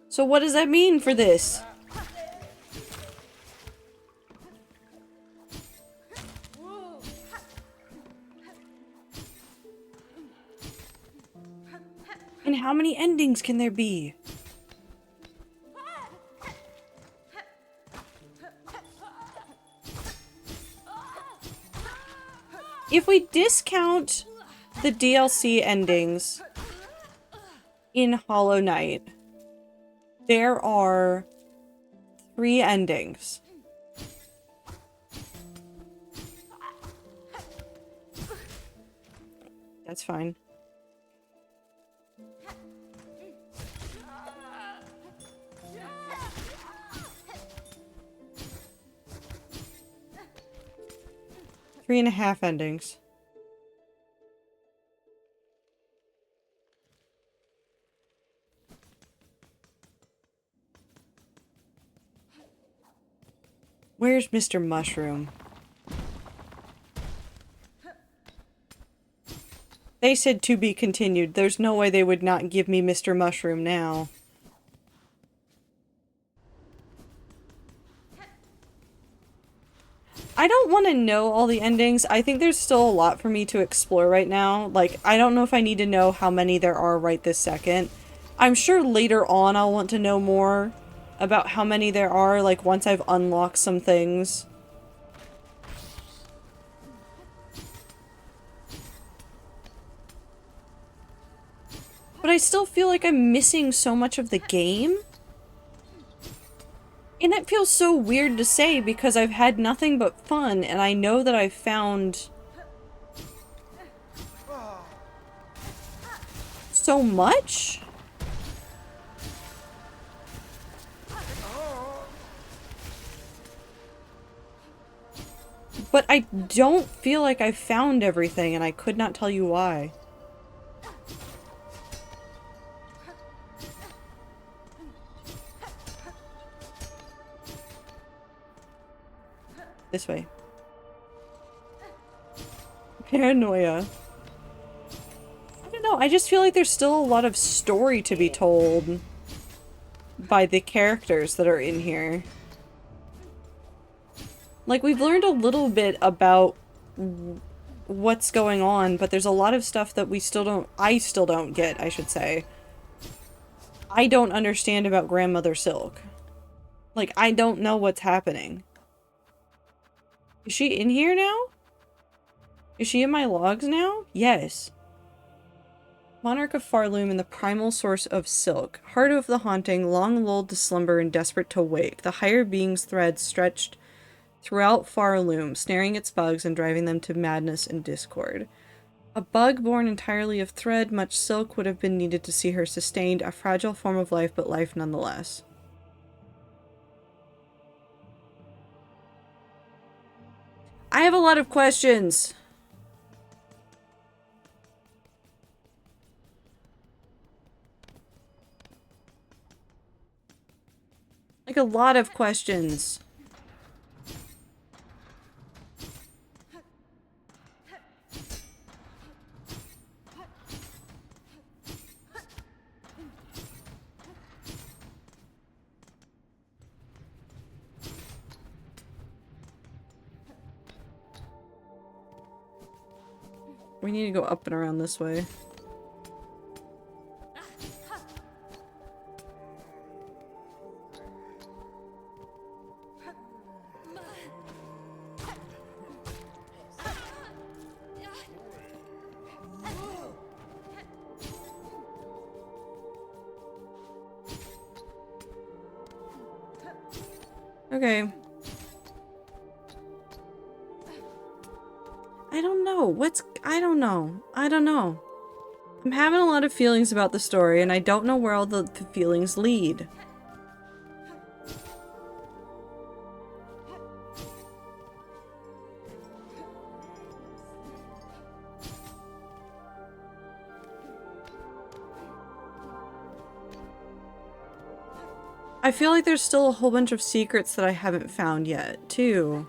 So what does that mean for this? And how many endings can there be? If we discount the DLC endings in Hollow Knight, there are 3 endings. That's fine. Three and a half endings. Where's Mr. Mushroom? They said to be continued. There's no way they would not give me Mr. Mushroom now. I don't want to know all the endings. I think there's still a lot for me to explore right now. Like, I don't know if I need to know how many there are right this second. I'm sure later on I'll want to know more about how many there are, like, once I've unlocked some things. But I still feel like I'm missing so much of the game. And that feels so weird to say because I've had nothing but fun and I know that I've found so much. But I don't feel like I've found everything and I could not tell you why. This way. Paranoia. I don't know, I just feel like there's still a lot of story to be told by the characters that are in here. Like, we've learned a little bit about what's going on, but there's a lot of stuff that I still don't get, I should say. I don't understand about Grandmother Silk. Like, I don't know what's happening. Is she in here now? Is she in my logs now? Yes. Monarch of Farloom and the primal source of silk. Heart of the haunting, long lulled to slumber and desperate to wake. The higher being's threads stretched throughout Farloom, snaring its bugs and driving them to madness and discord. A bug born entirely of thread, much silk would have been needed to see her sustained, a fragile form of life, but life nonetheless. I have a lot of questions. Like, a lot of questions. We need to go up and around this way. Okay. I don't know. I don't know. I don't know. I'm having a lot of feelings about the story, and I don't know where all the feelings lead. I feel like there's still a whole bunch of secrets that I haven't found yet, too.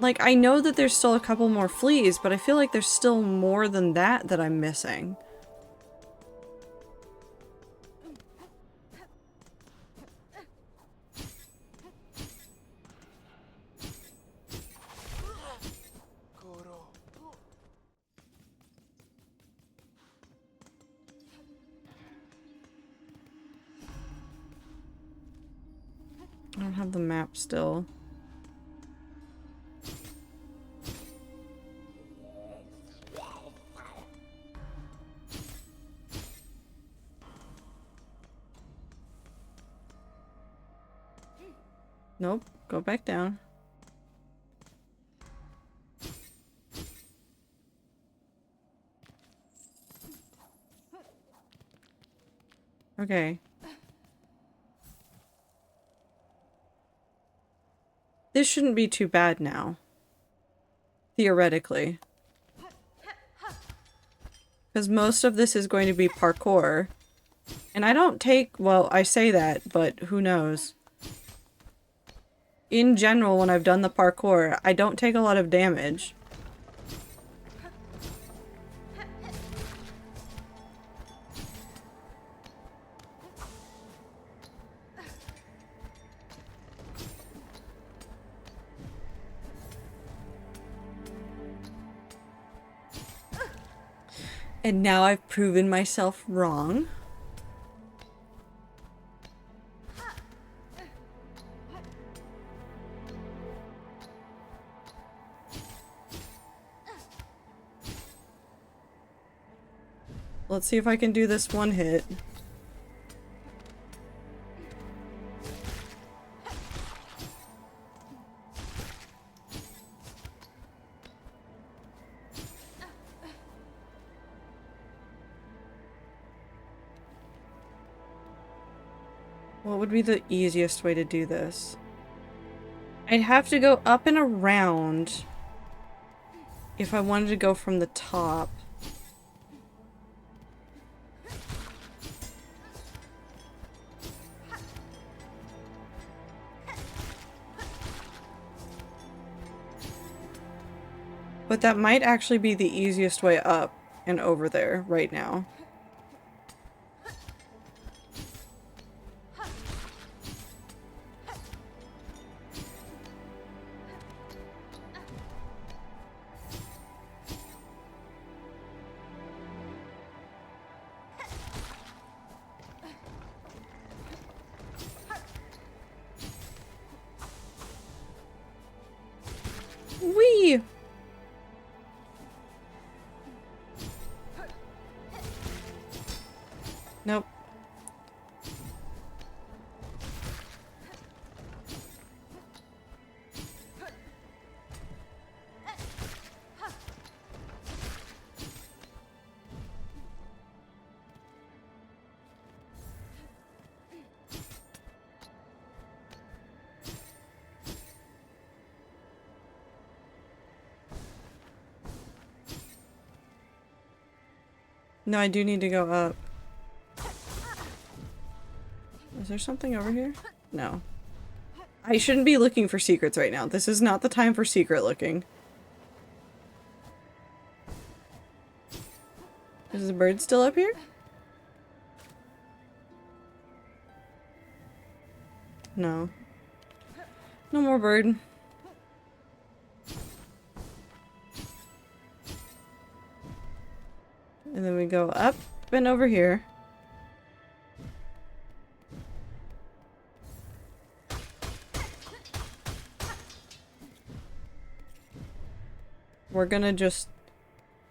Like, I know that there's still a couple more fleas, but I feel like there's still more than that that I'm missing. I don't have the map still. Nope, go back down. Okay. This shouldn't be too bad now. Theoretically. Because most of this is going to be parkour. And I don't take, well, I say that, but who knows. In general, when I've done the parkour, I don't take a lot of damage. And now I've proven myself wrong. Let's see if I can do this one hit. What would be the easiest way to do this? I'd have to go up and around if I wanted to go from the top. But that might actually be the easiest way up and over there right now. Whee! Nope. No, I do need to go up. Is there something over here? No. I shouldn't be looking for secrets right now. This is not the time for secret looking. Is the bird still up here? No. No more bird. And then we go up and over here. We're gonna just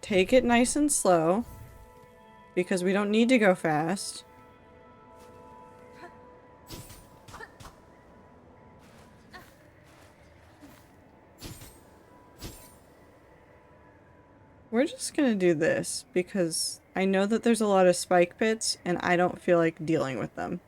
take it nice and slow because we don't need to go fast. We're just gonna do this because I know that there's a lot of spike pits and I don't feel like dealing with them.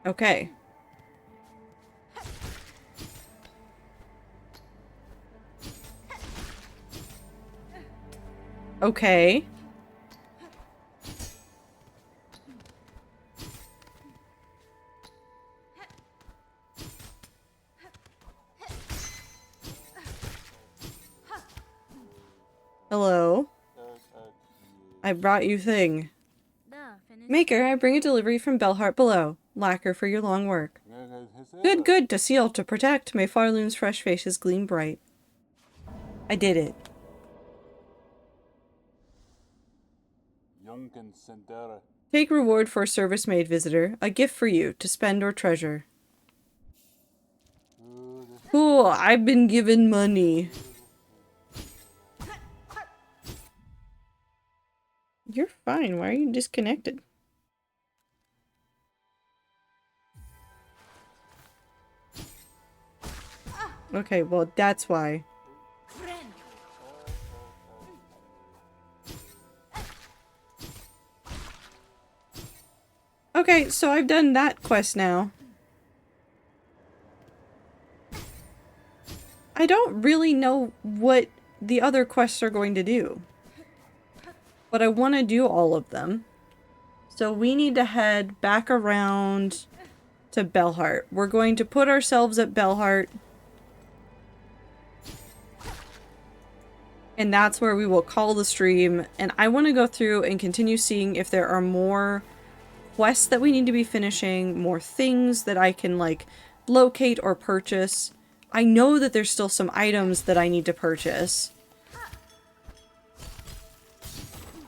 Okay. Okay. Hello. I brought you thing. Maker, I bring a delivery from Bellheart below. Lacquer for your long work. Good, good, to seal, to protect. May Farloon's fresh faces gleam bright. I did it. Take reward for a service-made visitor. A gift for you, to spend or treasure. Cool, I've been given money. You're fine, why are you disconnected? Okay, well, that's why. Okay, so I've done that quest now. I don't really know what the other quests are going to do. But I want to do all of them. So we need to head back around to Bellheart. We're going to put ourselves at Bellheart. And that's where we will call the stream. And I want to go through and continue seeing if there are more quests that we need to be finishing, more things that I can, like, locate or purchase. I know that there's still some items that I need to purchase.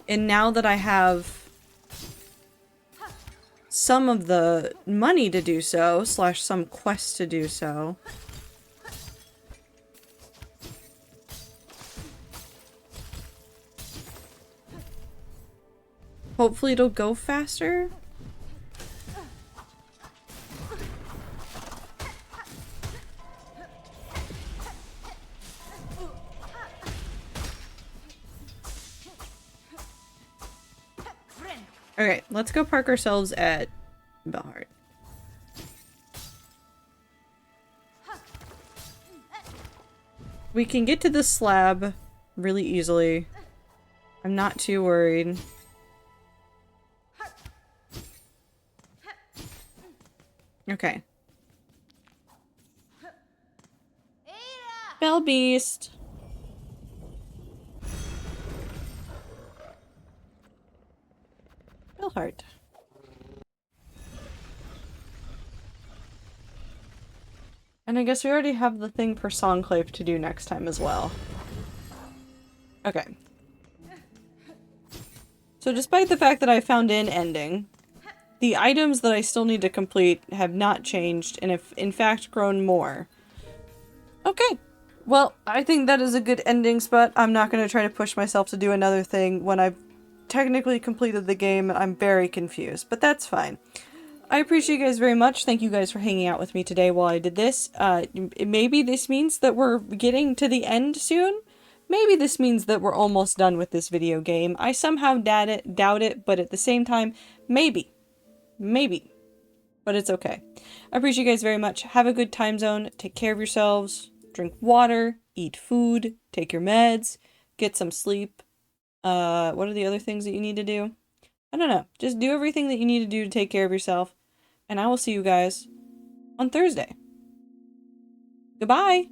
And now that I have some of the money to do so, slash some quests to do so, hopefully it'll go faster. Okay, let's go park ourselves at Belhart. We can get to the slab really easily. I'm not too worried. Okay. Bell Beast. Belhart. And I guess we already have the thing for Songclave to do next time as well. Okay. So despite the fact that I found an ending, the items that I still need to complete have not changed and have in fact grown more. Okay. Well, I think that is a good ending spot. I'm not going to try to push myself to do another thing when I've technically completed the game and I'm very confused, but that's fine. I appreciate you guys very much. Thank you guys for hanging out with me today while I did this. Maybe this means that we're getting to the end soon. Maybe this means that we're almost done with this video game. I somehow doubt it, but at the same time, maybe. Maybe. But it's okay. I appreciate you guys very much. Have a good time zone. Take care of yourselves. Drink water. Eat food. Take your meds. Get some sleep. What are the other things that you need to do? I don't know. Just do everything that you need to do to take care of yourself. And I will see you guys on Thursday. Goodbye!